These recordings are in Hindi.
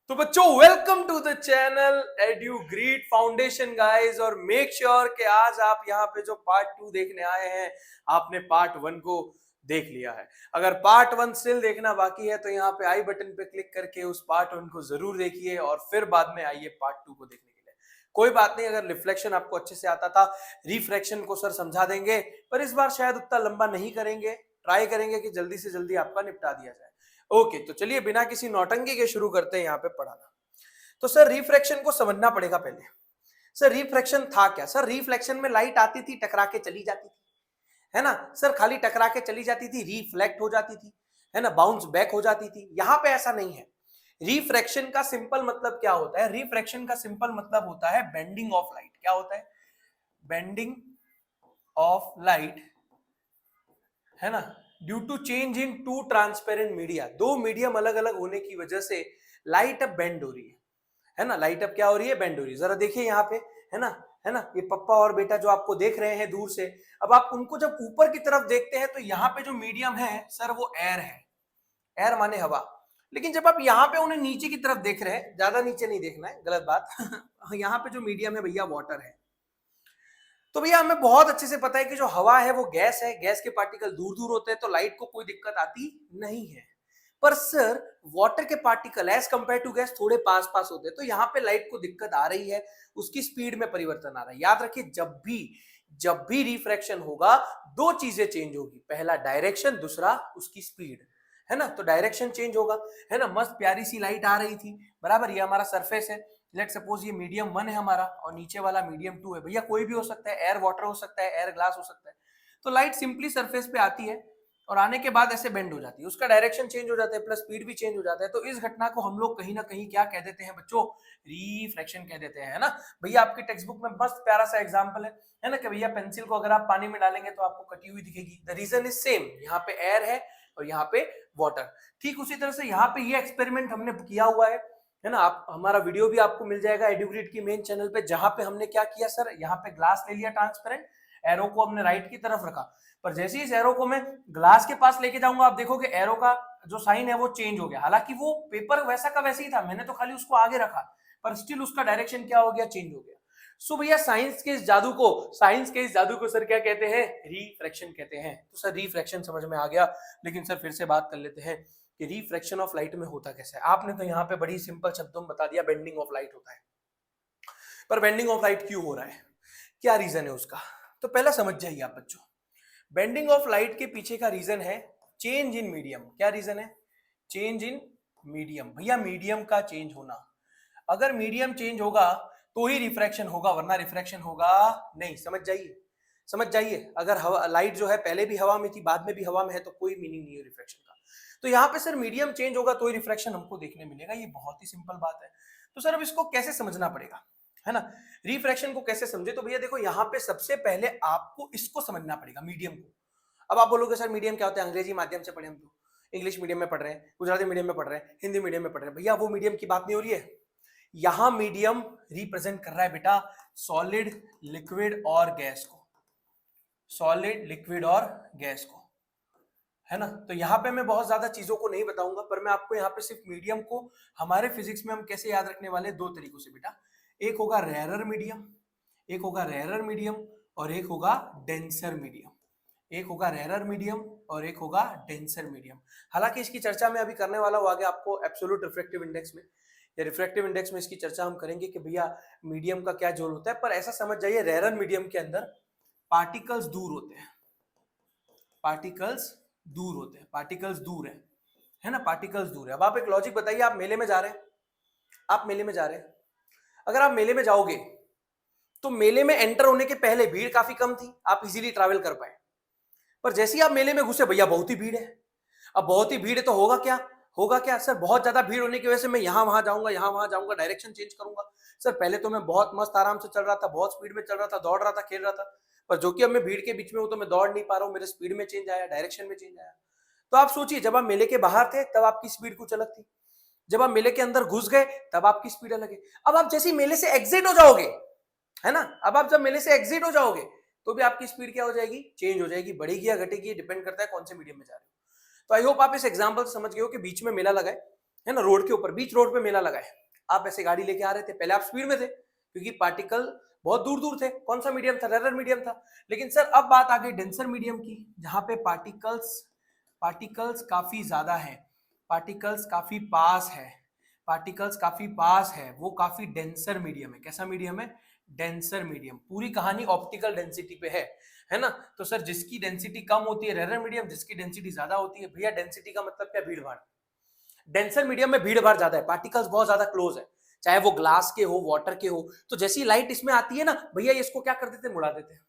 तो बच्चों welcome to the channel edu grid foundation guys. और मेक श्योर कि आज आप यहाँ पे जो पार्ट 2 देखने आए हैं आपने पार्ट 1 को देख लिया है। अगर पार्ट 1 स्टिल देखना बाकी है तो यहाँ पे आई बटन पे क्लिक करके उस पार्ट 1 को जरूर देखिए और फिर बाद में आइए पार्ट 2 को देखने के लिए। कोई बात नहीं, अगर रिफ्लेक्शन आपको अच्छे से आता था, रिफ्रैक्शन को सर समझा देंगे, पर इस बार शायद उतना लंबा नहीं करेंगे, ट्राई करेंगे कि जल्दी से जल्दी आपका निपटा दिया जाए। ओके, तो चलिए बिना किसी नौटंकी के शुरू करते हैं यहाँ पे पढ़ाना। तो सर रिफ्रैक्शन को समझना पड़ेगा पहले। सर रिफ्रैक्शन था क्या? सर रिफ्लेक्शन में लाइट आती थी, टकरा के चली जाती थी, है ना सर, खाली टकरा के चली जाती थी, रिफ्लेक्ट हो जाती थी, है ना, बाउंस बैक हो जाती थी। यहां पे ऐसा नहीं है। रिफ्रैक्शन का सिंपल मतलब क्या होता है? रिफ्रैक्शन का सिंपल मतलब होता है बेंडिंग ऑफ लाइट। क्या होता है? बेंडिंग ऑफ लाइट, है ना, due to change into transparent media. दो मीडियम अलग अलग होने की वजह से लाइट अब बेंड हो रही है ना, लाइट अब क्या हो रही है? बेंड हो रही है। जरा देखिए यहाँ पे, है ना, है ना, ये पप्पा और बेटा जो आपको देख रहे हैं दूर से, अब आप उनको जब ऊपर की तरफ देखते हैं तो यहाँ पे जो मीडियम है सर वो एयर है। एयर माने हवा। लेकिन जब आप यहाँ पे उन्हें नीचे की तरफ देख रहे हैं, ज्यादा नीचे नहीं देखना है, गलत बात यहाँ पे जो मीडियम है भैया वाटर है। तो भैया हमें बहुत अच्छे से पता है कि जो हवा है वो गैस है, गैस के पार्टिकल दूर दूर होते हैं तो लाइट को कोई दिक्कत आती नहीं है। पर सर वाटर के particle as compare to gas थोड़े पास पास होते हैं, तो यहाँ पे लाइट को दिक्कत आ रही है, उसकी स्पीड में परिवर्तन आ रहा है। याद रखिए, जब भी रिफ्रैक्शन होगा दो चीजें चेंज होगी, पहला डायरेक्शन, दूसरा उसकी स्पीड, है ना। तो डायरेक्शन चेंज होगा, है ना। मस्त प्यारी सी लाइट आ रही थी, बराबर, ये हमारा सरफेस है, लेट सपोज ये मीडियम 1 है हमारा और नीचे वाला मीडियम 2 है। भैया कोई भी हो सकता है, एयर वाटर हो सकता है, एयर ग्लास हो सकता है। तो लाइट सिंपली सरफेस पे आती है और आने के बाद ऐसे बेंड हो जाती है, उसका डायरेक्शन चेंज हो जाता है, प्लस स्पीड भी चेंज हो जाता है। तो इस घटना को हम लोग कहीं ना कहीं क्या कह देते हैं बच्चों? रिफ्रैक्शन कह देते हैं, है ना। भैया आपकी टेक्स्ट बुक में मस्त प्यारा सा एग्जांपल है ना, कि भैया पेंसिल को अगर आप पानी में डालेंगे तो आपको कटी हुई दिखेगी। द रीजन इज सेम, यहाँ पे एयर है और यहाँ पे वाटर। ठीक उसी तरह से यहाँ पे ये एक्सपेरिमेंट हमने किया हुआ है ना। आप हमारा वीडियो भी आपको मिल जाएगा एड्यूग्रिड की मेन चैनल पे, जहां पे हमने क्या किया सर, यहाँ पे ग्लास ले लिया ट्रांसपेरेंट, एरो को हमने राइट की तरफ रखा, पर जैसे ही इस एरो को मैं ग्लास के पास लेके जाऊंगा आप देखोगे एरो का जो साइन है वो चेंज हो गया। हालांकि वो पेपर वैसा का वैसे ही था, मैंने तो खाली उसको आगे रखा, पर स्टिल उसका डायरेक्शन क्या हो गया? चेंज हो गया। सो भैया साइंस के इस जादू को सर क्या कहते हैं? रिफ्रैक्शन कहते हैं। तो सर रिफ्रैक्शन समझ में आ गया, लेकिन सर फिर से बात कर लेते हैं कि रिफ्रैक्शन ऑफ लाइट में होता कैसे है। आपने तो यहाँ पे बड़ी सिंपल शब्दों में बता दिया, बेंडिंग ऑफ लाइट होता है। पर बेंडिंग ऑफ लाइट क्यों हो रहा है, क्या रीजन है उसका? तो पहला समझ जाइए आप बच्चों, बेंडिंग ऑफ लाइट के पीछे का रीजन है चेंज इन मीडियम। क्या रीजन है? Change in medium. भैया मीडियम का चेंज होना, अगर मीडियम चेंज होगा तो ही रिफ्रैक्शन होगा, वरना रिफ्रैक्शन होगा नहीं। समझ जाइए, अगर हवा लाइट जो है पहले भी हवा में थी बाद में भी हवा में है तो कोई मीनिंग नहीं है रिफ्रैक्शन का। तो यहाँ पे सर मीडियम चेंज होगा तो ही रिफ्रैक्शन हमको देखने मिलेगा, ये बहुत ही सिंपल बात है। तो सर अब इसको कैसे समझना पड़ेगा, है ना, रिफ्रैक्शन को कैसे समझे? तो भैया देखो, यहाँ पे सबसे पहले आपको इसको समझना पड़ेगा, मीडियम को। अब आप बोलोगे सर मीडियम क्या होता है? अंग्रेजी माध्यम से पढ़े हम तो, इंग्लिश मीडियम में पढ़ रहे हैं, गुजराती मीडियम में पढ़ रहे हैं, हिंदी मीडियम में पढ़ रहे हैं। भैया वो मीडियम की बात नहीं हो रही है। यहां मीडियम रिप्रेजेंट कर रहा है बेटा सॉलिड, लिक्विड और गैस को, सॉलिड, लिक्विड और गैस को, है ना। तो यहाँ पे मैं बहुत ज्यादा चीजों को नहीं बताऊंगा, पर मैं आपको यहाँ पे सिर्फ मीडियम को हमारे फिजिक्स में हम कैसे याद रखने वाले, दो तरीकों से बेटा। एक होगा रेयरर मीडियम, एक होगा रेयरर मीडियम और एक होगा डेंसर मीडियम। एक होगा रेयरर मीडियम और एक होगा डेंसर मीडियम। हालांकि इसकी चर्चा मैं अभी करने वाला हूँ आगे आपको एब्सोल्यूट रिफ्रैक्टिव इंडेक्स में, या रिफ्रैक्टिव इंडेक्स में इसकी चर्चा हम करेंगे कि भैया मीडियम का क्या जोर होता है। पर ऐसा समझ जाइए, रेयरर मीडियम के अंदर पार्टिकल्स दूर होते हैं, पार्टिकल्स दूर होते हैं, पार्टिकल्स दूर है ना, पार्टिकल्स दूर है। अब आप एक लॉजिक बताइए, आप मेले में जा रहे हैं, आप मेले में जा रहे हैं, अगर आप मेले में जाओगे तो मेले में एंटर होने के पहले भीड़ काफी कम थी, आप इजीली ट्रैवल कर पाए। पर जैसे ही आप मेले में घुसे, भैया बहुत ही भीड़ है। अब बहुत ही भीड़ है तो होगा क्या? होगा क्या सर? बहुत ज्यादा भीड़ होने की वजह से मैं यहां वहां जाऊंगा, यहां वहां जाऊंगा, डायरेक्शन चेंज करूंगा। सर पहले तो मैं बहुत मस्त आराम से चल रहा था, बहुत स्पीड में चल रहा था, दौड़ रहा था, खेल रहा था, पर जो कि अब मैं भीड़ के बीच में हूं तो मैं दौड़ नहीं पा रहा हूं, मेरे स्पीड में चेंज आया, डायरेक्शन में चेंज आया। तो आप सोचिए, जब आप मेले के बाहर थे तब आपकी स्पीड कुछ अलग थी, जब आप मेले के अंदर घुस गए तब आपकी स्पीड अलग है। अब आप जैसे ही मेले से एग्जिट हो जाओगे, है ना, अब आप जब मेले से एग्जिट हो जाओगे तो भी आपकी स्पीड क्या हो जाएगी? चेंज हो जाएगी, बढ़ेगी या घटेगी, डिपेंड करता है कौन से मीडियम में जा रहे हो। तो आई होप आप इस एग्जांपल से समझ गए हो कि बीच में मेला लगा है है ना, रोड के ऊपर, बीच रोड पे मेला लगा है, आप ऐसे गाड़ी लेके आ रहे थे, पहले आप स्पीड में थे क्योंकि पार्टिकल बहुत दूर दूर थे, कौन सा मीडियम था, रेरर मीडियम था। लेकिन सर अब बात आ गई डेंसर मीडियम की, जहां पे पार्टिकल्स काफी ज्यादा है, पार्टिकल्स काफी पास है, पार्टिकल्स काफी पास है, वो काफी डेंसर मीडियम है। कैसा मीडियम है? Denser medium. पूरी कहानी ऑप्टिकल डेंसिटी पे है ना। तो सर जिसकी डेंसिटी कम होती है रेरर मीडियम, जिसकी डेंसिटी ज्यादा होती है, भैया डेंसिटी का मतलब क्या? भीड़ भाड़। डेंसर मीडियम में भीड़ भाड़ ज्यादा है, पार्टिकल्स बहुत ज्यादा क्लोज है, चाहे वो ग्लास के हो, वाटर के हो। तो जैसी लाइट इसमें आती है ना भैया, इसको क्या कर देते हैं? मुड़ा देते हैं।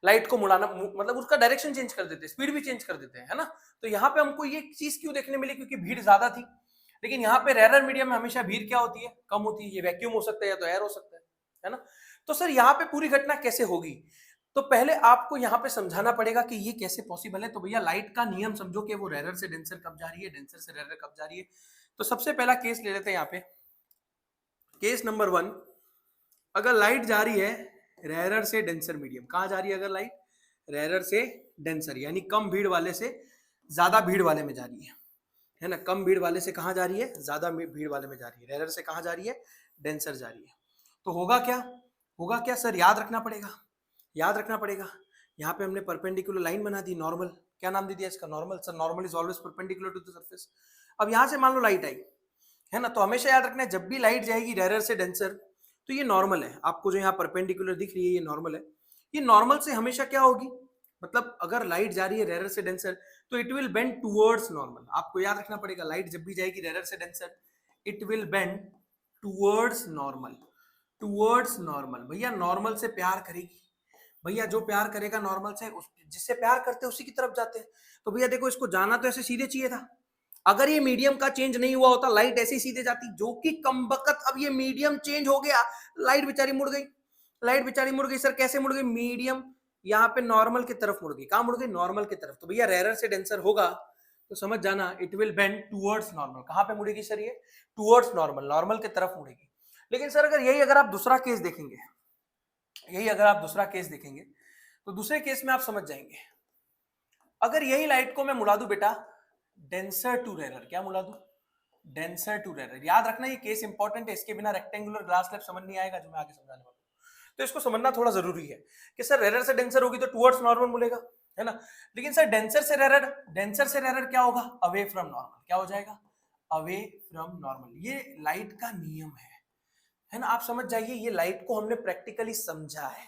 लाइट को मुड़ाना मतलब उसका डायरेक्शन चेंज कर देते हैं, स्पीड भी चेंज कर देते हैं, है ना। तो यहाँ पे हमको ये चीज क्यों देखने मिली? क्योंकि भीड़ ज्यादा थी। लेकिन यहाँ पे रेरर मीडियम में हमेशा भीड़ क्या होती है? कम होती है। ये वैक्यूम हो सकता है या तो एयर हो सकता है ना। तो सर यहाँ पे पूरी घटना कैसे होगी? तो पहले आपको यहाँ पे समझाना पड़ेगा कि ये कैसे पॉसिबल है। तो भैया लाइट का नियम समझो कि वो रेरर से डेंसर कब जा रही है, डेंसर से रेरर कब जा रही है। तो सबसे पहला केस ले लेते हैं यहाँ पे, केस नंबर 1। अगर लाइट जा रही है रेरर से डेंसर मीडियम, कहाँ जा रही है? अगर लाइट रेरर से डेंसर यानी कम भीड़ वाले से ज्यादा भीड़ वाले में जा रही है ना। कम भीड़ वाले से कहाँ जा रही है? ज्यादा भीड़ वाले में जा रही है। रेरर से कहाँ जा रही है? डेंसर जा रही है। तो होगा क्या? होगा क्या सर? याद रखना पड़ेगा, याद रखना पड़ेगा। यहाँ पे हमने परपेंडिकुलर लाइन बना दी, नॉर्मल। क्या नाम दे दिया इसका? Normal. Sir normal is always perpendicular to the surface. अब यहाँ से मान लो लाइट आई, है ना, तो हमेशा याद रखना है जब भी लाइट जाएगी रेरर से डेंसर, तो ये नॉर्मल है। आपको जो यहाँ परपेंडिकुलर दिख रही है ये नॉर्मल है। ये नॉर्मल से हमेशा क्या होगी? मतलब अगर लाइट जा रही है रेरर से डेंसर तो it will bend towards normal. आपको याद रखना पड़ेगा, लाइट जब भी जाएगी रेरर से denser, it will bend towards normal, towards normal. भैया नॉर्मल से प्यार करेगी, भैया जो प्यार करेगा नॉर्मल से, जिससे प्यार करते हैं उसी की तरफ जाते हैं। तो भैया देखो, इसको जाना तो ऐसे सीधे चाहिए था। अगर ये मीडियम का चेंज नहीं हुआ होता, लाइट ऐसे ही सीधे जाती, जो कि कमबख्त अब ये मीडियम चेंज हो गया, लाइट बेचारी मुड़ गई। लाइट बेचारी मुड़ गई। सर कैसे मुड़ गई? मीडियम यहाँ पे नॉर्मल की तरफ मुड़ गई। कहां मुड़ गई? नॉर्मल की तरफ। तो भैया रेरर से डेंसर होगा तो समझ जाना it will bend towards normal. कहां पे मुड़ेगी सर? ये टुवर्ड्स नॉर्मल, नॉर्मल की तरफ मुड़ेगी। लेकिन सर अगर आप दूसरा केस देखेंगे, अगर आप दूसरा केस देखेंगे तो दूसरे केस में आप समझ जाएंगे। अगर यही लाइट को मैं मुड़ा दूं बेटा डेंसर टू रेरर, क्या मुड़ा दूं? Denser to rarer. याद रखना ये केस इंपॉर्टेंट है, इसके बिना रेक्टेंगुलर ग्लास स्लैब समझ नहीं आएगा जो मैं आगे समझाने वाला हूं। तो इसको समझना थोड़ा जरूरी है कि सर रेरर से डेंसर होगी तो टुवर्ड्स नॉर्मल मुड़ेगा, है ना। लेकिन सर डेंसर से रेरर क्या होगा? Away from normal. क्या हो जाएगा? Away from normal. ये लाइट का नियम है ना। आप समझ जाइए, ये लाइट को हमने प्रैक्टिकली समझा है।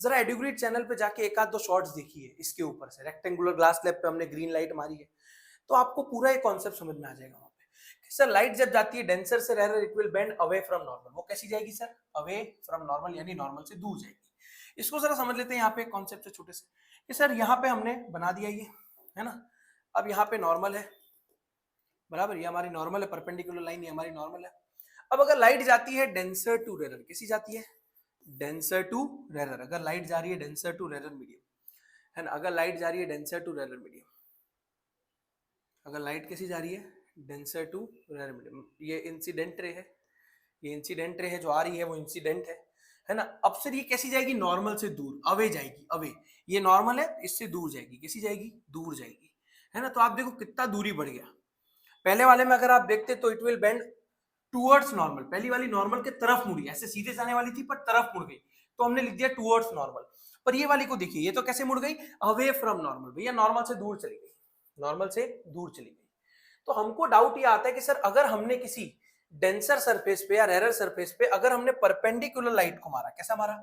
जरा एडुग्रीड चैनल पे जाके एक आध दो शॉर्ट्स देखिए, इसके ऊपर से रेक्टेंगुलर ग्लास स्लैब पे हमने ग्रीन लाइट मारी है, तो आपको पूरा एक कॉन्सेप्ट समझ में आ जाएगा वहां पे कि सर लाइट जब जाती है डेंसर से rarer, it will bend away from normal. वो कैसी जाएगी सर? अवे फ्रॉम नॉर्मल, यानी नॉर्मल से दूर जाएगी। इसको जरा समझ लेते हैं यहाँ पे कॉन्सेप्ट से छोटे से कि सर यहाँ पे हमने बना दिया ये, है ना। अब यहाँ पे नॉर्मल है, बराबर, ये हमारी नॉर्मल है, परपेंडिकुलर लाइन ये हमारी नॉर्मल है। अब अगर लाइट जाती है डेंसर टू रेरर, कैसी जाती है? Denser to rarer. अगर लाइट जा रही है डेंसर टू रेरर मीडियम, है ना, अगर लाइट जा रही है डेंसर टू रेरर मीडियम, अगर लाइट कैसी जा रही है? Denser to rarer medium. ये इंसिडेंट रे है, ये इंसिडेंट रे है, जो आ रही है वो इंसिडेंट है ना। अब सर ये कैसी जाएगी? नॉर्मल से दूर, अवे जाएगी, अवे। ये नॉर्मल है, इससे दूर जाएगी। कैसी जाएगी? दूर जाएगी, है ना। तो आप देखो कितना दूरी बढ़ गया। पहले वाले में अगर आप देखते तो it will bend towards normal, पहली वाली नॉर्मल के तरफ मुड़ी, ऐसे सीधे जाने वाली थी पर तरफ मुड़ गई, तो हमने लिख दिया टुवर्ड्स नॉर्मल। पर ये वाली को देखिए, ये तो कैसे मुड़ गई? Away from normal. भैया नॉर्मल से दूर चली गई, नॉर्मल से दूर चली गई। तो हमको डाउट ये आता है कि सर अगर हमने किसी डेंसर सरफेस पे या रेरर सरफेस पे अगर हमने परपेंडिकुलर लाइट को मारा, कैसा मारा?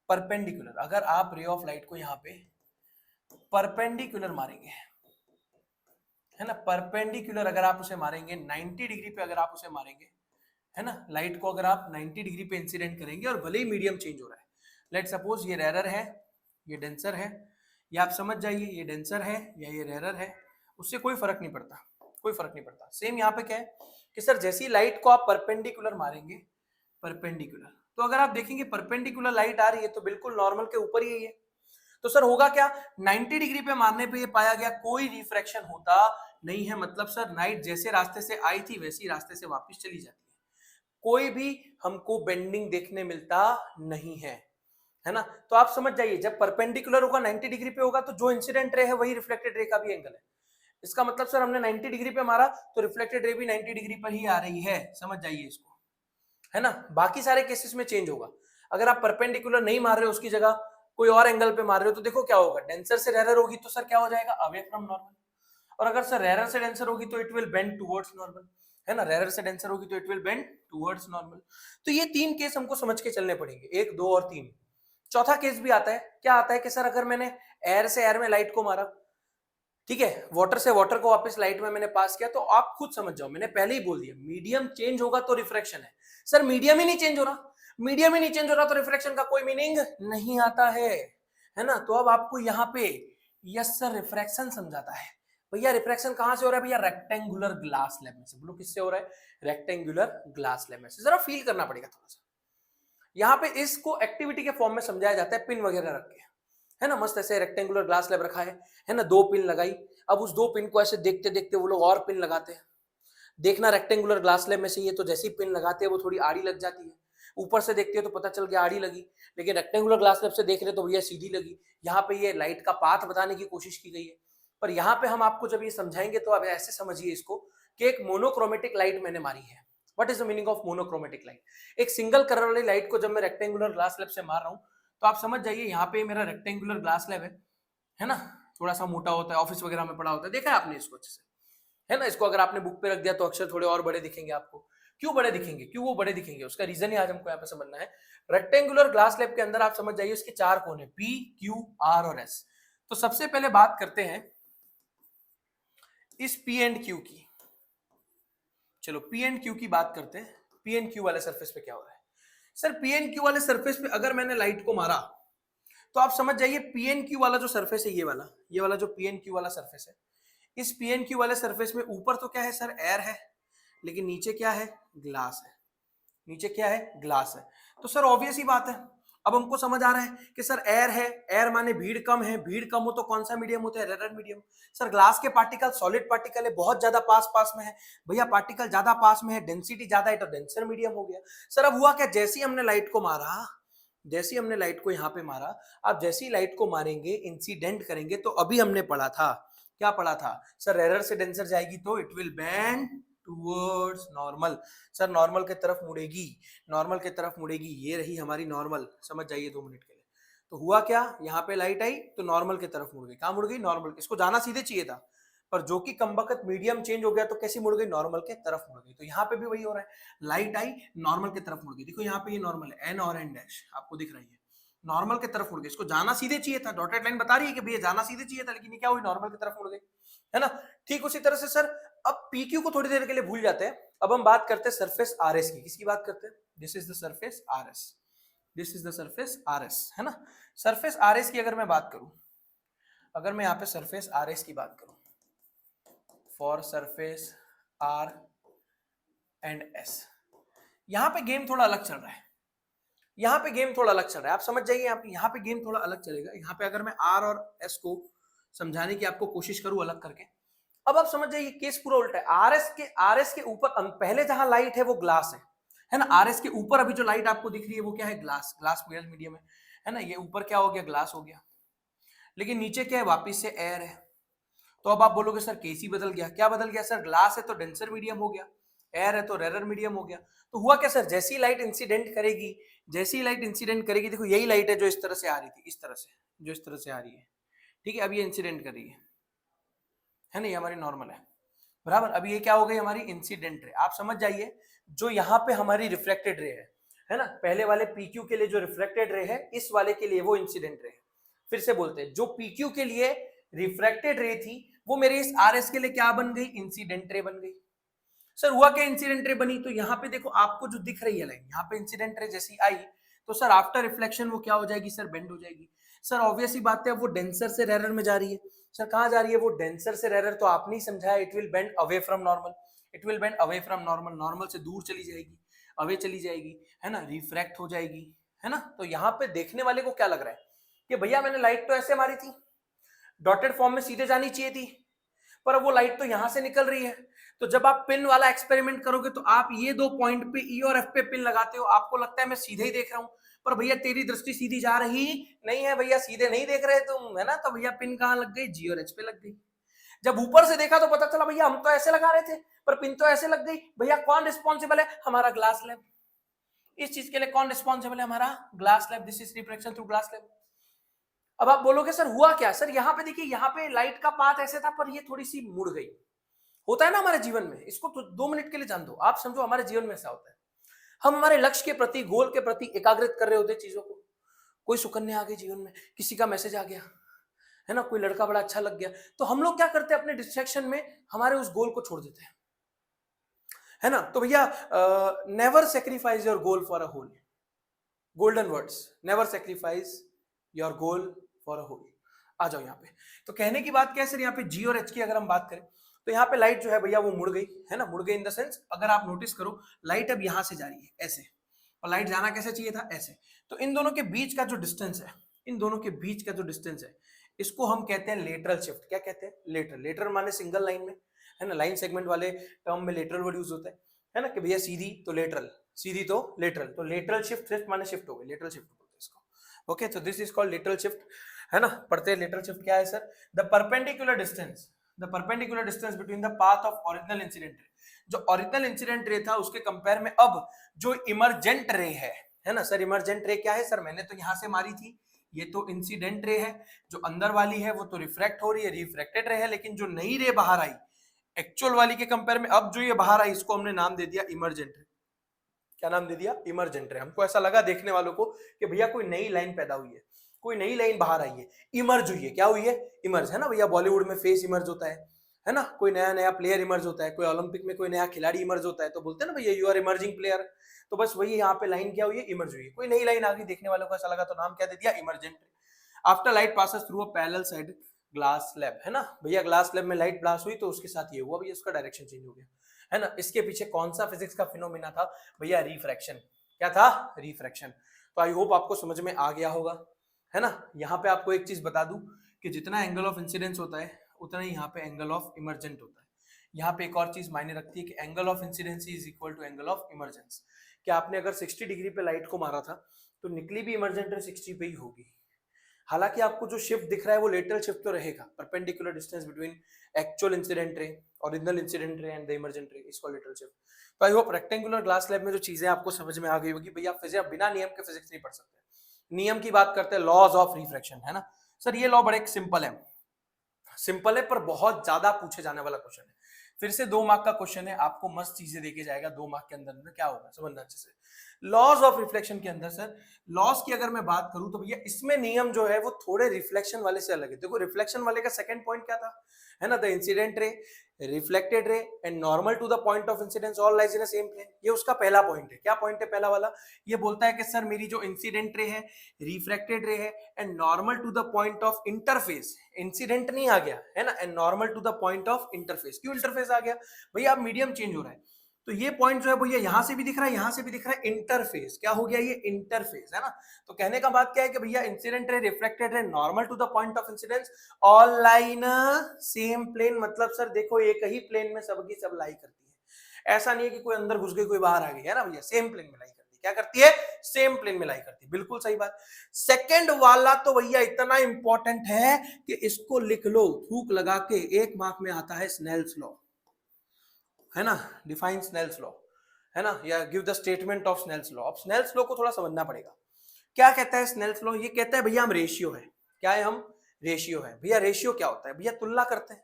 परपेंडिकुलर। अगर आप रे ऑफ लाइट को यहाँ पे परपेंडिकुलर मारेंगे, है ना, परपेंडिकुलर अगर आप उसे मारेंगे 90 डिग्री पे, अगर आप उसे मारेंगे, है ना, लाइट को अगर आप 90 डिग्री पे इंसिडेंट करेंगे और भले ही मीडियम चेंज हो रहा है, लेट सपोज ये रेरर है, ये डेंसर है, ये आप समझ जाइए ये डेंसर है या ये रेरर है, उससे कोई फर्क नहीं पड़ता, कोई फर्क नहीं पड़ता। सेम यहाँ पे क्या है कि सर जैसी लाइट को आप परपेंडिकुलर मारेंगे, परपेंडिकुलर, तो अगर आप देखेंगे परपेंडिकुलर लाइट आ रही है तो बिल्कुल नॉर्मल के ऊपर ही है। तो सर होगा क्या? 90 डिग्री पे मारने पे ये पाया गया कोई रिफ्रैक्शन होता नहीं है। मतलब सर नाइट जैसे रास्ते से आई थी वैसी रास्ते से वापस चली जाती है, कोई भी हमको बेंडिंग देखने मिलता नहीं है ना। तो आप समझ जाइए जब परपेंडिकुलर होगा 90 डिग्री पे होगा तो जो इंसिडेंट रे है वही रिफ्लेक्टेड रे का भी एंगल है। इसका मतलब सर हमने 90 डिग्री पे मारा तो रिफ्लेक्टेड रे भी 90 डिग्री पर ही आ रही है, समझ जाइए इसको, है ना। बाकी सारे केसेस में चेंज होगा। अगर आप परपेंडिकुलर नहीं मार रहे हो, उसकी जगह कोई और एंगल पे मार रहे हो, तो देखो क्या होगा, डेंसर से रेरर होगी तो सर क्या हो जाएगा, अवे फ्रॉम नॉर्मल। और अगर सर रेरर से डेंसर होगी तो it will bend towards normal, है ना। रेरर से डेंसर होगी तो it will bend towards normal. तो ये 3 केस हमको समझ के चलने पड़ेंगे, 1, 2 और 3। चौथा केस भी आता है, क्या आता है कि सर अगर मैंने एयर से एयर में लाइट को मारा, ठीक है, वाटर से वाटर को वापस लाइट में मैंने पास किया, तो आप खुद समझ जाओ, मैंने पहले ही बोल दिया मीडियम चेंज होगा तो रिफ्रैक्शन है। सर मीडियम ही नहीं चेंज हो रहा, मीडियम ही नहीं चेंज हो रहा तो रिफ्रैक्शन का कोई मीनिंग नहीं आता है ना। तो अब आपको यहाँ पे यस सर रिफ्रैक्शन समझाता है। भैया रिफ्रैक्शन कहां से हो रहा है, भैया रेक्टेंगुलर ग्लास लैब में से। बोलो किससे हो रहा है, रेक्टेंगुलर ग्लास लैब में से। जरा फील करना पड़ेगा थोड़ा सा। यहाँ पे इसको एक्टिविटी के फॉर्म में समझाया जाता है, पिन वगैरह रख के, है ना। मस्त ऐसे रेक्टेंगुलर ग्लास लैब रखा है ना, 2 पिन लगाई। अब उस 2 पिन को ऐसे देखते देखते वो लोग और पिन लगाते हैं। देखना रेक्टेंगुलर ग्लास लैब में से ये तो जैसी पिन लगाते हैं वो थोड़ी आड़ी लग जाती है, ऊपर से देखते हो तो पता चल गया आड़ी लगी, लेकिन रेक्टेंगुलर ग्लास लैब से देख रहे तो भैया सीधी लगी। यहाँ पे ये लाइट का पाथ बताने की कोशिश की गई है। पर यहाँ पे हम आपको जब ये समझाएंगे तो आप ऐसे समझिए इसको कि एक मोनोक्रोमेटिक लाइट मैंने मारी है। What is the meaning of monochromatic light? एक सिंगल कलर वाली लाइट को जब मैं रेक्टेंगुलर ग्लास लैब से मार रहा हूँ तो आप समझ जाइए यहाँ पे मेरा रेक्टेंगुलर ग्लास लैब है ना, थोड़ा सा मोटा होता है, ऑफिस वगैरह में पड़ा होता है, देखा है आपने इसको अच्छे से, है ना। इसको अगर आपने बुक पे रख दिया तो अक्षर थोड़े और बड़े दिखेंगे आपको। क्यों बड़े दिखेंगे, क्यों वो बड़े दिखेंगे, उसका रीजन ही आज हमको यहाँ पे समझना है। रेक्टेंगुलर ग्लास लैब के अंदर आप समझ जाइए उसके 4 कोने, पी, क्यू, आर और एस। तो सबसे पहले बात करते हैं इस पी एंड क्यू की। चलो पी एंड क्यू की बात करते हैं। पी एंड क्यू वाले सरफेस पे क्या हो रहा है सर, पी एंड क्यू वाले सरफेस पे अगर मैंने लाइट को मारा तो आप समझ जाइए पी एंड क्यू वाला जो सरफेस है, ये वाला जो पी एंड क्यू वाला सरफेस है, इस पी एंड क्यू वाले सरफेस में ऊपर तो क्या है सर, एयर है, लेकिन नीचे क्या है, ग्लास है। नीचे क्या है, ग्लास है। तो सर ऑब्वियस ही बात है, अब हमको समझ आ रहा है कि सर एयर है, एयर माने भीड़ कम है, भीड़ कम हो तो कौन सा मीडियम होता है, रेरर मीडियम। सर ग्लास के पार्टिकल सॉलिड पार्टिकल है, बहुत ज्यादा पास पास में है, भैया पार्टिकल ज्यादा पास में है, डेंसिटी ज्यादा है तो डेंसर मीडियम हो गया। सर अब हुआ क्या, जैसे ही हमने लाइट को मारा, जैसे ही हमने लाइट को यहाँ पे मारा, आप जैसे ही लाइट को मारेंगे, इंसिडेंट करेंगे, तो अभी हमने पढ़ा था, क्या पढ़ा था सर, रेरर से डेंसर जाएगी तो it will bend towards normal. Sir normal की तरफ मुड़ेगी, नॉर्मल की तरफ मुड़ेगी, ये रही हमारी नॉर्मल, समझ जाइए 2 मिनट के लिए। तो हुआ क्या, यहाँ पे लाइट आई तो नॉर्मल की तरफ मुड़ गई, कहाँ मुड़ गई, नॉर्मल। इसको जाना सीधे चाहिए था, पर जो कि कमबख्त मीडियम चेंज हो गया तो कैसी मुड़ गई, नॉर्मल के तरफ मुड़ गई। तो यहाँ पे भी वही हो रहा है, लाइट आई नॉर्मल की तरफ मुड़ गई। देखो यहाँ पे ये नॉर्मल है, एन और एन डैश आपको दिख रही है, नॉर्मल की तरफ मुड़ गई। इसको जाना सीधे चाहिए था, डॉटेड लाइन बता रही है कि भैया जाना सीधे चाहिए था, लेकिन ये क्या हुई, नॉर्मल की तरफ मुड़ गई, है ना। ठीक उसी तरह से सर अब पीक्यू को थोड़ी देर के लिए भूल जाते हैं, अब हम बात करते हैं सरफेस आरएस की। किसकी बात करते हैं, this is the surface RS, this is the surface RS, है ना। सरफेस आरएस की अगर मैं बात करूं, अगर मैं यहाँ पे सरफेस आरएस की बात करूं, for surface R and S, यहाँ पे गेम थोड़ा अलग चल रहा है, यहाँ पे गेम थोड़ा अलग चल रहा है, आप समझ जाइए यहाँ पे गेम थोड़ा अलग चलेगा। यहाँ पे अगर मैं आर और एस को समझाने की आपको कोशिश करूं अलग करके, अब आप समझ जाइए केस पूरा उल्टा है। आरएस के ऊपर पहले जहां लाइट है वो ग्लास है ना। आरएस के ऊपर अभी जो लाइट आपको दिख रही है वो क्या है, ग्लास, ग्लास मीडियम है ना। ये ऊपर क्या हो गया, ग्लास हो गया, लेकिन नीचे क्या है, वापिस से एयर है। तो अब आप बोलोगे सर केसी बदल गया, क्या बदल गया सर, ग्लास है तो डेंसर मीडियम हो गया, एयर है तो रेरर मीडियम हो गया। तो हुआ क्या सर, जैसी लाइट इंसिडेंट करेगी, जैसी लाइट इंसिडेंट करेगी, देखो यही लाइट है जो इस तरह से आ रही थी, इस तरह से, जो इस तरह से आ रही है, ठीक है, अब ये इंसिडेंट कर रही है ना, ये हमारी नॉर्मल है, बराबर। अब ये क्या हो गई, हमारी इंसिडेंट रे। आप समझ जाइए जो यहाँ पे हमारी रिफ्लेक्टेड रे है ना, पहले वाले पीक्यू के लिए जो रिफ्लेक्टेड रे है, इस वाले के लिए वो इंसिडेंट रे है। फिर से बोलते हैं, जो पीक्यू के लिए रिफ्लेक्टेड रे थी वो मेरे इस आरएस के लिए क्या बन गई, इंसिडेंट रे बन गई। सर हुआ क्या, इंसिडेंट रे बनी, तो यहाँ पे देखो आपको जो दिख रही है लाइन, यहाँ पे इंसिडेंट रे जैसी आई तो सर आफ्टर रिफ्लेक्शन वो क्या हो जाएगी सर, बेंड हो जाएगी। सर ऑब्वियस ही बात है, वो डेंसर से रेरर में जा रही है। सर कहाँ जा रही है, वो डेंसर से रेरर, तो आपने ही समझाया it will bend away from normal, it will bend away from normal, normal से दूर चली जाएगी, अवे चली जाएगी, है ना, रिफ्रैक्ट हो जाएगी, है ना। तो यहाँ पे देखने वाले को क्या लग रहा है कि भैया मैंने लाइट तो ऐसे मारी थी, डॉटेड फॉर्म में सीधे जानी चाहिए थी, पर वो लाइट तो यहां से निकल रही है। तो जब आप पिन वाला एक्सपेरिमेंट करोगे तो आप ये 2 पॉइंट पे ई और एफ पे पिन लगाते हो, आपको लगता है मैं सीधे ही देख रहा हूं, पर भैया तेरी दृष्टि सीधी जा रही नहीं है, भैया सीधे नहीं देख रहे तुम, है ना। तो भैया पिन कहां लग गई, जी और एच पे लग गई। जब ऊपर से देखा तो पता चला भैया हम तो ऐसे लगा रहे थे पर पिन तो ऐसे लग गई। भैया कौन रिस्पॉन्सिबल है? हमारा ग्लास लैब। इस चीज के लिए कौन रिस्पॉन्सिबल है? हमारा glass lab. This is refraction through glass lab. अब आप बोलोगे सर हुआ क्या? सर यहाँ पे देखिए, यहाँ पे लाइट का पाथ ऐसे था पर ये थोड़ी सी मुड़ गई। होता है ना हमारे जीवन में, इसको तो 2 मिनट के लिए जान दो, आप समझो हमारे जीवन में ऐसा होता है। हम हमारे लक्ष्य के प्रति, गोल के प्रति एकाग्रित कर रहे होते हैं चीजों को। कोई सुकन्या आ गई जीवन में, किसी का मैसेज आ गया, है ना, कोई लड़का बड़ा अच्छा लग गया, तो हम लोग क्या करते हैं? अपने डिस्ट्रैक्शन में हमारे उस गोल को छोड़ देते हैं, है ना। तो भैया never sacrifice your goal for a hole. Golden words, never sacrifice your goal for a hole. आ जाओ यहाँ पे। तो कहने की बात क्या है सर, यहाँ पे जी और एच की अगर हम बात करें तो यहाँ पे लाइट जो है भैया वो मुड़ गई, है ना। मुड़ गई इन द सेंस, अगर आप नोटिस करो लाइट अब यहां से जा रही है ऐसे, और लाइट जाना कैसे चाहिए था? ऐसे। तो इन दोनों के बीच का जो डिस्टेंस है, इन दोनों के बीच का जो डिस्टेंस है, इसको हम कहते हैं लेटरल शिफ्ट। क्या कहते हैं? लेटरल। लेटरल माने सिंगल लाइन में, है ना। लाइन सेगमेंट वाले टर्म में लेटरल वर्ड यूज होता है ना, कि भैया सीधी तो लेटरल, सीधी तो लेटरल। तो लेटरल शिफ्ट, शिफ्ट माने शिफ्ट हो गई, लेटरल शिफ्ट बोलते हैं इसको। ओके, तो this is called lateral shift, है ना। पढ़ते हैं लेटरल शिफ्ट क्या है sir? The perpendicular distance, the perpendicular distance between the path of original incident रे। जो ओरिजिनल इंसिडेंट रे था उसके कंपेयर में अब जो इमरजेंट रे है ना सर। इमरजेंट रे क्या है सर? मैंने तो यहां से मारी थी, ये तो इंसिडेंट रे है, जो अंदर वाली है वो तो रिफ्रैक्ट हो रही है, रिफ्रैक्टेड रे है, लेकिन जो नई रे बाहर आई एक्चुअल वाली के कंपेयर में, अब जो ये बाहर आई इसको हमने नाम दे दिया इमरजेंट रे। क्या नाम दे दिया? Emergent ray. हमको ऐसा लगा देखने वालों को कि भैया कोई नई लाइन पैदा हुई है, कोई नई लाइन बाहर आई है, इमर्ज हुई है। क्या हुई है? इमर्ज, है ना भैया। बॉलीवुड में फेस इमर्ज होता है ना। कोई नया नया प्लेयर इमर्ज होता है, कोई ओलंपिक में कोई नया खिलाड़ी इमर्ज होता है, तो बोलते हैं ना भैया यू आर इमर्जिंग प्लेयर। तो बस वही यहाँ पे लाइन क्या हुई है? इमर्ज हुई है। कोई नई लाइन आ गई, देखने वालों को ऐसा लगा तो नाम क्या दे दिया? Emergent. After light passes through a parallel side glass slab, है ना भैया। ग्लास स्लैब में लाइट ब्लास्ट हुई तो उसके साथ ये हुआ भैया, उसका डायरेक्शन चेंज हो गया, है ना। इसके पीछे कौन सा फिजिक्स का फिनोमिना था भैया? रिफ्रैक्शन। क्या था? रिफ्रैक्शन। तो आई होप आपको समझ में आ गया होगा, है ना। यहाँ पे आपको एक चीज बता दूं कि जितना एंगल ऑफ इंसिडेंस होता है उतना ही यहाँ पे एंगल ऑफ इमरजेंट होता है। यहाँ पे एक और चीज मायने रखती है कि angle of incidency is equal to angle of emergence. कि आपने अगर 60 डिग्री पे लाइट को मारा था तो निकली भी इमरजेंट रे 60 पे ही होगी। हालांकि आपको जो शिफ्ट दिख रहा है वो लेटरल शिफ्ट तो रहेगा, perpendicular distance between actual incident ray, original incident ray and the emergent ray is called lateral shift. तो I hope rectangular glass slab में जो चीजें आपको समझ में आ गई होगी। भैया फिजिक्स बिना नियम के फिजिक्स नहीं पढ़ सकते। नियम की बात करते हैं, लॉज ऑफ रिफ्रैक्शन, है ना सर। ये लॉ बड़े सिंपल है, सिंपल है पर बहुत ज्यादा पूछे जाने वाला क्वेश्चन है। फिर से 2 मार्क का क्वेश्चन है, आपको मस्त चीजें देके जाएगा 2 मार्क के अंदर क्या होगा समझना अच्छे से। लॉज ऑफ रिफ्लेक्शन के अंदर सर, लॉस की अगर मैं बात करूं तो भैया इसमें नियम जो है वो थोड़े रिफ्लेक्शन वाले से अलग है। देखो रिफ्लेक्शन वाले का सेकंड पॉइंट क्या था, है ना, the incident ray, reflected ray and normal to the point of incidence all lies in same plane. ये उसका पहला पॉइंट है। क्या पॉइंट है पहला वाला? ये बोलता है कि सर मेरी जो इंसिडेंट रे है, रिफ्लेक्टेड रे है and normal to the point of interface, incident नहीं आ गया है ना, and normal to the point of interface. क्यों इंटरफेस आ गया भैया? अब मीडियम चेंज हो रहा है तो ये पॉइंट जो है भैया यहां से भी दिख रहा है, यहां से भी दिख रहा है, इंटरफेस। क्या हो गया? ये इंटरफेस, है ना। तो कहने का बात क्या है कि भैया incident ray, reflected ray, normal to the point of incidence all lie in same plane. मतलब सर देखो एक ही प्लेन में सबकी सब लाई करती है। ऐसा नहीं है कि कोई अंदर घुस गई कोई बाहर आ गई, है ना भैया। सेम प्लेन में लाई करती है। क्या करती है? सेम प्लेन में लाई करती है। बिल्कुल सही बात। सेकंड वाला तो भैया इतना इंपॉर्टेंट है कि इसको लिख लो, थूक लगा के 1 मार्क में आता है स्नेल्स लॉ, है ना। डिफाइन स्नेल्स लॉ, है ना, या give the statement of Snell's law. अब स्नेल्स लॉ को थोड़ा समझना पड़ेगा। क्या कहता है स्नेल्स लॉ? ये कहता है भैया हम रेशियो है। क्या है? हम रेशियो है। भैया रेशियो क्या होता है? भैया तुलना करते हैं,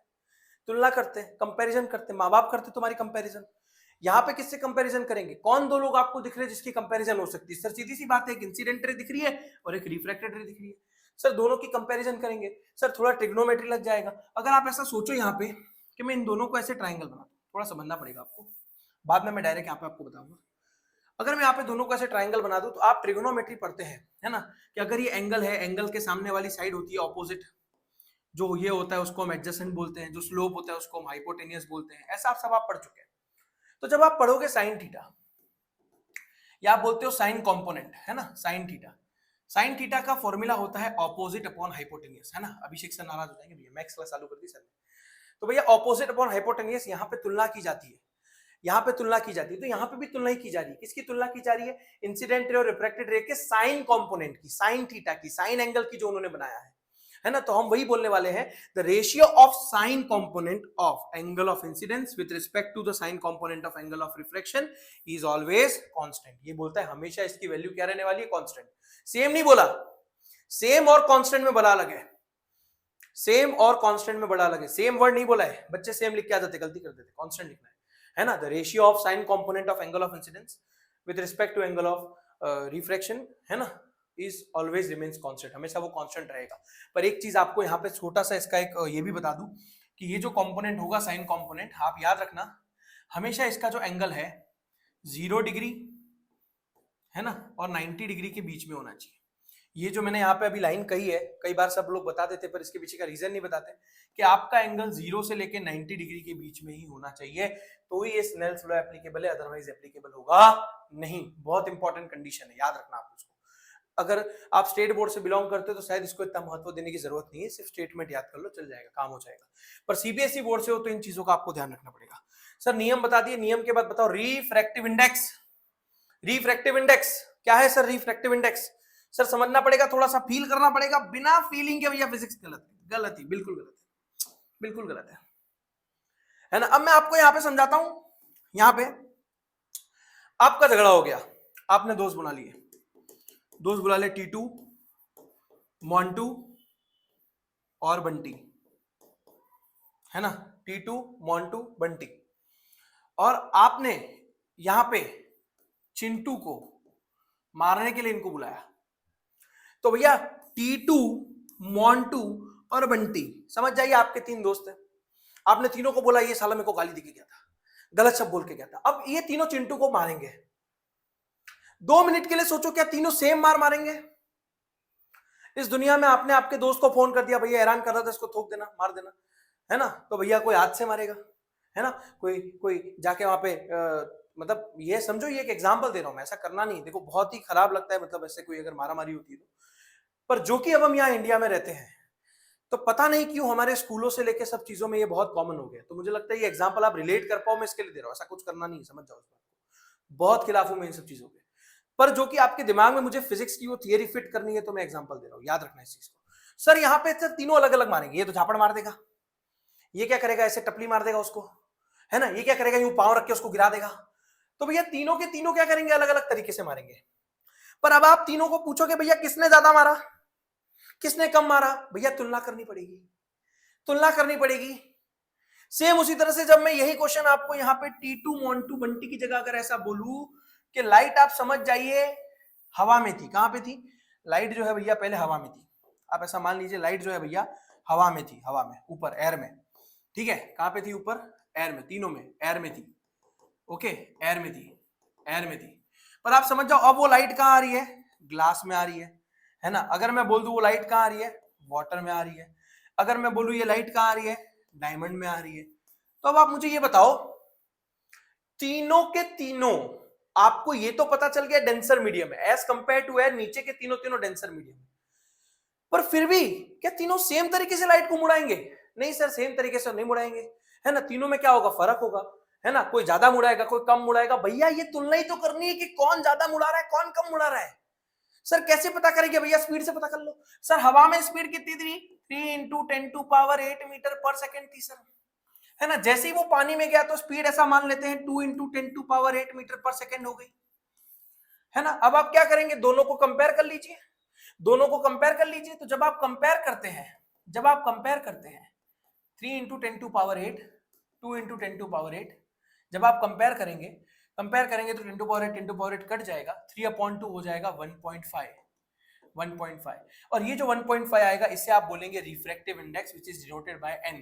तुलना करते हैं, कंपैरिजन करते हैं। माँ बाप करते तुम्हारी कंपैरिजन, यहाँ पे किससे कंपैरिजन करेंगे? कौन 2 लोग आपको दिख रहे हैं जिसकी कंपैरिजन हो सकती है? सर सीधी सी बात है, एक इंसिडेंट रे दिख रही है और एक रिफ्रैक्टेड रे दिख रही है। सर दोनों की कंपैरिजन करेंगे, सर थोड़ा ट्रिग्नोमेट्री लग जाएगा। अगर आप ऐसा सोचो यहाँ पे कि मैं इन दोनों को ऐसे ट्राइंगल बना दूं, थोड़ा समझना पड़ेगा आपको, बाद में मैं डायरेक्ट यहाँ पे आपको बताऊंगा। अगर मैं यहाँ पे दोनों को ऐसे ट्राइंगल बना दूं तो आप ट्रिग्नोमेट्री पढ़ते हैं, है ना, कि अगर ये एंगल है, एंगल के सामने वाली साइड होती है ऑपोजिट, जो ये होता है उसको हम एडजेसेंट बोलते हैं, जो स्लोप होता है उसको हम हाइपोटेनियस बोलते हैं। ऐसा आप सब आप पढ़ चुके हैं। तो जब आप पढ़ोगे साइन थीटा, या आप बोलते हो साइन कंपोनेंट, है ना, साइन थीटा, साइन थीटा का फॉर्मूला होता है ऑपोजिट अपॉन हाइपोटेनियस, है ना। अभिषेक सर नाराज हो जाएंगे, भैया मैक्स क्लास चालू कर दी सर ने। तो भैया ऑपोजिट अपॉन हाइपोटेनियस, यहाँ पे तुलना की जाती है, यहाँ पे तुलना की जाती है। तो यहाँ पे भी तुलना ही की जा रही है। किसकी तुलना की जा रही है? इंसिडेंट रे और रिफ्रैक्टेड रे के साइन कंपोनेंट की, साइन थीटा की, साइन एंगल की जो उन्होंने बनाया है है ना। तो हम वही बोलने वाले हैं, the ratio of sine component of angle of incidence with respect to the sine component of angle of reflection is always constant. ये बोलता है हमेशा इसकी वैल्यू क्या रहने वाली है, कांस्टेंट। सेम नहीं बोला, सेम और कांस्टेंट में बड़ा अलग है, सेम और कांस्टेंट में बड़ा अलग है। सेम वर्ड नहीं बोला है, बच्चे सेम लिख के आ जाते, गलती कर देते, कांस्टेंट लिखना है ना। The ratio of sine component of angle of incidence with respect to angle of refraction, है ना, इज ऑलवेज रिमेन्स कांस्टेंट, हमेशा वो कांस्टेंट रहेगा। पर एक चीज आपको यहाँ पे छोटा सा इसका एक ये भी बता दूं कि ये जो कंपोनेंट होगा साइन कंपोनेंट, आप याद रखना हमेशा इसका जो एंगल है 0 डिग्री, है ना, और 90 डिग्री के बीच में होना चाहिए। ये जो मैंने यहाँ पे अभी लाइन कही है, कई बार सब लोग बता देते पर इसके पीछे का रीजन नहीं बताते कि आपका एंगल 0 से लेके 90 डिग्री के बीच में ही होना चाहिए, तो ही ये स्नेल्स लॉ एप्लीकेबल है, अदरवाइज एप्लीकेबल होगा नहीं। बहुत इंपॉर्टेंट कंडीशन है, याद रखना आप उसको। अगर आप स्टेट बोर्ड से बिलोंग करते हो तो शायद इसको इतना महत्व देने की जरूरत नहीं है, सिर्फ स्टेटमेंट याद कर लो, चल जाएगा, काम हो जाएगा। पर सीबीएसई बोर्ड से हो तो इन चीजों का आपको ध्यान रखना पड़ेगा। सर नियम बता दिए, नियम के बाद बताओ रिफ्रैक्टिव इंडेक्स। रिफ्रैक्टिव इंडेक्स क्या है सर? रिफ्रैक्टिव इंडेक्स सर समझना पड़ेगा, थोड़ा सा फील करना पड़ेगा, बिना फीलिंग के भैया फिजिक्स गलत है, गलत ही, बिल्कुल गलत है, बिल्कुल गलत है ना। अब मैं आपको यहां पे समझाता हूं। यहां पे आपका झगड़ा हो गया, आपने दोस्त बुला लिए, दोस्त बुला ले टीटू, मोंटू और बंटी, है ना, टीटू मोंटू बंटी, और आपने यहां पे चिंटू को मारने के लिए इनको बुलाया। तो भैया टीटू, मोंटू और बंटी, समझ जाइए आपके 3 दोस्त हैं। आपने तीनों को बोला ये साला मेरे को गाली देके गया था, गलत शब्द बोल के गया था। अब ये तीनों चिंटू को मारेंगे। 2 मिनट के लिए सोचो, क्या तीनों सेम मार मारेंगे? इस दुनिया में आपने आपके दोस्त को फोन कर दिया, भैया हैरान कर रहा था, इसको ठोक देना, मार देना, है ना, तो भैया कोई हाथ से मारेगा, है ना, कोई कोई जाके वहां पे मतलब ये समझो, ये एक एग्जांपल दे रहा हूं मैं, ऐसा करना नहीं, देखो बहुत ही खराब लगता है, मतलब ऐसे कोई अगर मारा मारी होती है तो। पर जो कि अब हम यहाँ इंडिया में रहते हैं तो पता नहीं क्यों हमारे स्कूलों से लेके सब चीजों में ये बहुत कॉमन हो गया। तो मुझे लगता है ये एग्जांपल आप रिलेट कर पाओ, मैं इसके लिए दे रहा हूँ, ऐसा कुछ करना नहीं, समझ जाओ इस बात को। बहुत खिलाफ हूं मैं इन सब चीजों के, पर जो कि आपके दिमाग में मुझे फिजिक्स की वो थियरी फिट करनी है तो मैं एग्जांपल दे रहा हूँ, याद रखना इस चीज को। सर यहाँ पे सर तीनों अलग अलग मारेंगे, ये तो झापड़ मार देगा, ये क्या करेगा ऐसे टपली मार देगा उसको, है ना, ये क्या करेगा यूं पांव रख के उसको गिरा देगा। तो भैया तीनों के तीनों क्या करेंगे, अलग अलग तरीके से मारेंगे। पर अब आप तीनों को पूछोगे भैया किसने ज्यादा मारा, किसने कम मारा, भैया तुलना करनी पड़ेगी, तुलना करनी पड़ेगी। सेम उसी तरह से जब मैं यही क्वेश्चन आपको यहाँ पे टीटू मोंटू बंटी की जगह अगर ऐसा बोलूं कि लाइट आप समझ जाइए हवा में थी, कहां पे थी लाइट जो है भैया, पहले हवा में थी, आप ऐसा मान लीजिए लाइट जो है भैया हवा में थी, हवा में ऊपर एयर में, ठीक है, कहां पे थी, ऊपर एयर में, तीनों में एयर में थी, ओके एयर में थी, एयर में थी। पर आप समझ जाओ अब वो लाइट कहां आ रही है, ग्लास में आ रही है ना। अगर मैं बोल दूं वो लाइट कहां आ रही है, वाटर में आ रही है। अगर मैं बोलूं ये लाइट कहां आ रही है, डायमंड में आ रही है। तो अब आप मुझे ये बताओ, तीनों के तीनों आपको ये तो पता चल गया डेंसर मीडियम है एज कंपेयर टू एयर, नीचे के तीनों तीनों डेंसर मीडियम है, पर फिर भी क्या तीनों सेम तरीके से लाइट को मुड़ाएंगे? नहीं सर, सेम तरीके से नहीं मुड़ाएंगे, है ना, तीनों में क्या होगा, फर्क होगा, है ना, कोई ज्यादा मुड़ाएगा कोई कम मुड़ाएगा। भैया ये तुलना ही तो करनी है कि कौन ज्यादा मुड़ा रहा है कौन कम मुड़ा रहा है। सर कैसे पता करेंगे भैया, स्पीड से पता कर लो। सर हवा में स्पीड कितनी थी, 3 × 10⁸ मीटर पर सेकेंड थी सर, है ना। जैसे ही वो पानी में गया तो स्पीड ऐसा मान लेते हैं 2 × 10⁸ मीटर पर सेकेंड हो गई, है ना। अब आप क्या करेंगे, दोनों को कंपेयर कर लीजिए, दोनों को कंपेयर कर लीजिए। तो जब आप कंपेयर करते हैं, जब आप कंपेयर करते हैं 3 × 10⁸, 2 × 10⁸, जब आप कंपेयर करेंगे, कंपेयर करेंगे तो 10⁸ कट जाएगा, 3/2 हो जाएगा 1.5। और ये जो 1.5 आएगा इससे आप बोलेंगे refractive index which is denoted by n,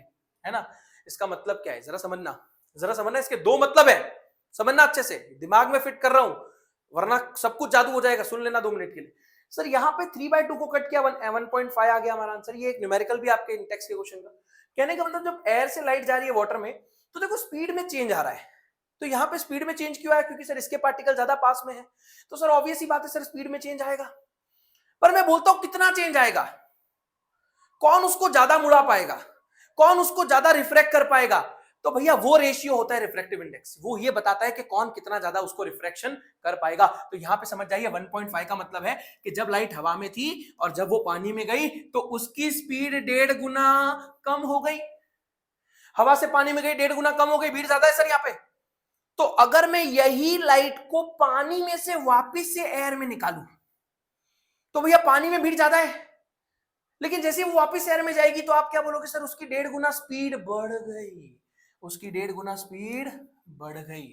है ना। इसका मतलब क्या है जरा समझना, जरा समझना, इसके 2 मतलब है, समझना अच्छे से, दिमाग में फिट कर रहा हूं वरना सब कुछ जादू हो जाएगा, सुन लेना 2 मिनट के लिए। सर यहाँ पे 3/2 को कट किया 1.5 आ गया हमारा आंसर। ये एक न्यूमेरिकल भी आपके इंटेक्स के क्वेश्चन का कहने का मतलब, जब एयर से लाइट जा रही है वाटर में तो देखो स्पीड में चेंज आ रहा है। तो यहाँ पे स्पीड में चेंज क्यों आया, क्योंकि सर इसके पार्टिकल ज्यादा पास में है, तो सर ऑब्वियस ही बात है सर स्पीड में चेंज आएगा। पर मैं बोलता हूं कितना चेंज आएगा, कौन उसको ज्यादा मुड़ा पाएगा, कौन उसको ज्यादा रिफ्रैक्ट कर पाएगा, तो भैया वो रेशियो होता है रिफ्रैक्टिव इंडेक्स, वो ये बताता है कि कौन कितना ज्यादा उसको रिफ्रैक्शन कर पाएगा। तो यहां पे समझ जाइए 1.5 का मतलब है कि जब लाइट हवा में थी और जब वो पानी में गई तो उसकी स्पीड 1.5 गुना कम हो गई। हवा से पानी में गई 1.5 गुना कम हो गई, भीड़ ज्यादा है सर यहाँ पे। तो अगर मैं यही लाइट को पानी में से वापस से एयर में निकालूं तो भैया पानी में भीड़ ज्यादा है, लेकिन जैसे वो वापस एयर में जाएगी तो आप क्या बोलोगे, सर उसकी 1.5 गुना स्पीड बढ़ गई, उसकी 1.5 गुना स्पीड बढ़ गई।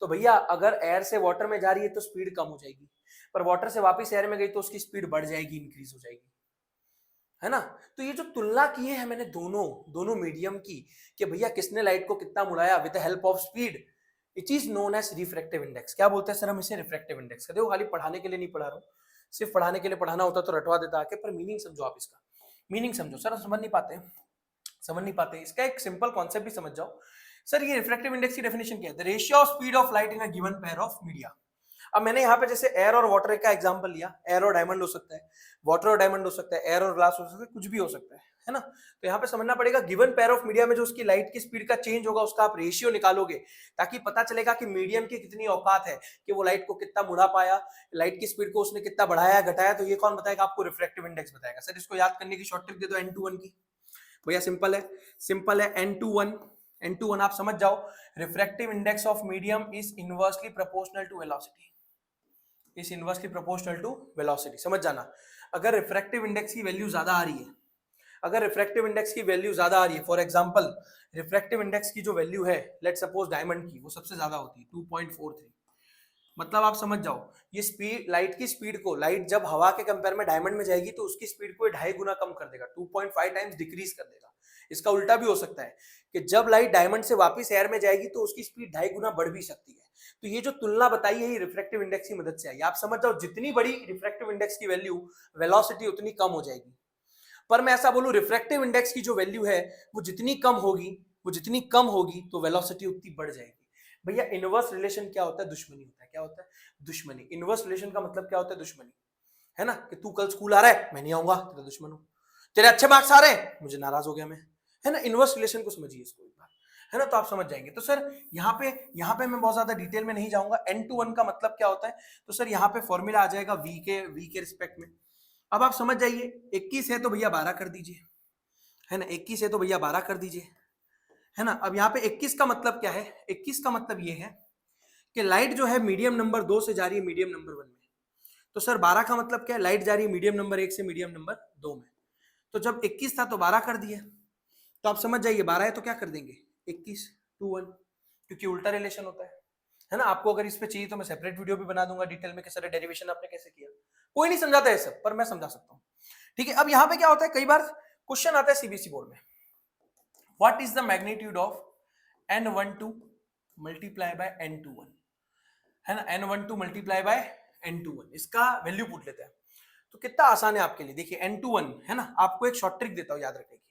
तो भैया अगर एयर से वाटर में जा रही है तो स्पीड कम हो जाएगी, पर वाटर से वापस एयर में गई तो उसकी स्पीड बढ़ जाएगी, इंक्रीज हो जाएगी, है ना। तो ये जो तुलना की है मैंने दोनों मीडियम की कि भैया किसने लाइट को कितना मुड़ाया with the help of speed, it is known as refractive index. क्या बोलते हैं सर हम इसे, रिफ्रैक्टिव इंडेक्स। देखो खाली पढ़ाने के लिए नहीं पढ़ा रहा हूँ, सिर्फ पढ़ाने के लिए पढ़ाना होता तो रटवा देता आके, पर मीनिंग समझो आप इसका, मीनिंग समझो। सर समझ नहीं पाते इसका एक सिंपल कॉन्सेप्ट भी समझ जाओ। सर ये रिफ्रैक्टिव इंडेक्स की डेफिनेशन क्या है, the ratio of speed of light in a given pair of media. अब मैंने यहाँ पे जैसे एयर और वाटर का एग्जांपल लिया, एयर और डायमंड हो सकता है, वाटर और डायमंड हो सकता है, एयर और ग्लास हो सकता है, कुछ भी हो सकता है ना। तो यहाँ पे समझना पड़ेगा गिवन पेयर ऑफ मीडिया में जो उसकी लाइट की स्पीड का चेंज होगा उसका आप रेशियो निकालोगे, ताकि पता चलेगा कि मीडियम की कितनी औकात है कि वो लाइट को कितना मुड़ा पाया, लाइट की स्पीड को उसने कितना बढ़ाया घटाया। तो ये कौन बताएगा आपको, रिफ्रैक्टिव इंडेक्स बताएगा। सर इसको याद करने की शॉर्ट ट्रिक दे दो N21 की। भैया सिंपल है N21 आप समझ जाओ, refractive index of medium is inversely proportional to velocity, is inversely proportional to velocity. समझ जाना, अगर रिफ्रैक्टिव इंडेक्स की वैल्यू ज्यादा आ रही है, अगर रिफ्रैक्टिव इंडेक्स की वैल्यू ज्यादा आ रही है, फॉर एग्जांपल रिफ्रैक्टिव इंडेक्स की जो वैल्यू है लेट सपोज डायमंड की, वो सबसे ज्यादा होती है 2.43, मतलब आप समझ जाओ ये स्पीड, लाइट की स्पीड को, लाइट जब हवा के कंपेयर में डायमंड में जाएगी तो उसकी स्पीड को 2.5 गुना कम कर देगा, 2.5 टाइम्स डिक्रीज कर देगा। इसका उल्टा भी हो सकता है कि जब लाइट डायमंड से वापस एयर में जाएगी तो उसकी स्पीड 2.5 गुना बढ़ भी सकती है। तो ये जो तुलना बताई है ये रिफ्रैक्टिव इंडेक्स की मदद से आई। आप समझ जाओ जितनी बड़ी रिफ्रैक्टिव इंडेक्स की वैल्यू, वेलोसिटी उतनी कम हो जाएगी। पर मैं ऐसा बोलूं रिफ्रैक्टिव इंडेक्स की जो वैल्यू है वो जितनी कम होगी तो वेलोसिटी उतनी बढ़ जाएगी। भैया इनवर्स रिलेशन क्या होता है, दुश्मनी होता है। क्या होता है, दुश्मनी। इनवर्स रिलेशन का मतलब क्या होता है, दुश्मनी, है ना। कि तू कल स्कूल आ रहा है मैं नहीं आऊंगा, तेरा दुश्मन हूं, तेरे अच्छे मार्क्स आ रहे हैं मुझे नाराज हो गया मैं, है ना। इनवर्स रिलेशन को समझिए इसको एक बार, है ना, तो आप समझ जाएंगे। तो सर यहाँ पे मैं बहुत ज्यादा डिटेल में नहीं जाऊंगा। N21 का मतलब क्या होता है, तो सर यहाँ पे फॉर्मूला आ जाएगा V के रिस्पेक्ट में। अब आप समझ जाइए 21 है तो भैया 12 कर दीजिए, है ना, 21 है तो भैया 12 कर दीजिए, है ना। अब यहाँ पे 21 का मतलब क्या है, 21 का मतलब ये है कि लाइट जो है मीडियम नंबर 2 से जा रही है मीडियम नंबर 1 में। तो सर 12 का मतलब क्या है, लाइट जा रही है मीडियम नंबर 1 से मीडियम नंबर 2 में। तो जब 21 था तो 12 कर दिया, तो आप समझ जाइए 12 है तो क्या कर देंगे 21 2 1, क्योंकि उल्टा रिलेशन होता है ना। आपको अगर इस पे चाहिए तो मैं सेपरेट वीडियो भी बना दूंगा डिटेल में कि सर डेरिवेशन आपने कैसे किया, कोई नहीं समझाता है सब, पर मैं समझा सकता हूँ, ठीक है। अब यहाँ पे क्या होता है, कई बार क्वेश्चन आता है सीबीएसई बोर्ड में, what is the magnitude of N12 multiply by N21, है ना, N12 मल्टीप्लाई बाय N21, इसका वैल्यू पूछ लेते हैं। तो कितना आसान है आपके लिए, देखिए N21 है ना, आपको एक शॉर्ट ट्रिक देता हूँ याद रखने की।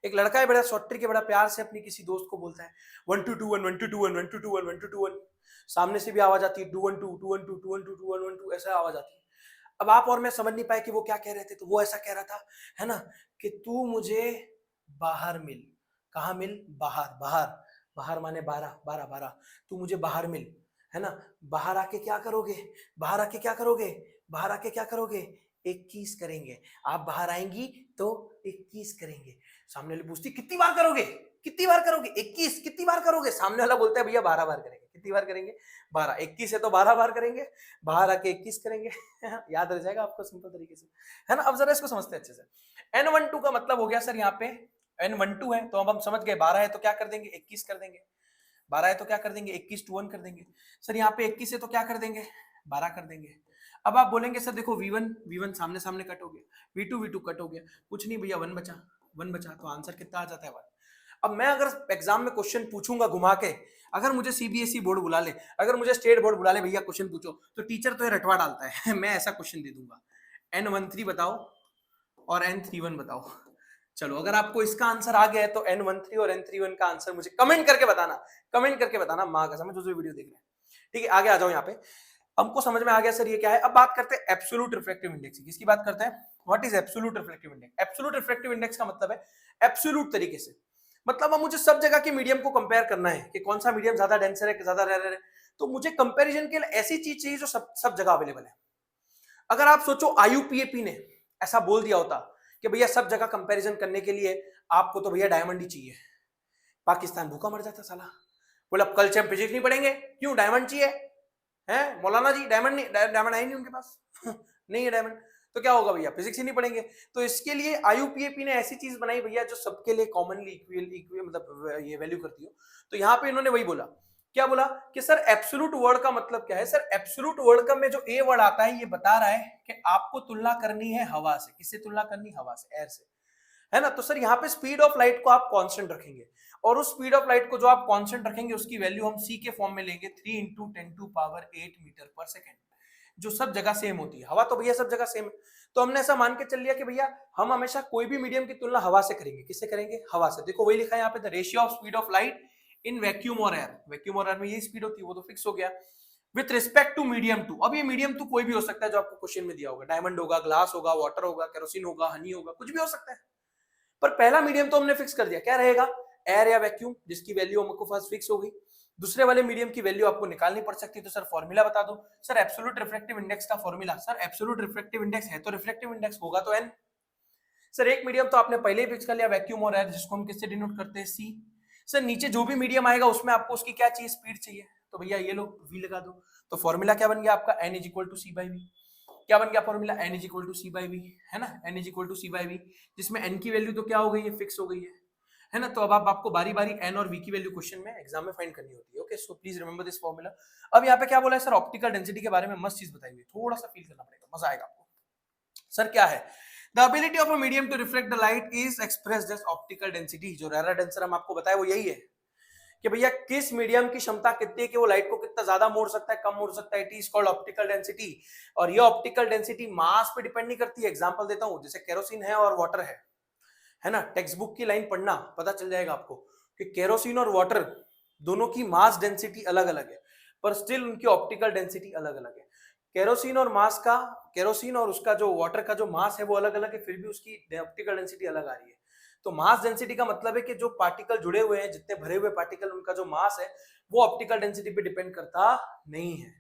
एक लड़का है बड़ा शॉर्ट ट्रिक है, बड़ा प्यार से अपनी किसी दोस्त को बोलता है 1 2 2 1 1 2 2 1 1 2 2 1 1 2 2 1, सामने से भी आवाज आती है 2 1 2 2 1 2 2 1 2 2 1 1 2, ऐसा आवाज आती है। अब आप और मैं समझ नहीं पाए कि वो क्या कह रहे थे, तो वो ऐसा कह रहा था, है ना, कि तू मुझे बाहर मिल। कहाँ मिल, बाहर, बाहर, बाहर माने 12 12 12, तू मुझे बाहर मिल, है ना। बाहर आके क्या करोगे, बाहर आके क्या करोगे, बाहर आके क्या करोगे, 21 करेंगे। आप बाहर आएंगी तो 21 करेंगे। सामने वाली पूछती कितनी बार करोगे, कितनी बार करोगे, 21, कितनी बार करोगे। सामने वाला बोलता है भैया 12 बार करेंगे। कितनी बार करेंगे, 12, 21 है तो 12 बार करेंगे, बाहर आके 21 करेंगे। याद रह जाएगा आपको सिंपल तरीके से, है ना। अब जरा इसको समझते हैं अच्छे से। N12 का मतलब हो गया सर, यहाँ पे N12 है तो अब हम समझ गए, 12 है तो क्या कर देंगे 21 कर देंगे, 12 है तो क्या कर देंगे 21 2 1 कर देंगे। सर यहाँ पे 21 है तो क्या कर देंगे 12 कर देंगे। अब आप बोलेंगे सर देखो V1 सामने सामने कट हो गया, V2 कट हो गया, कुछ नहीं भैया 1 बचा, तो आंसर कितना आ जाता है 1। अब मैं अगर एग्जाम में क्वेश्चन पूछूंगा घुमा के, अगर मुझे सीबीएसई बोर्ड बुला ले, अगर मुझे स्टेट बोर्ड बुला ले, भैया क्वेश्चन पूछो, तो टीचर तो ये रटवा डालता है। मैं ऐसा क्वेश्चन दे दूंगा N13 बताओ और N31 बताओ। चलो अगर आपको इसका आंसर आ गया है तो N13 और N31 का आंसर मुझे कमेंट करके बताना, माँ कसम है जो वीडियो देख रहे हैं, ठीक है। आगे आ जाओ, यहाँ पे हमको समझ में आ गया सर ये क्या है। अब बात करते हैं एब्सोल्यूट रिफ्रैक्टिव इंडेक्स की। किसकी बात करते हैं, what is absolute refractive index. Absolute refractive index का मतलब है एब्सोल्यूट तरीके से मतलब अब मुझे सब जगह के मीडियम को कंपेयर करना है कि कौन सा मीडियम ज्यादा डेंसर है, ज्यादा रेयर है, तो मुझे कंपैरिजन के लिए ऐसी चीज चाहिए जो सब सब जगह अवेलेबल है। अगर आप सोचो IUPAC ने ऐसा बोल दिया होता कि भैया सब जगह कंपैरिजन करने के लिए आपको तो भैया डायमंड ही चाहिए, पाकिस्तान भूखा मर जाता साला। बोला कल से हम फिजिक्स नहीं पढ़ेंगे, क्यों, डायमंड चाहिए है मौलाना जी, डायमंड नहीं, डायमंड है नहीं उनके पास नहीं है डायमंड, तो क्या होगा भैया, फिजिक्स ही नहीं पढ़ेंगे। तो इसके लिए IUPAC ने ऐसी चीज बनाई भैया जो सबके लिए कॉमनली इक्वल मतलब ये वैल्यू करती हो। तो यहाँ पे इन्होंने वही बोला, क्या बोला कि सर एब्सोल्यूट वर्ड का मतलब क्या है। सर एब्सोल्यूट वर्ड का में जो ए वर्ड आता है ये बता रहा है कि आपको तुलना करनी है हवा से। किससे तुलना करनी, हवा से, एयर से, है ना। तो सर यहाँ पे स्पीड ऑफ लाइट को आप कांस्टेंट रखेंगे, और उस स्पीड ऑफ लाइट को जो आप कांस्टेंट रखेंगे उसकी वैल्यू हम c के फॉर्म में लेंगे 3 × 10⁸ मीटर पर सेकेंड, जो सब जगह सेम होती है। हवा तो भैया सब जगह सेम है, तो हमने ऐसा मान के चल लिया कि भैया हम हमेशा कोई भी मीडियम की तुलना हवा से करेंगे। किससे करेंगे, हवा से। देखो वही लिखा है यहाँ पे, the ratio of speed of light in vacuum और एयर। वैक्यूम और एयर में यही स्पीड होती है, वो तो फिक्स हो गया। With respect to medium two, अब ये मीडियम टू कोई भी हो सकता है जो आपको क्वेश्चन में दिया होगा, डायमंड होगा, ग्लास होगा, वाटर होगा, केरोसिन होगा, हनी होगा, कुछ भी हो सकता है। पर पहला मीडियम तो हमने फिक्स कर दिया, क्या रहेगा, एयर या वैक्यूम, जिसकी वैल्यू हमको फर्स्ट फिक्स हो गई। दूसरे वाले मीडियम की वैल्यू आपको निकालनी पड़ सकती है, तो सर फॉर्मूला बता दो। सर एब्सोल्यूट रिफ्रैक्टिव इंडेक्स का formula, sir absolute refractive index है तो रिफ्रैक्टिव इंडेक्स होगा तो n। सर एक मीडियम तो आपने पहले ही फिक्स कर लिया, वैक्यूम और एयर, जिसको हम किससे डिनोट करते हैं, c। सर नीचे जो भी मीडियम आएगा उसमें आपको उसकी क्या चाहिए, स्पीड चाहिए, तो भैया ये लो v लगा दो। तो फॉर्मूला क्या बन गया आपका, n = c/v। क्या बन गया फॉर्मूला, n = c/v, है ना, n = c/v, जिसमें n की वैल्यू तो क्या हो गई है, फिक्स हो गई है ना। तो अब आपको बारी बारी n और v की वैल्यू क्वेश्चन में एग्जाम में फाइंड करनी होती है। Okay, so please remember this formula. अब यहाँ पे क्या बोला है सर, ऑप्टिकल डेंसिटी के बारे में मस्त चीज बताई हुई है, थोड़ा सा फील करना पड़ेगा, मजा आएगा आपको। सर क्या है, the ability of a medium to reflect the light is expressed as optical density. जो रेयर डेंसर हम आपको बताया वो यही है कि भैया किस मीडियम की क्षमता कितनी है कि वो लाइट को कितना ज्यादा मोड़ सकता है, कम मोड़ सकता है, it is called optical density. और ये ऑप्टिकल डेंसिटी मास पे डिपेंड नहीं करती है। एग्जांपल देता हूं, जैसे केरोसिन है और वाटर है ना, टेक्स्ट बुक की लाइन पढ़ना, पता चल जाएगा आपको कि केरोसिन और वाटर दोनों की मास डेंसिटी अलग अलग है, पर स्टिल उनकी ऑप्टिकल डेंसिटी अलग अलग है। केरोसिन और मास का, केरोसिन और उसका जो वाटर का जो मास है वो अलग अलग है, फिर भी उसकी ऑप्टिकल डेंसिटी अलग आ रही है। तो मास डेंसिटी का मतलब है कि जो पार्टिकल जुड़े हुए हैं, जितने भरे हुए पार्टिकल, उनका जो मास है वो ऑप्टिकल डेंसिटी पे डिपेंड करता नहीं है।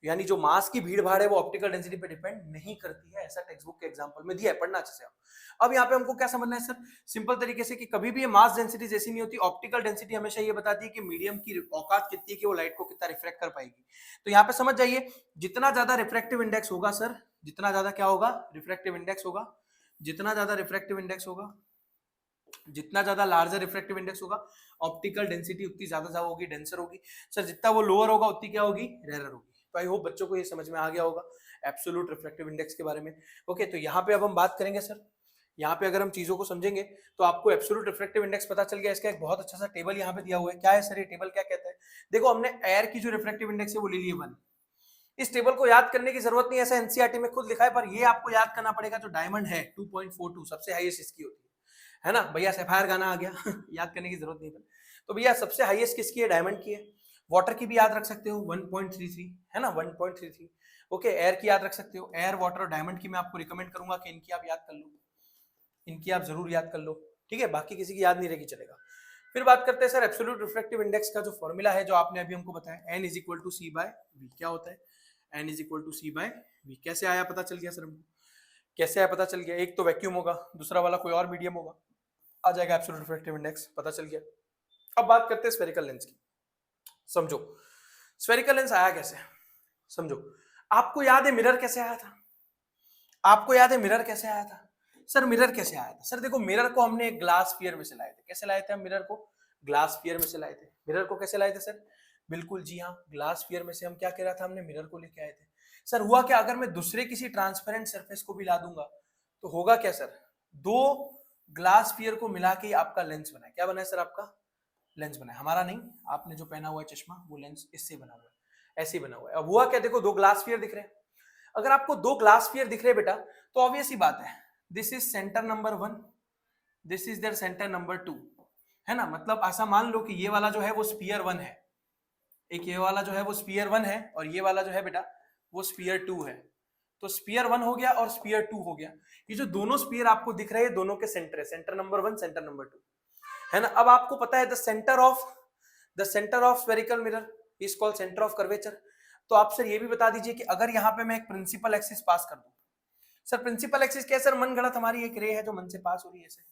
यानी जो मास की भीड़ भाड़ है वो ऑप्टिकल डेंसिटी पे डिपेंड नहीं करती है, ऐसा टेक्स्ट बुक के एग्जांपल में दिया है, पढ़ना अच्छे से आप। अब यहाँ पे हमको क्या समझना है सर, सिंपल तरीके से कि कभी भी ये मास डेंसिटी जैसी नहीं होती, ऑप्टिकल डेंसिटी हमेशा ये बताती है कि मीडियम की औकात कितनी है कि वो लाइट को कितना रिफ्लेक्ट कर पाएगी। तो यहाँ पे समझ जाइए, जितना ज्यादा रिफ्रैक्टिव इंडेक्स होगा सर, जितना ज्यादा क्या होगा, रिफ्रैक्टिव इंडेक्स होगा, जितना ज्यादा रिफ्रैक्टिव इंडेक्स होगा, जितना ज्यादा लार्जर रिफ्रैक्टिव इंडेक्स होगा, ऑप्टिकल डेंसिटी उतनी ज्यादा होगी, डेंसर होगी। सर जितना वो लोअर होगा उतनी क्या होगी, रेयर होगी। तो आई होप बच्चों को ये समझ में आ गया होगा एब्सोल्यूट रिफ्रैक्टिव इंडेक्स के बारे में। ओके, तो यहाँ पे अब हम बात करेंगे सर, यहाँ पे अगर हम चीजों को समझेंगे तो आपको एब्सोल्यूट रिफ्रैक्टिव इंडेक्स पता चल गया। इसका एक बहुत अच्छा सा टेबल यहाँ पे दिया हुआ है। क्या है सर ये टेबल, क्या कहता है, देखो हमने एयर की जो रिफ्रैक्टिव इंडेक्स है वो ले ली है 1। इस टेबल को याद करने की जरूरत नहीं है, ऐसा एनसीईआरटी में खुद लिखा है, पर ये आपको याद करना पड़ेगा। जो डायमंड है 2.42 सबसे हाईएस्ट इसकी होती है ना भैया, सैफायर गाना आ गया याद करने की जरूरत नहीं है। तो भैया सबसे हाईएस्ट किसकी है, डायमंड की है। वाटर की भी याद रख सकते हो 1.33, है ना 1.33। ओके, एयर की याद रख सकते हो, एयर, वाटर और डायमंड की मैं आपको रिकमेंड करूंगा कि इनकी आप याद कर लो, इनकी आप जरूर याद कर लो, ठीक है, बाकी किसी की याद नहीं रहेगी चलेगा। फिर बात करते हैं सर एब्सोल्यूट रिफ्रैक्टिव इंडेक्स का जो फॉर्मूला है, जो आपने अभी हमको बताया, n = c/v। क्या होता है, n = c/v। कैसे आया पता चल गया सर हमको, कैसे आया पता चल गया, एक तो वैक्यूम होगा, दूसरा वाला कोई और मीडियम होगा, आ जाएगा एब्सोल्यूट रिफ्रैक्टिव इंडेक्स, पता चल गया। अब बात करते हैं स्फेरिकल लेंस की। समझो स्फेरिकल लेंस आया कैसे, समझो। आपको याद है मिरर कैसे आया था, आपको याद है मिरर कैसे आया था। सर मिरर कैसे आया था, सर देखो मिरर को हमने एक ग्लास स्फीयर में से लाए थे। कैसे लाए थे हम मिरर को, ग्लास स्फीयर में से लाए थे। मिरर को कैसे लाए थे सर, बिल्कुल जी हाँ, ग्लास स्फीयर में से हम क्या कह रहा था, हमने मिरर को लेके आए थे। सर हुआ क्या, अगर मैं दूसरे किसी ट्रांसपेरेंट सरफेस को भी ला दूंगा तो होगा क्या सर, दो ग्लास स्फीयर को मिला के आपका लेंस बना है। क्या बना है सर, आपका लेंस बना है, हमारा नहीं, आपने जो पहना हुआ है चश्मा वो लेंस इससे बना हुआ है, ऐसे ही बना हुआ है। अब हुआ क्या, देखो दो ग्लास स्फीयर दिख रहे हैं। अगर आपको दो ग्लास स्फीयर दिख रहे हैं बेटा, तो ऑब्वियस ही बात है, this is centre number 1, this is their centre number 2, है ना। मतलब ऐसा मान लो कि ये वाला जो है वो स्फीयर 1 है, एक ये वाला जो है वो स्फीयर 1 है, और ये वाला जो है बेटा वो स्फीयर 2 है। तो स्फीयर 1 हो गया और स्फीयर 2 हो गया। ये जो दोनों स्फीयर आपको दिख रहे हैं दोनों के सेंटर है, सेंटर नंबर 1, सेंटर नंबर 2। है ना। अब आपको पता है the centre of spherical mirror is called centre of curvature. तो आप सर ये भी बता दीजिए कि अगर यहाँ पे मैं एक प्रिंसिपल एक्सिस पास कर दूं, सर प्रिंसिपल एक्सिस क्या है सर, मन गढ़ंत हमारी एक रे है जो मन से पास हो रही है ऐसे,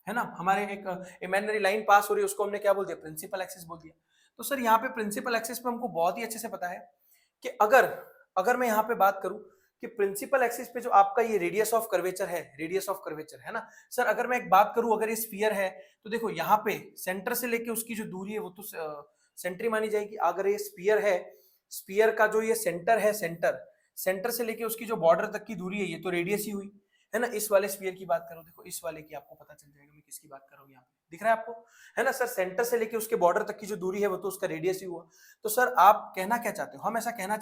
है ना, हमारे एक इमेजिनरी लाइन पास हो रही है, उसको हमने क्या बोल दिया, प्रिंसिपल एक्सिस बोल दिया। तो सर यहाँ पे प्रिंसिपल एक्सिस पे हमको बहुत ही अच्छे से पता है कि अगर अगर मैं यहाँ पे बात करूं कि प्रिंसिपल एक्सिस पे जो आपका ये रेडियस ऑफ कर्वेचर है, रेडियस ऑफ कर्वेचर है ना सर, अगर मैं एक बात करूं, अगर ये स्फीयर है तो देखो यहाँ पे सेंटर से लेके उसकी जो दूरी है वो तो सेंट्री मानी जाएगी। अगर ये स्फीयर है, स्फीयर का जो ये सेंटर है, सेंटर से लेके उसकी जो बॉर्डर तक की दूरी है ये तो रेडियस ही हुई, है ना। इस वाले स्फीयर की बात करो, देखो इस वाले की आपको पता चल जाएगा मैं किसकी बात कर रहा हूँ, यहाँ पे दिख रहा है आपको, है ना सर, सेंटर से लेके उसके बॉर्डर तक की जो दूरी है वो तो उसका रेडियस ही हुआ। तो सर आप कहना क्या चाहते हो, हम ऐसा कहना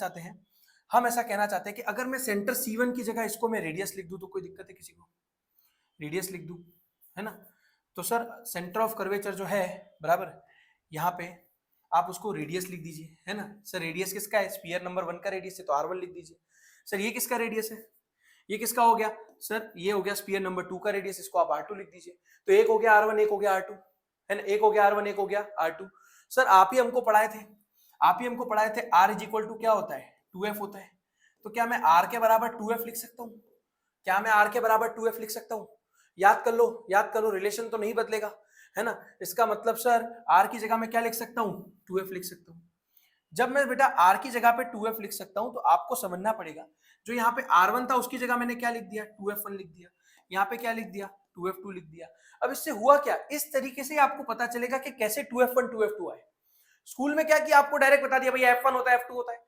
चाहते हैं कि अगर मैं सेंटर C1 की जगह इसको मैं रेडियस लिख दूं तो कोई दिक्कत है किसी को, रेडियस लिख दूं, है ना। तो सर सेंटर ऑफ कर्वेचर जो है बराबर, यहाँ पे आप उसको रेडियस लिख दीजिए, है ना सर। रेडियस किसका है, स्फीयर नंबर 1 का रेडियस है तो R1 लिख दीजिए। सर ये किसका रेडियस है, ये किसका हो गया सर, ये हो गया स्फीयर नंबर 2 का रेडियस, इसको आप R2 लिख दीजिए। तो एक हो गया R1, एक हो गया R2, है ना, एक हो गया R1, एक हो गया R2। सर आप ही हमको पढ़ाए थे R इज इक्वल टू क्या होता है, 2f होता है। तो क्या मैं R के बराबर 2f लिख सकता हूँ, क्या मैं R के बराबर 2f लिख सकता हूँ? याद कर लो, रिलेशन तो नहीं बदलेगा, है ना। इसका मतलब सर R की जगह मैं क्या लिख सकता हूँ, 2f लिख सकता हूँ। जब मैं बेटा R की जगह पे 2f लिख सकता हूं तो आपको समझना पड़ेगा जो यहाँ पे R1 था उसकी जगह मैंने क्या लिख दिया, 2f1 लिख दिया, यहाँ पे क्या लिख दिया, 2f2 लिख दिया। अब इससे हुआ क्या, इस तरीके से आपको पता चलेगा कि कैसे 2f1 2f2 आए। स्कूल में क्या किया, आपको डायरेक्ट बता दिया भैया f1 होता है, f2 होता है,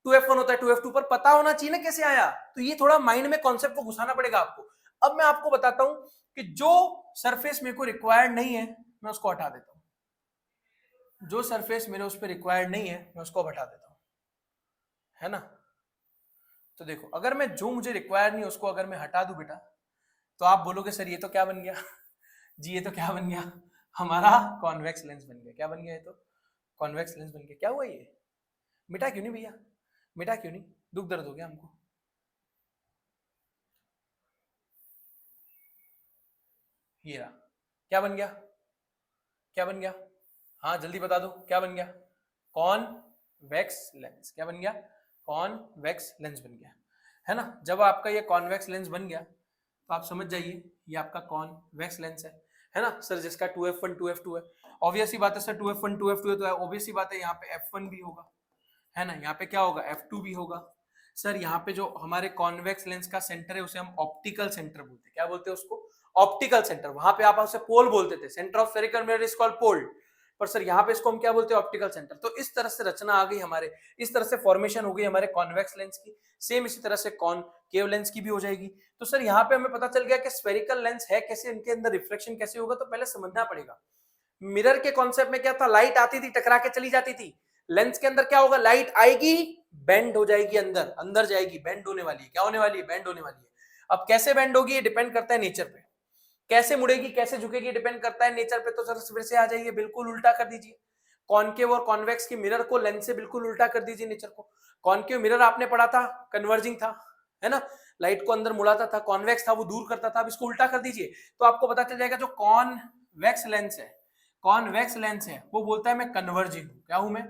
2f1 होता है, 2f2, पर पता होना चाहिए ना कैसे आया। तो ये थोड़ा माइंड में कॉन्सेप्ट को घुसाना पड़ेगा आपको। अब मैं आपको बताता हूं कि जो सरफेस मेरे को रिक्वायर्ड नहीं है मैं उसको हटा देता हूं, जो सरफेस मेरे उस पर रिक्वायर्ड नहीं है मैं उसको हटा देता हूं, है ना। तो देखो अगर मैं जो मुझे रिक्वायर नहीं उसको अगर मैं हटा दूं बेटा, तो आप बोलोगे सर ये तो क्या बन गया जी ये तो क्या बन गया, हमारा कॉन्वेक्स लेंस बन गया। क्या बन गया, ये तो कॉन्वेक्स लेंस बन गया। क्या हुआ ये, मिटा क्यों नहीं भैया, मिटा क्यों नहीं, दुख दर्द हो गया हमको। ये रहा, क्या बन गया, क्या बन गया, हाँ जल्दी बता दो क्या बन गया, कॉन्वेक्स लेंस। क्या बन गया, कॉन्वेक्स लेंस बन गया, है ना। जब आपका ये कॉन्वेक्स लेंस बन गया तो आप समझ जाइए ये आपका कॉन्वेक्स लेंस है ना सर, जिसका 2f1 2f2 है। ऑब्वियस सी बात है सर, 2f1 2f2 है तो ऑब्वियस सी बात है यहाँ पे f1 भी होगा, है ना, यहाँ पे क्या होगा, f2 भी होगा। सर यहाँ पे जो हमारे कॉन्वेक्स लेंस का सेंटर है उसे हम ऑप्टिकल सेंटर बोलते हैं। क्या बोलते हैं उसको, ऑप्टिकल सेंटर। वहां पे आप उसे पोल बोलते थे, centre of spherical mirror is called pole, पर सर यहाँ पे इसको हम क्या बोलते हैं, ऑप्टिकल सेंटर। तो इस तरह से रचना आ गई हमारे, इस तरह से फॉर्मेशन हो गई हमारे कॉन्वेक्स लेंस की। सेम इसी तरह से कॉनकेव लेंस की भी हो जाएगी। तो सर यहाँ पे हमें पता चल गया कि स्फेरिकल लेंस है कैसे, इनके अंदर रिफ्लेक्शन कैसे होगा। तो पहले समझना पड़ेगा मिरर के कॉन्सेप्ट में क्या था, लाइट आती थी टकरा के चली जाती थी। लेंस के अंदर क्या होगा, लाइट आएगी बेंड हो जाएगी, अंदर अंदर जाएगी, बेंड होने वाली है। क्या होने वाली है, बेंड होने वाली है। अब कैसे बेंड होगी ये डिपेंड करता है नेचर पे, कैसे मुड़ेगी कैसे झुकेगी डिपेंड करता है नेचर पे। तो सर फिर से आ जाइए, बिल्कुल उल्टा कर दीजिए, कॉनकेव और कॉन्वेक्स की मिरर को लेंस से बिल्कुल उल्टा कर दीजिए नेचर को। कॉनकेव मिरर आपने पढ़ा था कन्वर्जिंग था, है ना, लाइट को अंदर मुड़ाता था। कॉन्वेक्स था वो दूर करता था। अब इसको उल्टा कर दीजिए तो आपको पता चल जाएगा जो कॉन्वेक्स लेंस है, कॉन्वेक्स लेंस है वो बोलता है मैं कन्वर्जिंग हूं। क्या हूं मैं,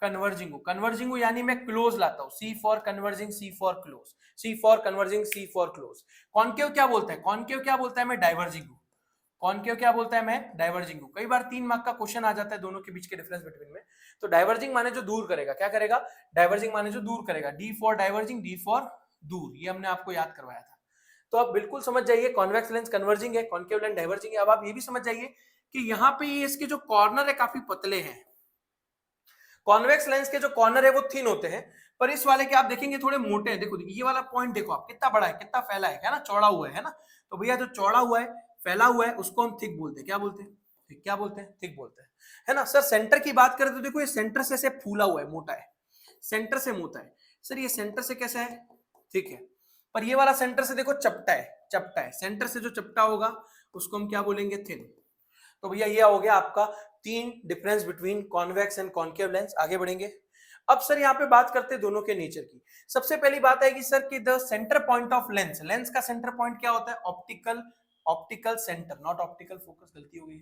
कन्वर्जिंग हूं। कन्वर्जिंग हूं यानी मैं क्लोज लाता हूं, C for converging, C for close, C for converging, C for close. Concave क्या बोलता है, कॉनकेव क्या बोलता है मैं डाइवर्जिंग हूं। कॉनकेव क्या बोलता है, मैं डाइवर्जिंग हूं। कई बार 3 मार्क का क्वेश्चन आ जाता है दोनों के बीच के डिफरेंस बिटवीन में। तो डाइवर्जिंग माने जो दूर करेगा, क्या करेगा, डाइवर्जिंग माने जो दूर करेगा, D for diverging, D for दूर, ये हमने आपको याद करवाया था। तो आप बिल्कुल समझ जाइए कॉन्वेक्स लेंस कन्वर्जिंग है, कॉनकेव लेंस डाइवर्जिंग है। अब आप ये भी समझ जाइए कि यहाँ पे ये इसके जो कॉर्नर है काफी पतले हैं। कॉन्वेक्स लेंस के जो कॉर्नर है वो थिन होते हैं, पर इस वाले के आप देखेंगे थोड़े मोटे हैं। देखो ये वाला पॉइंट देखो आप कितना बड़ा है, कितना फैला है, क्या ना, चौड़ा हुआ है ना। तो भैया जो चौड़ा हुआ है फैला हुआ है उसको हम थिक बोलते हैं। क्या बोलते हैं, थिक। क्या बोलते हैं, थिक बोलते हैं, है ना। सर सेंटर की बात करें तो देखो ये सेंटर से ऐसे फूला हुआ है, मोटा है, सेंटर से मोटा है। सर ये सेंटर से कैसा है, ठीक है, पर ये वाला सेंटर से देखो चपटा है, चपटा है। सेंटर से जो चपटा होगा उसको हम क्या बोलेंगे, थिन। तो भैया ये हो गया आपका 3 difference between convex and concave lens. आगे बढ़ेंगे। अब सर यहाँ पे बात करते हैं दोनों के नेचर की। सबसे पहली बात है कि सर कि the centre point of lens, lens का सेंटर पॉइंट क्या होता है, optical, optical centre, not optical focus, गलती हो गई।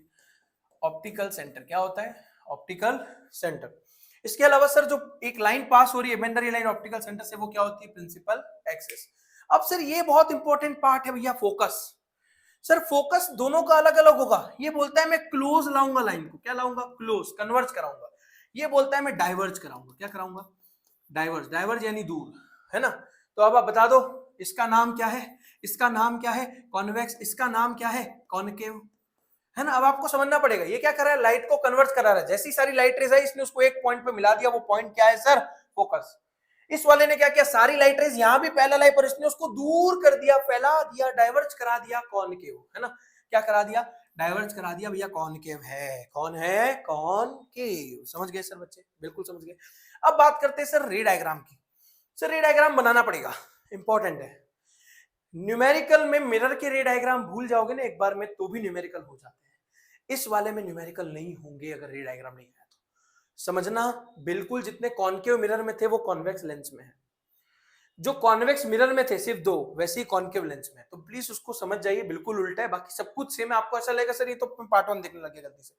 Optical centre. क्या होता है? Optical centre. इसके अलावा सर जो एक लाइन पास हो रही है बेंडर लाइन ऑप्टिकल सेंटर से, वो क्या होती है? Principal axis. अब सर ये बहुत इंपॉर्टेंट पार्ट है भैया, फोकस। सर फोकस दोनों का अलग अलग होगा। ये बोलता है मैं क्लोज लाऊंगा लाइन को, क्या लाऊंगा? क्लोज, कन्वर्ज कराऊंगा। ये बोलता है मैं डाइवर्ज कराऊंगा, क्या कराऊंगा? डाइवर्ज। डाइवर्ज यानी दूर, है ना? तो अब आप बता दो इसका नाम क्या है? इसका नाम क्या है? कॉन्वेक्स। इसका नाम क्या है? कॉनकेव, है ना? अब आपको समझना पड़ेगा ये क्या कर रहा है? लाइट को कन्वर्ट करा रहा है। जैसी सारी लाइट रेज आई इसने उसको एक पॉइंट पे मिला दिया। वो पॉइंट क्या है सर? फोकस। इस वाले ने क्या किया? सारी लाइट रेज यहां भी पैरेलल आई पर इसने उसको दूर कर दिया, फैला दिया, डाइवर्ज करा दिया, कॉनकेव, है ना? क्या करा दिया? डाइवर्ज करा दिया भैया, कॉनकेव है। कौन है? कॉनकेव। समझ गए सर बच्चे? बिल्कुल समझ गए। अब बात करते हैं सर रे डायग्राम की। सर रे डायग्राम बनाना पड़ेगा, इंपॉर्टेंट है। न्यूमेरिकल में मिरर के रे डायग्राम भूल जाओगे ना एक बार में तो भी न्यूमेरिकल हो जाते हैं। इस वाले में न्यूमेरिकल नहीं होंगे अगर रे डायग्राम नहीं आया तो। समझना, बिल्कुल जितने कॉनकेव मिरर में थे वो कॉन्वेक्स लेंस में है। जो कॉन्वेक्स मिरर में थे सिर्फ 2, वैसे ही कॉनकेव लेंस में। तो प्लीज उसको समझ जाइए, बिल्कुल उल्टा है, बाकी सब कुछ सेम है। आपको ऐसा लगेगा सर ये तो पार्ट 1 देखने लगे गलती से,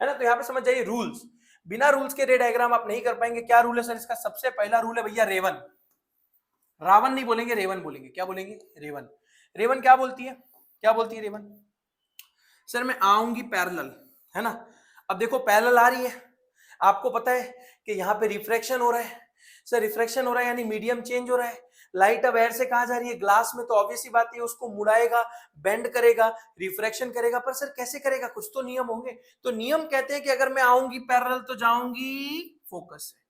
है ना? तो यहाँ पे समझ जाइए रूल्स। बिना रूल्स के रे डायग्राम आप नहीं कर पाएंगे। क्या रूल है सर इसका? सबसे पहला रूल है भैया रेवन। रावण नहीं बोलेंगे, रेवन बोलेंगे। क्या बोलेंगे? रेवन। रेवन क्या बोलती है? क्या बोलती है रेवन? सर मैं आऊंगी पैरेलल, है ना? अब देखो पैरेलल आ रही है, आपको पता है कि यहाँ पे रिफ्रैक्शन हो रहा है। सर रिफ्रैक्शन हो रहा है यानी मीडियम चेंज हो रहा है। लाइट अब एयर से कहां जा रही है? ग्लास में। तो ऑब्वियस सी बात है उसको मुड़ाएगा, बेंड करेगा, रिफ्रैक्शन करेगा। पर सर कैसे करेगा? कुछ तो नियम होंगे। तो नियम कहते हैं कि अगर मैं आऊंगी पैरेलल तो जाऊंगी फोकस से,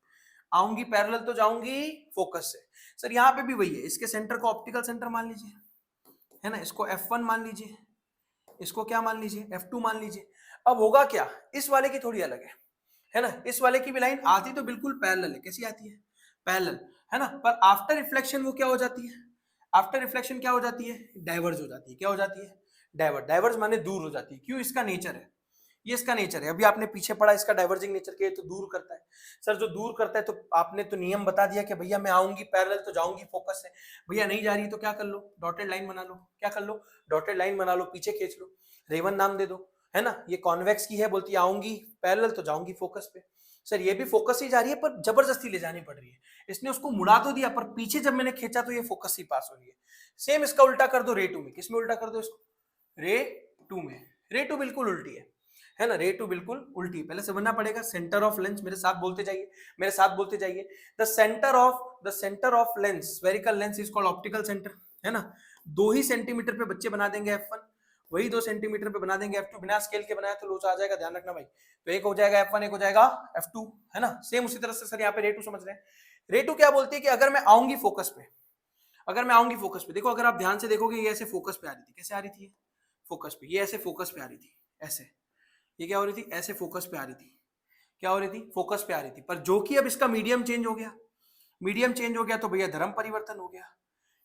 आऊंगी पैरेलल तो जाऊंगी फोकस से। सर यहाँ पे भी वही है। इसके सेंटर को ऑप्टिकल सेंटर मान लीजिए, है ना? इसको F1 मान लीजिए, इसको क्या मान लीजिए? F2 मान लीजिए। अब होगा क्या? इस वाले की थोड़ी अलग है ना? इस वाले की भी लाइन आती तो बिल्कुल पैरेलल है। कैसी आती है? पैरेलल, है ना? पर आफ्टर रिफ्लेक्शन वो क्या हो जाती है? आफ्टर रिफ्लेक्शन क्या हो जाती है? डाइवर्ज हो जाती है। क्या हो जाती है? डाइवर्ज। डाइवर्ज माने दूर हो जाती है। क्यों? इसका नेचर है, ये इसका नेचर है। अभी आपने पीछे पढ़ा इसका डाइवर्जिंग नेचर के, तो दूर करता है। सर जो दूर करता है तो आपने तो नियम बता दिया कि भैया मैं आऊंगी पैरेलल तो जाऊंगी फोकस से। भैया नहीं जा रही तो क्या कर लो? डॉटेड लाइन बना लो। क्या कर लो? डॉटेड लाइन बना लो, पीछे खींच लो, रेवन नाम दे दो, है ना? ये कॉन्वेक्स की है, बोलती है आऊंगी पैरेलल तो जाऊंगी फोकस पे। सर ये भी फोकस ही जा रही है पर जबरदस्ती ले जानी पड़ रही है। इसने उसको मुड़ा तो दिया पर पीछे जब मैंने खींचा तो ये फोकस ही पास हो रही है। सेम इसका उल्टा कर दो रे टू में। किसमें उल्टा कर दो इसको? रे टू में। रे टू बिल्कुल उल्टी है ना? रे टू बिल्कुल उल्टी। पहले समझना पड़ेगा सेंटर ऑफ लेंस। मेरे साथ बोलते जाइए, मेरे साथ बोलते जाइए। The centre of lens, spherical lens is called optical centre, है ना? 2 ही सेंटीमीटर पे बच्चे बना देंगे F1, वही 2 सेंटीमीटर पे बना देंगे F2। बिना स्केल के बनाया तो लोचा आ जाएगा, ध्यान रखना भाई। तो एक हो जाएगा F1, एक हो जाएगा F2, है ना? सेम उसी तरह से सर यहाँ पे रे टू समझ रहे हैं। रे टू क्या बोलती है कि अगर मैं आऊंगी फोकस पे, अगर मैं आऊंगी फोकस पे, देखो अगर आप ध्यान से देखोगे ये ऐसे फोकस पे आ रही थी। कैसे आ रही थी? फोकस पे। ये ऐसे फोकस पे आ रही थी, ऐसे। ये क्या हो रही थी? ऐसे फोकस पे आ रही थी। क्या हो रही थी? फोकस पे आ रही थी। पर जो कि अब इसका मीडियम चेंज हो गया, मीडियम चेंज हो गया तो भैया धर्म परिवर्तन हो गया।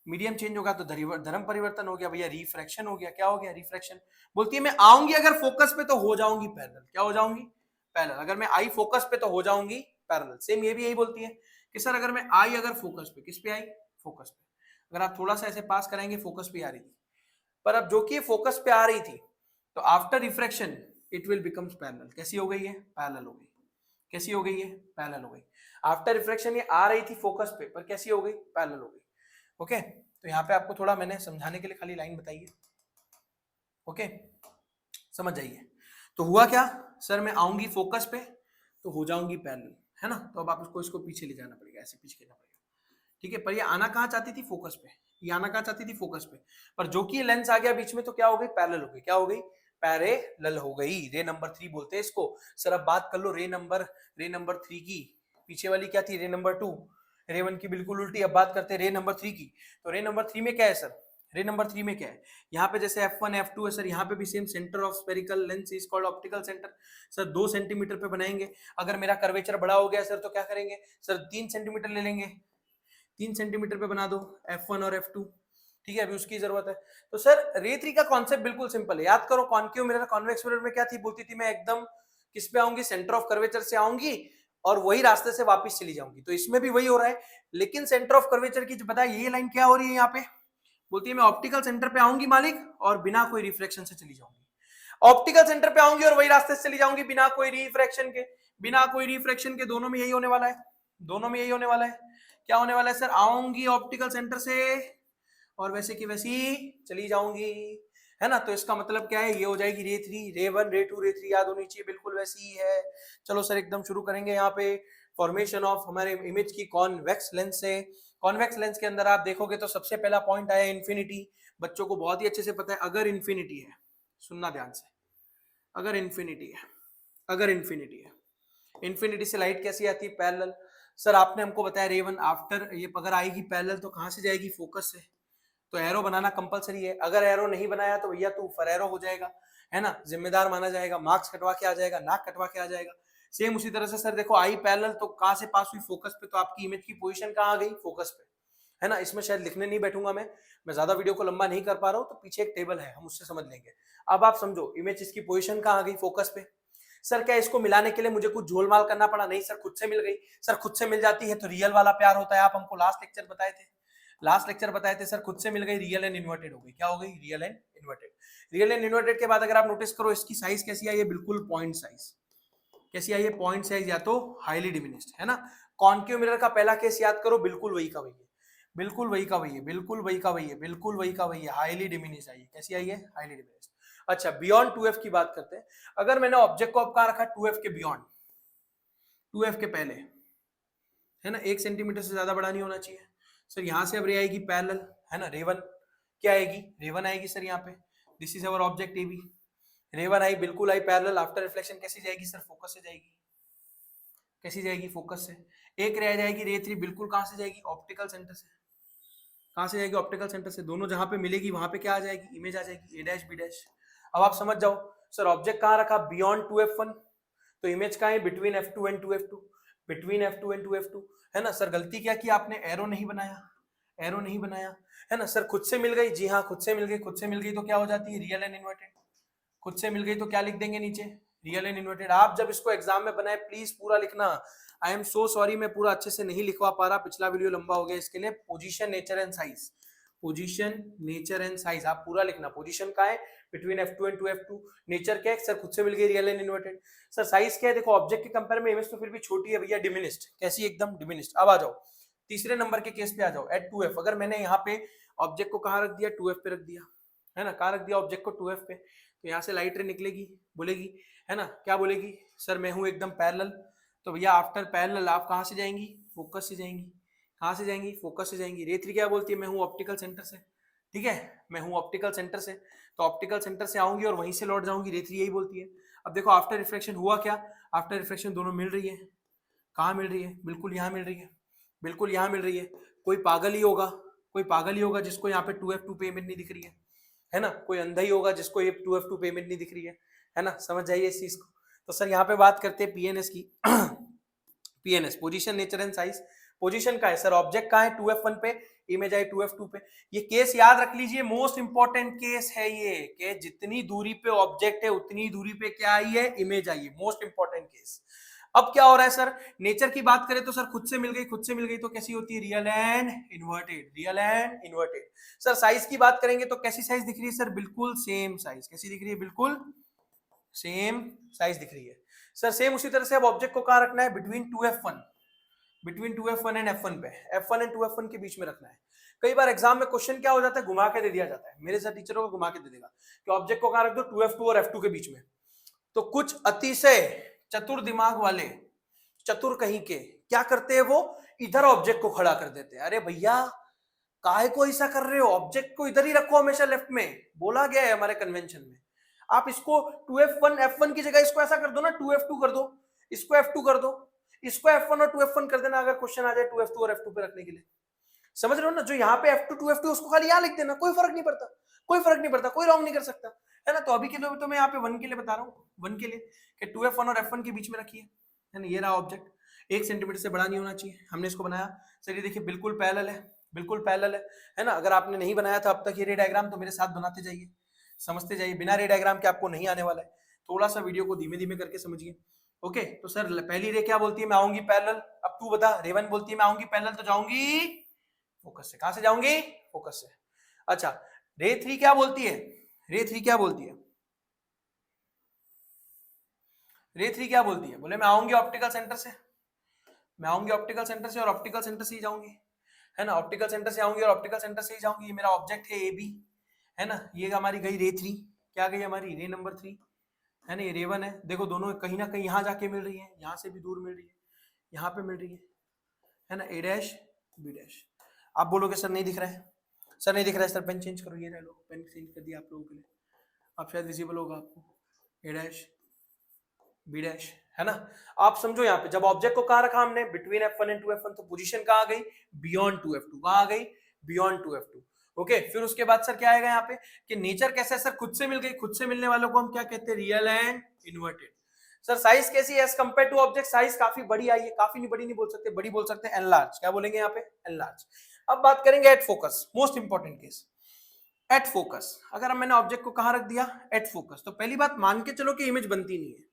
मीडियम चेंज होगा तो धर्म परिवर्तन हो गया भैया, रिफ्रैक्शन हो गया। क्या हो गया? रिफ्रैक्शन। बोलती है मैं आऊंगी अगर फोकस पे तो हो जाऊंगी पैरेलल। क्या हो जाऊंगी? पैरेलल। अगर मैं आई फोकस पे तो हो जाऊंगी पैरेलल। सेम ये भी यही बोलती है कि सर अगर मैं आई अगर फोकस पे, किस पे आई? फोकस पे। अगर आप थोड़ा सा ऐसे पास कराएंगे फोकस पे आ रही थी, पर अब जो कि फोकस पे आ रही थी तो after refraction it will becomes parallel. कैसी हो गई है? पैरेलल हो गई। कैसी हो गई है? पैरेलल हो गई। आफ्टर रिफ्रैक्शन ये आ रही थी फोकस पे पर कैसी हो गई? पैरेलल हो गई। ओके, तो यहाँ पे आपको थोड़ा मैंने समझाने के लिए खाली लाइन बताई है। ओके, समझ जाइए। तो हुआ क्या? सर मैं आऊंगी फोकस पे तो हो जाऊंगी पैरेलल, है ना? तो अब आप इसको पीछे ले जाना पड़ेगा, ऐसे पीछे लेना पड़ेगा, ठीक है? पर ये आना कहाँ चाहती थी? फोकस पे। ये आना कहाँ चाहती थी? फोकस पे। पर जो कि ये लेंस आ गया बीच में तो क्या हो गई? पैरेलल हो गई। क्या हो गई? पैरेलल हो गई। रे नंबर 3 बोलते हैं इसको। सर अब बात कर लो रे नंबर 3 की। पीछे वाली क्या थी? रे नंबर 2। रे 1 की बिल्कुल उल्टी। अब बात करते हैं रे नंबर 3 की। तो रे नंबर 3 में क्या है सर? रे नंबर 3 में क्या है? यहाँ पे जैसे F1 F2 है सर, यहाँ पे भी same centre of spherical lens is called optical centre. Sir 2 centimetre पे बनाएंगे। अगर मेरा कर्वेचर बड़ा हो गया सर तो क्या करेंगे? सर 3 सेंटीमीटर ले लेंगे। 3 सेंटीमीटर पे बना दो F1 और F2, ठीक है? अभी उसकी जरूरत है। तो सर रे 3 का कॉन्सेप्ट बिल्कुल सिंपल है। याद करो कॉन्केव मिरर कॉन्वेक्स मिरर में क्या थी? बोलती थी मैं एकदम किस पे आऊंगी? सेंटर ऑफ कर्वेचर से आऊंगी और वही रास्ते से वापस चली जाऊंगी। तो इसमें भी वही हो रहा है, लेकिन सेंटर ऑफ कर्वेचर की पता है ये लाइन क्या हो रही है? यहाँ पे बोलती है मैं ऑप्टिकल सेंटर पे आऊंगी मालिक और बिना कोई रिफ्लेक्शन से चली जाऊंगी। ऑप्टिकल सेंटर पे आऊंगी और वही रास्ते से चली जाऊंगी बिना कोई रिफ्रैक्शन के, बिना कोई रिफ्रैक्शन के। दोनों में यही होने वाला है, दोनों में यही होने वाला है। क्या होने वाला है सर? आऊंगी ऑप्टिकल सेंटर से और वैसे की वैसी चली जाऊंगी, है ना। तो इसका मतलब क्या है, ये हो जाएगी रे 3, रे 1, रे 2, रे 3 याद होनी चाहिए, बिल्कुल वैसी ही है। चलो सर एकदम शुरू करेंगे यहाँ पे फॉर्मेशन ऑफ हमारे इमेज की कॉन्वेक्स लेंस से। कॉन्वेक्स लेंस के अंदर आप देखोगे तो सबसे पहला पॉइंट आया इन्फिनिटी। बच्चों को बहुत ही अच्छे से पता है, अगर इन्फिनिटी है, सुनना ध्यान से, अगर इन्फिनिटी है, अगर इन्फिनिटी है, इन्फिनिटी से लाइट कैसी आती है? पैरेलल। सर आपने हमको बताया रे 1 आफ्टर ये अगर आएगी पैरेलल तो कहां से जाएगी? फोकस से। तो एरो बनाना कंपलसरी है, अगर एरो नहीं बनाया तो भैया तू फरेरो हो जाएगा, है ना, जिम्मेदार माना जाएगा, मार्क्स कटवा के आ जाएगा, नाक कटवा के आ जाएगा। सेम उसी तरह से सर देखो आई पैरेलल तो कहां से पास हुई? फोकस पे। तो आपकी इमेज की पोजीशन कहां आ गई? फोकस पे, है ना। इसमें शायद लिखने नहीं बैठूंगा मैं ज्यादा वीडियो को लंबा नहीं कर पा रहा हूं, तो पीछे एक टेबल है हम उससे समझ लेंगे। अब आप समझो इमेज इसकी पोजीशन कहां आ गई? फोकस पे। सर क्या इसको मिलाने के लिए मुझे कुछ झोलमाल करना पड़ा? नहीं सर, खुद से मिल गई। सर खुद से मिल जाती है तो रियल वाला प्यार होता है, आप हमको लास्ट लेक्चर बताए थे, लास्ट लेक्चर बताए थे सर, खुद से मिल गई, रियल एंड इन्वर्टेड हो गई। क्या हो गई? Real and inverted. Real and inverted के बाद अगर आप नोटिस करो इसकी साइज कैसी आई है? बिल्कुल पॉइंट साइज। कैसी आई है? पॉइंट साइज या तो हाईली डिमिनिश्ड, है ना। कॉन्केव मिरर का पहला केस याद करो, बिल्कुल वही का वही है, बिल्कुल वही का वही है, बिल्कुल वही का वही है, बिल्कुल वही का वही है, हाईली डिमिनिश्ड आई है। कैसी आई है? Highly diminished. अच्छा बियॉन्ड 2f की बात करते हैं। अगर मैंने ऑब्जेक्ट को अब कहां रखा? 2f के बियॉन्ड, 2f के पहले, है ना, 1 सेंटीमीटर से ज्यादा बड़ा नहीं होना चाहिए। सर यहां से अब रे आएगी पैरेलल, है ना, रे 1 क्या आएगी? रे 1 आएगी सर यहाँ पे। This is our object A B. Ray 1 आई, बिल्कुल आई पैरेलल। आफ्टर रिफ्लेक्शन कैसी जाएगी सर? फोकस से जाएगी। कैसी जाएगी? फोकस से। एक रह जाएगी रे 3, बिल्कुल कहां से जाएगी? ऑप्टिकल सेंटर से। कहां से जाएगी? ऑप्टिकल सेंटर से। दोनों जहां पे मिलेगी वहां पे क्या आ जाएगी? इमेज आ जाएगी, ए डैश बी डैश। अब आप समझ जाओ सर ऑब्जेक्ट कहां रखा? बियॉन्ड 2f1, तो इमेज कहां है? Between f2 and 2f2, between f2 and 2f2, है ना। सर गलती क्या की आपने? एरो नहीं बनाया, एरो नहीं बनाया, है ना। सर खुद से मिल गई, जी हाँ खुद से मिल गई, खुद से मिल गई तो क्या हो जाती है? Real and inverted. खुद से मिल गई तो क्या लिख देंगे नीचे? Real and inverted. आप जब इसको एग्जाम में बनाए प्लीज पूरा लिखना। आई एम सो सॉरी मैं पूरा अच्छे से नहीं लिखवा पा रहा, पिछला वीडियो लंबा हो गया इसके लिए। Position, nature and size, position, nature and size आप पूरा लिखना। पोजीशन का है between f2 and 2f2, nature क्या है सर? खुद से मिल गई, real and inverted. Sir size क्या है? देखो ऑब्जेक्ट के कंपेयर में इमेज तो फिर भी छोटी है भैया, डिमिनिश्ड। कैसी? एकदम डिमिनिश्ड। अब आ जाओ तीसरे नंबर के केस पे आ जाओ, एट 2f। अगर मैंने यहाँ पे ऑब्जेक्ट को कहाँ रख दिया? 2f पे रख दिया, है ना, कहाँ रख दिया ऑब्जेक्ट को? 2f पे। तो यहाँ से लाइट रे निकलेगी, बोलेगी, है ना, क्या बोलेगी? सर मैं हूँ एकदम पैरेलल। तो भैया आफ्टर पैरेलल आप कहाँ से जाएंगी? फोकस से जाएंगी। कहाँ से जाएंगी? फोकस से जाएंगी। रे 3 क्या बोलती है? मैं हूँ ऑप्टिकल सेंटर से, ठीक है, मैं हूँ ऑप्टिकल सेंटर से। तो ऑप्टिकल सेंटर से आऊंगी और वहीं से लौट जाऊंगी, रे 3 यही बोलती है। अब देखो आफ्टर रिफ्लेक्शन हुआ क्या? आफ्टर रिफ्लेक्शन दोनों मिल रही है। कहाँ मिल रही है? बिल्कुल यहाँ मिल रही है, बिल्कुल यहाँ मिल रही है। कोई पागल ही होगा, कोई पागल ही होगा जिसको यहाँ पे 2f2 पे इमेज नहीं दिख रही है ना। कोई अंधा ही होगा जिसको ये 2f2 पे इमेज नहीं दिख रही है ना। समझ जाइए इस चीज को। तो सर यहाँ पे बात करते हैं पीएनएस की। PNS, position, nature and size. Position का है सर, ऑब्जेक्ट का है 2f1 पे, इमेज आई 2f2 पे। ये केस याद रख लीजिए, मोस्ट इंपॉर्टेंट केस है ये, कि जितनी दूरी पे ऑब्जेक्ट है उतनी दूरी पे क्या आई है? इमेज आई है। Most important case. अब क्या हो रहा है सर? नेचर की बात करें तो सर खुद से मिल गई, खुद से मिल गई तो कैसी होती है? Real and inverted, real and inverted. Sir size की बात करेंगे तो कैसी साइज दिख रही है सर? बिल्कुल सेम साइज। कैसी दिख रही है? बिल्कुल सेम साइज दिख रही है। सर सेम उसी तरह से अब ऑब्जेक्ट को कहां रखना है? Between 2f1, between 2f1 and f1 पे, f1 एंड 2f1 के बीच में रखना है। कई बार एग्जाम में क्वेश्चन क्या हो जाता है? घुमा के दे दिया जाता है, मेरे साथ टीचरों को घुमा के दे देगा कि ऑब्जेक्ट को कहां रख दो? 2f2 और f2 के बीच में। तो कुछ अतिशय चतुर दिमाग वाले, चतुर कहीं के, क्या करते हैं वो? इधर ऑब्जेक्ट को खड़ा कर देते हैं। अरे भैया काहे को ऐसा कर रहे हो? ऑब्जेक्ट को इधर ही रखो हमेशा लेफ्ट में, बोला गया है हमारे कन्वेंशन में। आप इसको 2f1 f1 की जगह इसको ऐसा कर दो ना, 2f2 कर दो, इसको f2 कर दो, इसको f1 और 2f1 कर देना, अगर क्वेश्चन आ जाए 2f2 और f2 पे रखने के लिए। समझ रहे हो ना? जो यहाँ पे f2 2f2 उसको खाली यहाँ लिख देना, कोई फर्क नहीं पड़ता, कोई फर्क नहीं पड़ता, कोई रॉन्ग नहीं कर सकता, है ना। तो अभी के लिए तो मैं यहाँ पे 1 के लिए बता रहा हूँ, 1 के लिए कि 2f1 और f1 के बीच में रखिए, है ना। ये रहा ऑब्जेक्ट, 1 सेंटीमीटर से बड़ा नहीं होना चाहिए, हमने इसको बनाया। चलिए देखिए बिल्कुल पैरेलल है, बिल्कुल पैरेलल है ना। अगर आपने नहीं बनाया था अब तक ये रे डायग्राम तो मेरे साथ बनाते जाइए, समझते जाइए, बिना रे डायग्राम के आपको नहीं आने वाला है। थोड़ा सा वीडियो को धीमे धीमे करके समझिए। ओके तो सर पहली रे क्या बोलती है? मैं आऊंगी पैरेलल। अब तू बता, रे 1 बोलती है मैं आऊंगी पैरेलल, तो जाऊंगी फोकस से। कहां से जाऊंगी? फोकस से। अच्छा रे 3 क्या बोलती है? रे 3 क्या बोलती है? रे 3 क्या बोलती है, बोले मैं आऊंगी ऑप्टिकल सेंटर से, मैं आऊंगी ऑप्टिकल सेंटर से और ऑप्टिकल सेंटर से ही जाऊंगी, है ना, ऑप्टिकल सेंटर से आऊंगी और ऑप्टिकल सेंटर से ही जाऊंगी। ये मेरा ऑब्जेक्ट है ए बी, है ना, ये हमारी गई रे 3, क्या गई हमारी रे नंबर 3, है ना, ये रे 1 है। देखो दोनों कहीं ना कहीं यहाँ जाके मिल रही है, यहाँ से भी दूर मिल रही है, यहाँ पे मिल रही है ना, ए डैश बी डैश। आप बोलोगे सर नहीं दिख रहा है, सर नहीं दिख रहा है, सर पेन चेंज करो, ये रह लो, पेन चेंज कर दिया आप लोगों के लिए, अब शायद विजिबल होगा आपको, ए डैश बी डैश, है ना। आप समझो यहाँ पे जब ऑब्जेक्ट को कहाँ रखा हमने, बिटवीन F1 एंड 2F1, तो पोजीशन कहाँ आ गई, बियॉन्ड 2F2, कहाँ आ गई, बियॉन्ड 2F2। ओके, फिर उसके बाद सर क्या आएगा यहाँ पे कि नेचर कैसा है सर, खुद से मिल गई, खुद से मिलने वालों को हम क्या कहते हैं, real and inverted. Sir size कैसी है as compare to object, size काफी बड़ी आई है, काफी नहीं, बड़ी नहीं बोल सकते, बड़ी बोल सकते हैं, एनलार्ज, क्या बोलेंगे यहाँ पे, एनलार्ज। अब बात करेंगे at focus, most important case, at focus. अगर मैंने ऑब्जेक्ट को कहाँ रख दिया, एट फोकस, तो पहली बात मान के चलो कि इमेज बनती नहीं है।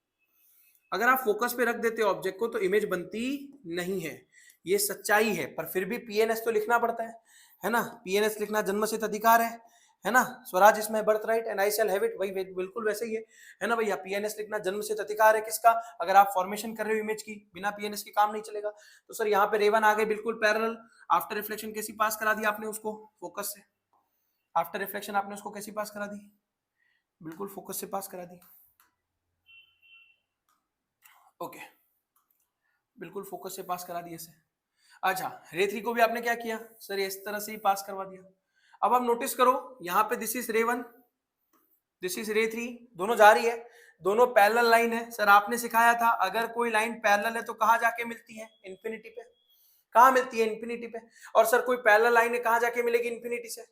अगर आप फोकस पे रख देते हो ऑब्जेक्ट को तो इमेज बनती नहीं है, ये सच्चाई है, पर फिर भी पीएनएस तो लिखना पड़ता है ना, पीएनएस लिखना जन्मसिद्ध अधिकार है ना, स्वराज इसमें birth right and I shall have it, वही बिल्कुल वैसे ही है ना भैया, पीएनएस लिखना जन्मसिद्ध अधिकार है किसका, अगर आप फॉर्मेशन कर रहे हो इमेज की, बिना पीएनएस के काम नहीं चलेगा। तो सर यहाँ पे रेवन आ गए बिल्कुल पैरेलल, आफ्टर रिफ्लेक्शन कैसी पास करा दी आपने उसको, फोकस से, आफ्टर रिफ्लेक्शन आपने उसको कैसी पास करा दी, बिल्कुल फोकस से पास करा दी, ओके, बिल्कुल फोकस से पास करा दिए से। अच्छा, रे 3 को भी आपने क्या किया सर, इस तरह से ही पास करवा दिया। अब आप नोटिस करो यहाँ पे दिस इज रे 1, दिस इज रे 3, दोनों जा रही है, दोनों पैरेलल लाइन है। सर आपने सिखाया था अगर कोई लाइन पैरेलल है तो कहाँ जाके मिलती है, इन्फिनिटी पे, कहाँ मिलती है, इन्फिनिटी पे। और सर कोई पैरेलल लाइन है कहाँ जाके मिलेगी, इन्फिनिटी से,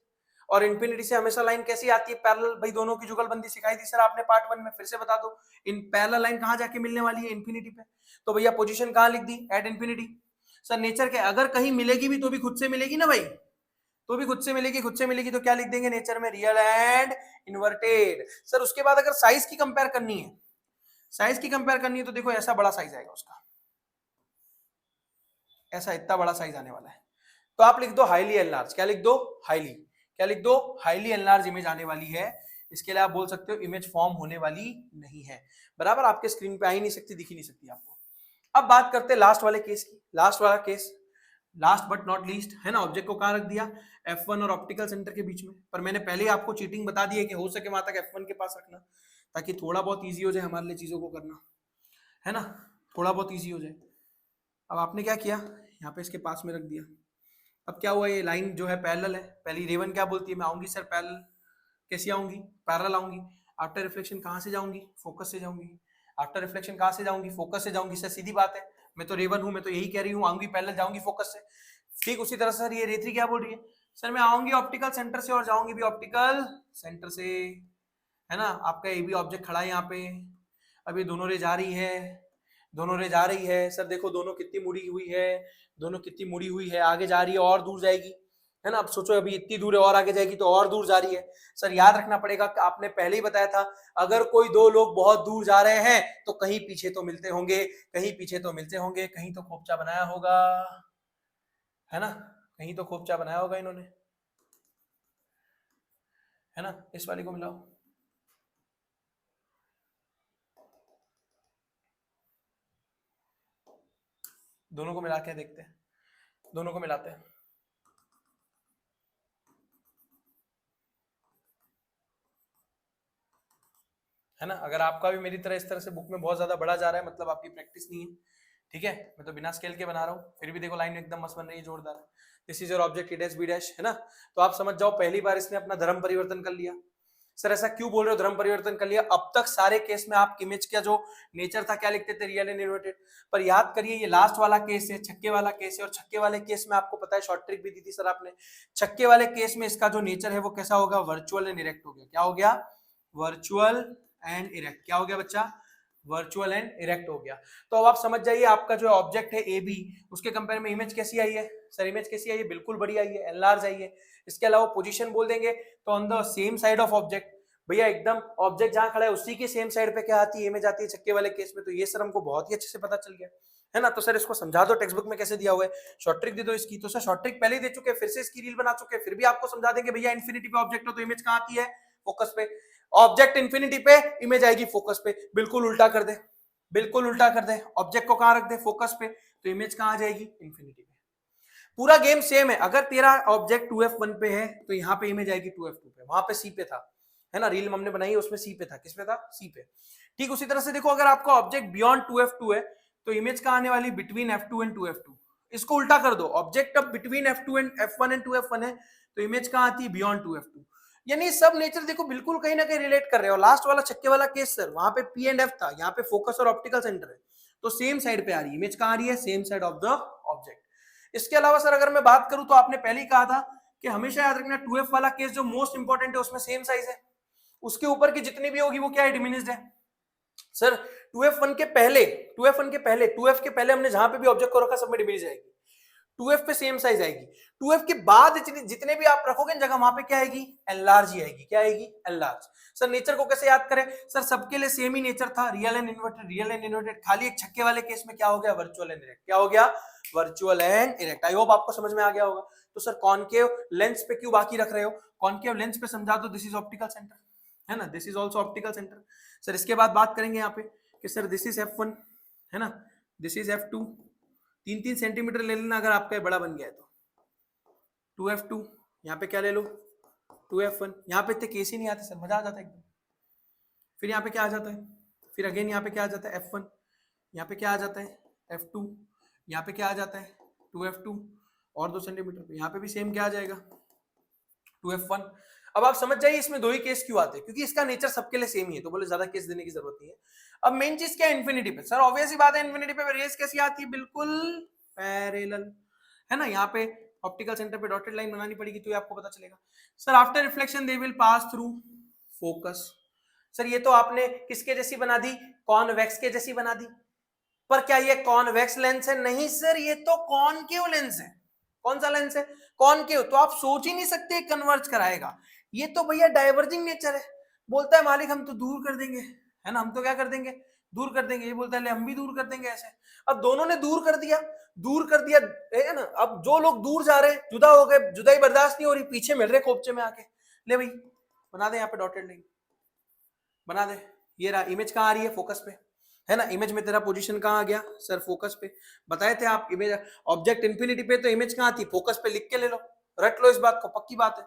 और इन्फिनिटी से हमेशा लाइन कैसी आती है, पैरेलल। भाई दोनों की जुगलबंदी सिखाई थी सर आपने पार्ट 1 में, फिर से बता दो, इन पैरेलल लाइन कहाँ जाके मिलने वाली है, इन्फिनिटी पे। तो भैया पोजीशन कहाँ लिख दी, एट इन्फिनिटी। सर नेचर के अगर कहीं मिलेगी भी तो भी खुद से मिलेगी ना भाई, तो भी खुद से मिलेगी, खुद से मिलेगी तो क्या लिख देंगे नेचर में, रियल एंड इन्वर्टेड। सर उसके बाद अगर साइज की कंपेयर करनी है, साइज की कंपेयर करनी है तो देखो ऐसा बड़ा साइज आएगा उसका, ऐसा इतना बड़ा साइज आने वाला है, तो आप लिख दो हाईली एनलार्ज, क्या लिख दो, हाईली, क्या लिख दो, हाईली एनलार्ज इमेज आने वाली है। इसके लिए आप बोल सकते हो इमेज फॉर्म होने वाली नहीं है, बराबर, आपके स्क्रीन पे आ ही नहीं सकती, दिख ही नहीं सकती आपको। अब बात करते हैं लास्ट वाले केस की, लास्ट वाला case, last but not least, है ना, ऑब्जेक्ट को कहां रख दिया, F1 और ऑप्टिकल सेंटर के बीच में। पर मैंने पहले ही आपको चीटिंग बता दी है कि हो सके वहां तक F1 के पास रखना, ताकि थोड़ा बहुत ईजी हो जाए हमारे लिए चीजों को करना, है ना, थोड़ा बहुत ईजी हो जाए। अब आपने क्या किया, यहाँ पे इसके पास में रख दिया। अब क्या हुआ, ये लाइन जो है पैरेलल है, पहली रेवन क्या बोलती है, मैं आऊंगी सर पैरेलल, कैसी आऊंगी, पैरेलल आऊंगी। आफ्टर रिफ्लेक्शन कहाँ से जाऊंगी, फोकस से जाऊंगी। आफ्टर रिफ्लेक्शन कहाँ से जाऊंगी, फोकस से जाऊंगी। सर सीधी बात है, मैं तो रेवन हूं, मैं तो यही कह रही हूँ, आऊंगी पैरेलल, जाऊंगी फोकस से। ठीक उसी तरह से सर ये रे 3 क्या बोल रही है, सर मैं आऊंगी ऑप्टिकल सेंटर से और जाऊंगी भी ऑप्टिकल सेंटर से, है ना। आपका ये भी ऑब्जेक्ट खड़ा है यहाँ पे, अब ये दोनों रे जा रही है, दोनों रे जा रही है। सर देखो दोनों कितनी मुड़ी हुई है, दोनों कितनी मुड़ी हुई है, आगे जा रही है और दूर जाएगी, है ना। अब सोचो अभी इतनी दूर है और आगे जाएगी तो और दूर जा रही है। सर याद रखना पड़ेगा कि आपने पहले ही बताया था, अगर कोई दो लोग बहुत दूर जा रहे हैं तो कहीं पीछे तो मिलते होंगे, कहीं पीछे तो मिलते होंगे, कहीं तो खोपचा बनाया होगा, है ना, कहीं तो खोपचा बनाया होगा इन्होंने, है ना। इस वाली को मिलाओ, दोनों को मिला के देखते हैं, दोनों को मिलाते हैं, है ना। अगर आपका भी मेरी तरह इस तरह से बुक में बहुत ज्यादा बड़ा जा रहा है, मतलब आपकी प्रैक्टिस नहीं है, ठीक है। मैं तो बिना स्केल के बना रहा हूँ, फिर भी देखो लाइन एकदम मस्त बन रही है, जोरदार है। This is your object A dash B dash, है ना। तो आप समझ जाओ पहली बार इसने अपना धर्म परिवर्तन कर लिया। सर ऐसा क्यों बोल रहे हो धर्म परिवर्तन कर लिया, अब तक सारे केस में आप इमेज का जो नेचर था क्या लिखते थे, रियल एंड इन्वर्टेड। पर याद करिए ये लास्ट वाला केस है, छक्के वाला केस है, और छक्के वाले केस में आपको पता है शॉर्ट ट्रिक भी दी थी सर आपने। छक्के वाले केस में इसका जो नेचर है वो कैसा होगा, वर्चुअल एंड इरेक्ट हो गया। क्या हो गया, वर्चुअल एंड इरेक्ट। क्या हो गया बच्चा, वर्चुअल एंड इरेक्ट हो गया। तो अब आप समझ जाइए आपका जो ऑब्जेक्ट है ए बी, उसके कंपेयर में इमेज कैसी आई है सर, इमेज कैसी आई है, बिल्कुल बड़ी आई है, एनलार्ज आई है। इसके अलावा पोजीशन बोल देंगे तो on the same side of object, भैया एकदम ऑब्जेक्ट जहां खड़ा है उसी के सेम साइड पे क्या आती है, इमेज आती है छक्के वाले केस में। तो ये सर हमको बहुत ही अच्छे से पता चल गया, है ना। तो सर इसको समझा दो टेक्स्ट बुक में कैसे दिया हुआ है, शॉर्ट ट्रिक दे दो इसकी। तो सर शॉर्ट ट्रिक पहले ही दे चुके हैं, फिर से इसकी रील बना चुके हैं, फिर भी आपको समझा देंगे भैया इन्फिनिटी पे ऑब्जेक्ट हो तो इमेज कहाँ आती है, फोकस पे। ऑब्जेक्ट इन्फिनिटी पे, इमेज आएगी फोकस पे, बिल्कुल उल्टा कर दे, बिल्कुल उल्टा कर दे, ऑब्जेक्ट को कहां रख दे, फोकस पे, तो इमेज कहां आ जाएगी, इन्फिनिटी पे। पूरा गेम सेम है, अगर तेरा ऑब्जेक्ट 2f1 पे है तो यहाँ पे इमेज आएगी 2f2 पे, वहां पे सी पे था, है ना, रील हमने बनाई उसमें सी पे था, किस पे था, सी पे। ठीक उसी तरह से देखो, अगर आपका ऑब्जेक्ट बियॉन्ड 2f2 है तो इमेज कहां आने वाली, बिटवीन f2 एंड 2f2। इसको उल्टा कर दो, ऑब्जेक्ट अब between f2 and f1 and 2f1 है तो इमेज कहां आती है, बियॉन्ड 2f2। यानी सब नेचर देखो बिल्कुल कहीं ना कहीं रिलेट कर रहे हो। लास्ट वाला छक्के वाला केस सर, वहां पे पी एंड एफ था, यहाँ पे फोकस और ऑप्टिकल सेंटर है, तो सेम साइड पे आ रही है इमेज, कहां आ रही है, same side of the object. इसके अलावा सर अगर मैं बात करूं तो आपने पहले ही कहा था कि हमेशा याद रखना 2f वाला केस जो मोस्ट इंपॉर्टेंट है उसमें सेम साइज है, उसके ऊपर की जितनी भी होगी वो क्या है, डिमिनिश्ड है। सर 2f1 के पहले, 2f1 के पहले, 2f के पहले हमने जहां पे भी ऑब्जेक्ट को रखा सब में डिमिनिश आएगी, 2f पे सेम साइज आएगी, 2f के बाद जितने भी आप रखोगे जगह वहां पे क्या आएगी, एनलार्ज ही आएगी, क्या आएगी, एनलार्ज। सर नेचर को कैसे याद करें, सर सबके लिए सेम ही नेचर था, real and inverted, real and inverted, खाली एक छक्के वाले केस में क्या हो गया, वर्चुअल एंड इरेक्ट, क्या हो गया, virtual and erect. I hope आपको समझ में आ गया होगा। तो सर कॉनकेव लेंस पे क्यों बाकी रख रहे हो, कॉनकेव लेंस पे समझा दो, दिस इज ऑप्टिकल सेंटर, है ना, this is also optical centre. Sir इसके बाद बात करेंगे यहाँ पे कि सर दिस इज f1, है ना, दिस इज f2, 3-3 सेंटीमीटर ले लेना अगर आपका बड़ा बन गया है तो, 2f2, यहाँ पे क्या ले लो, 2f1, यहाँ पे इतने केस ही नहीं आते सर, मजा आ जाता है एकदम। फिर यहाँ पे क्या आ जाता है, फिर अगेन यहाँ पे क्या आ जाता है, f1, यहाँ पे क्या आ जाता है, f2, यहाँ पे क्या आ जाता है, 2f2, और 2 सेंटीमीटर पे यहाँ पे भी सेम क्या आ जाएगा, 2f1। अब आप समझ जाइए इसमें दो ही केस क्यों आते हैं, क्योंकि इसका नेचर सबके लिए सेम ही है, तो बोले ज्यादा केस देने की जरूरत नहीं है। अब मेन चीज क्या है, इन्फिनिटी पे, सर ऑब्वियस ही बात है, इन्फिनिटी पे रेस कैसी आती है, बिल्कुल पैरेलल, है ना, यहाँ पे ऑप्टिकल सेंटर पे डॉटेड लाइन बनानी पड़ेगी तो ये आपको पता चलेगा। Sir after reflection they will pass through focus. Sir ये तो आपने किसके जैसी बना दी, कॉन्वेक्स के जैसी बना दी, पर क्या ये कॉन्वेक्स लेंस है, नहीं सर ये तो कॉनकेव लेंस है। कौन सा लेंस है, कॉनकेव, तो आप सोच ही नहीं सकते कन्वर्ज कराएगा, ये तो भैया डाइवर्जिंग नेचर है। बोलता है मालिक हम तो दूर कर देंगे, है ना, हम तो क्या कर देंगे, दूर कर देंगे, ये बोलता है ले हम भी दूर कर देंगे ऐसे। अब दोनों ने दूर कर दिया, दूर कर दिया, है ना, अब जो लोग दूर जा रहे हैं जुदा हो गए, जुदाई बर्दाश्त नहीं हो रही, पीछे मिल रहे खोपचे में आके, ले भाई बना दे यहाँ पे डॉटेड लाइन, बना दे, ये रहा इमेज कहाँ आ रही है, फोकस पे, है ना, इमेज में तेरा पोजीशन कहाँ आ गया सर, फोकस पे। बताए थे आप इमेज ऑब्जेक्ट इन्फिनिटी पे तो इमेज कहाँ आती, फोकस पे, लिख के ले लो, रट लो इस बात को, पक्की बात है।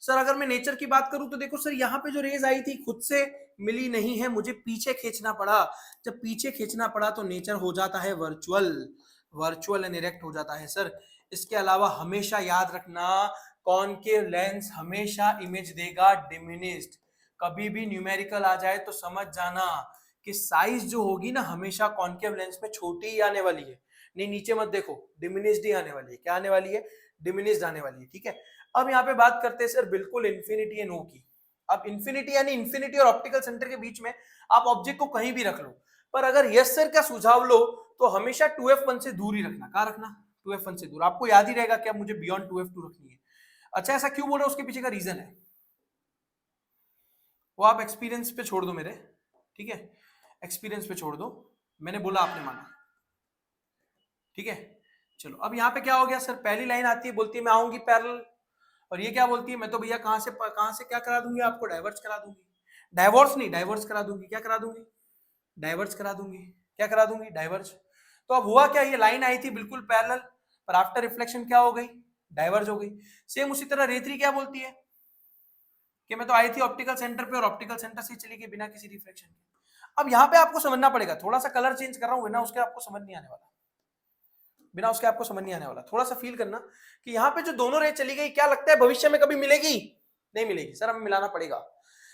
सर अगर मैं नेचर की बात करूं तो देखो सर यहाँ पे जो रेज आई थी खुद से मिली नहीं है, मुझे पीछे खींचना पड़ा, जब पीछे खींचना पड़ा तो नेचर हो जाता है वर्चुअल, वर्चुअल एंड इरेक्ट हो जाता है सर। इसके अलावा हमेशा याद रखना, कॉनकेव लेंस हमेशा इमेज देगा डिमिनिश्ड, कभी भी न्यूमेरिकल आ जाए तो समझ जाना कि साइज जो होगी ना हमेशा कॉनकेव लेंस में छोटी ही आने वाली है, नहीं नीचे मत देखो, डिमिनिश्ड ही आने वाली है, क्या आने वाली है, डिमिनिश्ड आने वाली है, ठीक है। अब यहाँ पे बात करते हैं सर बिल्कुल इन्फिनिटी एंड ओ की। अब इन्फिनिटी यानी इन्फिनिटी और ऑप्टिकल सेंटर के बीच में आप ऑब्जेक्ट को कहीं भी रख लो, पर अगर यस सर का सुझाव लो तो हमेशा 2f1 से दूर ही रखना, कहाँ रखना, 2f1 से दूर। आपको याद ही रहेगा कि अब मुझे बियॉन्ड 2f2 रखनी है। अच्छा ऐसा क्यों बोल रहे हो, उसके पीछे का रीजन है वो आप एक्सपीरियंस पे छोड़ दो मेरे, ठीक है, एक्सपीरियंस पे छोड़ दो, मैंने बोला आपने माना, ठीक है। चलो अब यहाँ पे क्या हो गया सर, पहली लाइन आती है बोलती है मैं आऊंगी पैरेलल, और ये क्या बोलती है, मैं तो भैया कहां से क्या करा दूंगी, आपको डाइवर्स करा दूंगी, डाइवोर्स नहीं डाइवर्स करा दूंगी, क्या करा दूंगी, डाइवर्स करा दूंगी, क्या करा दूंगी, डाइवर्स। तो अब हुआ क्या, ये लाइन आई थी बिल्कुल पैरेलल, पर आफ्टर रिफ्लेक्शन क्या हो गई, डाइवर्ज हो गई। सेम उसी तरह रेत्री क्या बोलती है कि मैं तो आई थी ऑप्टिकल सेंटर पे और ऑप्टिकल सेंटर से चली गई बिना किसी रिफ्लेक्शन के। अब यहाँ पे आपको समझना पड़ेगा, थोड़ा सा कलर चेंज कर रहा हूँ, बिना उसके आपको समझ नहीं आने वाला, बिना उसके आपको समझ नहीं आने वाला, थोड़ा सा फील करना कि यहाँ पे जो दोनों रे चली गई, क्या लगता है भविष्य में कभी मिलेगी, नहीं मिलेगी सर, हमें मिलाना पड़ेगा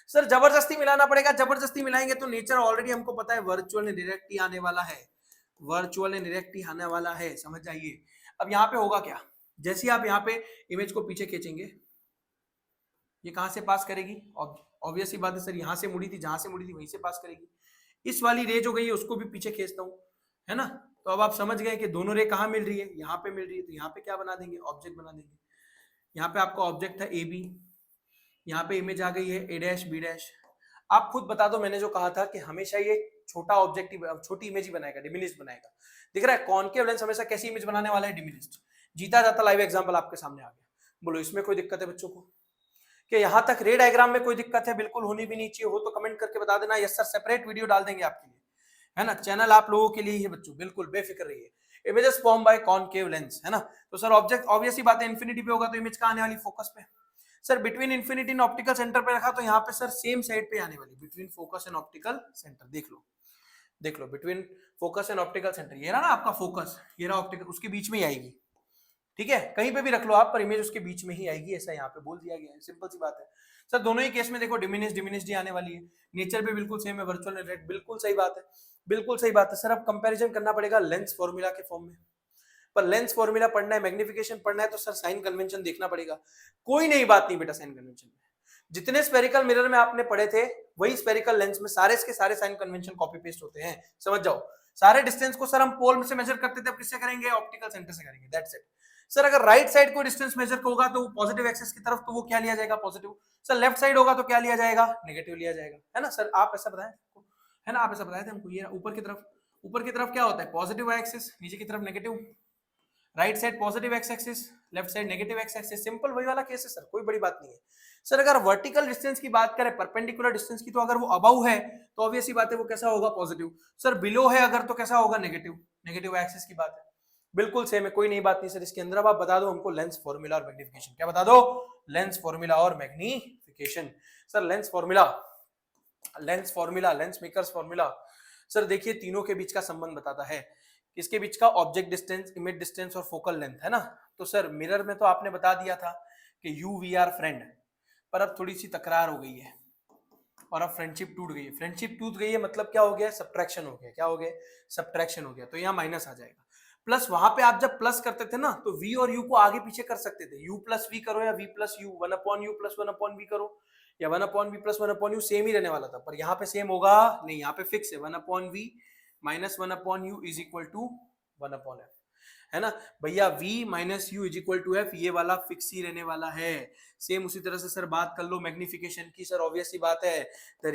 सर, जबरदस्ती मिलाना पड़ेगा, जबरदस्ती मिलाएंगे तो नेचर ऑलरेडी हमको पता है वर्चुअल एंड डायरेक्ट ही आने वाला है, वर्चुअल एंड डायरेक्ट ही आने वाला है, समझ जाइए। अब यहाँ पे होगा क्या, जैसे आप यहाँ पे इमेज को पीछे खींचेंगे, ये कहां से पास करेगी, ऑब्वियस ही बात है सर, यहाँ से मुड़ी थी, जहां से मुड़ी थी वहीं से पास करेगी। इस वाली रे जो गई है उसको भी पीछे खींचता हूँ, है ना, तो अब आप समझ गए कि दोनों रे कहाँ मिल रही है, यहाँ पे मिल रही है, तो यहाँ पे क्या बना देंगे, ऑब्जेक्ट बना देंगे। यहाँ पे आपका ऑब्जेक्ट था ए बी, यहाँ पे इमेज आ गई है ए डैश बी डैश। आप खुद बता दो, मैंने जो कहा था कि हमेशा ये छोटा ऑब्जेक्ट ही, छोटी इमेज ही बनाएगा, डिमिनिश्ड बनाएगा। दिख रहा है कॉनकेव लेंस हमेशा कैसी इमेज बनाने वाला है, डिमिनिश्ड। जीता जाता लाइव एग्जांपल आपके सामने आ गया, बोलो इसमें कोई दिक्कत है बच्चों को, कि यहाँ तक रे डायग्राम में कोई दिक्कत है, बिल्कुल होनी भी नहीं चाहिए, हो तो कमेंट करके बता देना, यस सर सेपरेट वीडियो डाल देंगे आपके लिए, है ना, चैनल आप लोगों के लिए ही है बच्चों, बिल्कुल बेफिक्र रहिए। Images form by concave lens, है ना। तो सर ऑब्जेक्ट ऑब्वियस ही बात है इंफिनिटी पे होगा तो इमेज कहाँ आने वाली, फोकस पे। Sir between infinity and optical centre पे रखा तो यहाँ पे सर सेम साइड पे आने वाली, between focus and optical centre. देख लो between focus and optical centre, ये रहा ना आपका फोकस, ये रहा ऑप्टिकल, उसके बीच में ही आएगी। ठीक है, कहीं पे भी रख लो आप, पर इमेज उसके बीच में ही आएगी, ऐसा यहाँ पे बोल दिया गया है, सिंपल सी बात है। सर दोनों ही केस में देखो डिमिनिश्ड ही आने वाली है, नेचर भी बिल्कुल सेम है, वर्चुअल रेट, बिल्कुल सही बात है, बिल्कुल सही बात है। सर अब कंपैरिजन करना पड़ेगा लेंस फॉर्मूला के फॉर्म में, पर लेंस फॉर्मूला पढ़ना है, मैग्निफिकेशन पढ़ना है, तो सर साइन कन्वेंशन देखना पड़ेगा। कोई नई बात नहीं बेटा, साइन कन्वेंशन में जितने स्फेरिकल मिरर में आपने पढ़े थे वही स्फेरिकल लेंस में सारे के सारे साइन कन्वेंशन कॉपी पेस्ट होते हैं, समझ जाओ। सारे डिस्टेंस को सर हम पोल से मेजर करते थे, अब किससे करेंगे, ऑप्टिकल सेंटर से करेंगे, दैट्स इट। सर अगर राइट साइड को डिस्टेंस मेजर होगा तो पॉजिटिव एक्सिस की तरफ, तो वो क्या लिया जाएगा, पॉजिटिव। सर लेफ्ट साइड होगा तो क्या लिया जाएगा, नेगेटिव लिया जाएगा, है ना। सर आप ऐसा बताएं, है ना, आप ऐसा बताए थे हमको। ये ऊपर की तरफ क्या होता है, पॉजिटिव एक्सिस, नीचे की तरफ negative, right side positive x axis, left side negative x axis, simple वही वाला केस है सर, कोई बड़ी बात नहीं है। सर अगर वर्टिकल डिस्टेंस की बात करें, परपेंडिकुलर डिस्टेंस की, तो अगर वो अबव है तो ऑब्वियस ही बात है वो कैसा होगा, पॉजिटिव। सर बिलो है अगर तो कैसा होगा, नेगेटिव एक्सिस की बात है, बिल्कुल सेम है, कोई नई बात नहीं। सर इसके अंदर अब आप बता दो हमको लेंस फॉर्मूला और मैग्निफिकेशन, क्या बता दो, लेंस फॉर्मूला और magnification. Sir lens formula, lens makers formula, sir देखिए तीनों के बीच का संबंध बताता है, इसके बीच का, ऑब्जेक्ट डिस्टेंस, इमेज डिस्टेंस और फोकल लेंथ, है ना। तो सर मिरर में तो आपने बता दिया था कि यू वी आर फ्रेंड, पर अब थोड़ी सी तकरार हो गई है और अब फ्रेंडशिप टूट गई है। फ्रेंडशिप टूट गई है मतलब क्या हो गया, सब्ट्रैक्शन हो गया, क्या हो गया, सब्ट्रैक्शन हो गया, तो यहाँ माइनस आ जाएगा। प्लस वहां पे आप जब प्लस करते थे ना तो v और u को आगे पीछे कर सकते थे, u प्लस वी करो या v plus you, 1/u plus 1/v करो या 1/v प्लस 1/u, सेम ही रहने वाला था, पर यहाँ पे सेम होगा नहीं, यहाँ पे फिक्स है 1/v minus 1/u is equal to 1/f, है ना भैया। v minus u is equal to f, ये वाला फिक्स ही रहने वाला है। सेम उसी तरह से सर बात कर लो मैग्निफिकेशन की, सर ऑब्वियस सी बात है, the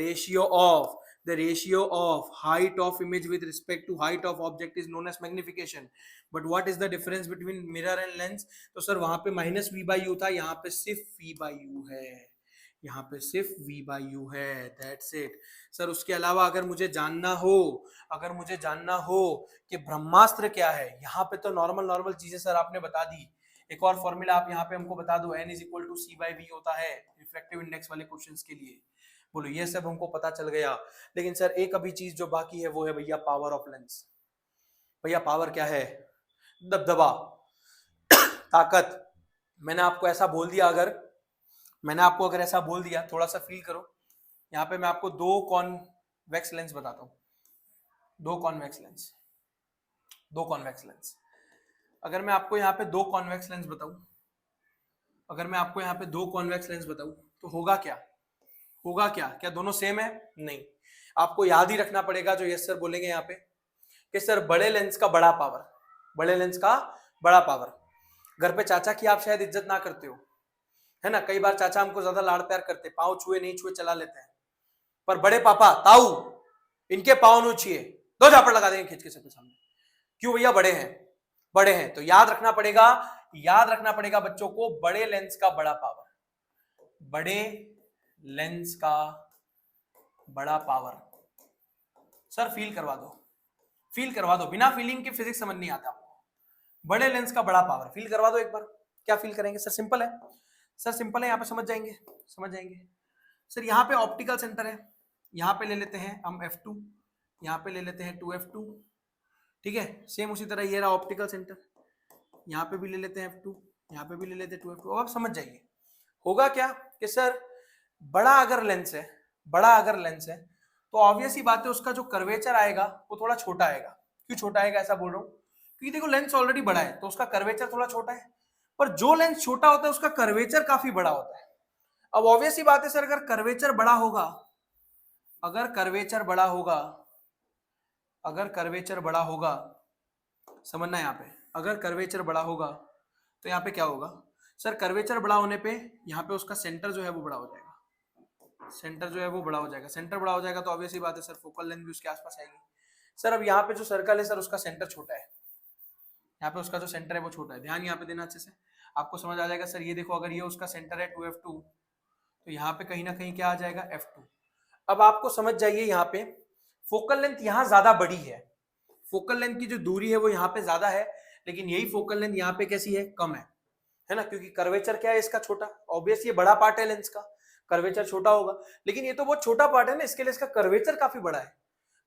ratio of height of image with respect to height of object is known as magnification. But what is the difference between mirror and lens, तो सर वहां पे माइनस वी बाई यू था, यहाँ पे सिर्फ वी बाई यू है, यहाँ पे सिर्फ v बाई यू है, दैट्स इट। सर उसके अलावा अगर मुझे जानना हो कि ब्रह्मास्त्र क्या है, यहाँ पे तो नॉर्मल चीजें सर आपने बता दी। एक और फॉर्मूला आप यहाँ पे हमको बता दो, n is equal to c by v होता है रिफ्लेक्टिव इंडेक्स वाले क्वेश्चंस के लिए। बोलो ये सब हमको पता चल गया, लेकिन सर एक अभी चीज जो बाकी है वो है भैया पावर ऑफ लेंस। भैया पावर क्या है, दबदबा, ताकत। मैंने आपको ऐसा बोल दिया, अगर ऐसा बोल दिया, थोड़ा सा फील करो, यहाँ पे मैं आपको दो कॉन्वेक्स लेंस बताता हूँ, दो कॉन्वेक्स लेंस। अगर मैं आपको यहाँ पे दो कॉन्वेक्स लेंस बताऊं, तो होगा क्या, क्या दोनों सेम है, नहीं। आपको याद ही रखना पड़ेगा जो यस सर बोलेंगे यहाँ पे कि सर बड़े लेंस का बड़ा पावर। घर पे चाचा की आप शायद इज्जत ना करते हो, है ना, कई बार चाचा हमको ज्यादा लाड़ प्यार करते, पाँव छुए नहीं छुए चला लेते हैं, पर बड़े पापा ताऊ इनके पाँव नहीं छुए, दो झापड़ लगा देंगे खींच के सबके सामने। क्यों भैया, बड़े हैं। तो याद रखना पड़ेगा बच्चों को, बड़े लेंस का बड़ा पावर। सर फील करवा दो, बिना फीलिंग के फिजिक्स समझ नहीं आता। बड़े लेंस का बड़ा पावर, फील करवा दो एक बार, क्या फील करेंगे सर, सिंपल है यहाँ पे समझ जाएंगे। सर यहाँ पे ऑप्टिकल सेंटर है, यहाँ पे ले लेते हैं हम f2, यहाँ पे ले लेते हैं 2f2, ठीक है। सेम उसी तरह ये रहा ऑप्टिकल सेंटर, यहाँ पे भी ले लेते हैं f2, यहाँ पे भी ले लेते हैं 2f2। अब समझ जाइए होगा क्या कि सर बड़ा अगर लेंस है तो ऑब्वियस ही बात है उसका जो कर्वेचर आएगा वो थोड़ा छोटा आएगा। क्यों छोटा आएगा ऐसा बोल रहा हूँ, क्योंकि देखो लेंस ऑलरेडी बड़ा है तो उसका कर्वेचर थोड़ा छोटा है, पर जो लेंस छोटा होता है उसका कर्वेचर काफी बड़ा होता है। अब ऑब्वियस ही बात है सर, अगर कर्वेचर बड़ा होगा, समझना यहाँ पे, अगर कर्वेचर बड़ा होगा तो यहाँ पे क्या होगा सर, कर्वेचर बड़ा होने पे यहाँ पे उसका सेंटर जो है वो बड़ा हो जाएगा, सेंटर बड़ा हो जाएगा तो ऑब्वियस ही बात है सर फोकल लेंथ भी उसके आसपास आएगी। सर अब यहाँ पे जो सर्कल है सर उसका सेंटर छोटा है, यहाँ पे उसका जो सेंटर है वो छोटा है, ध्यान यहाँ पे देना अच्छे से, आपको समझ आ जाएगा। सर ये देखो, अगर ये उसका सेंटर है 2f2 तो यहाँ पे कहीं ना कहीं क्या आ जाएगा, f2। अब आपको समझ जाइए यहाँ पे फोकल लेंथ यहां ज्यादा बड़ी है, फोकल लेंथ की जो दूरी है वो यहाँ पे ज्यादा है, लेकिन यही फोकल लेंथ यहाँ पे कैसी है, कम है ना, क्योंकि कर्वेचर क्या है इसका, छोटा। ऑब्वियस ये बड़ा पार्ट है लेंस का, कर्वेचर छोटा होगा, लेकिन ये तो बहुत छोटा पार्ट है ना, इसके लिए इसका कर्वेचर काफी बड़ा है।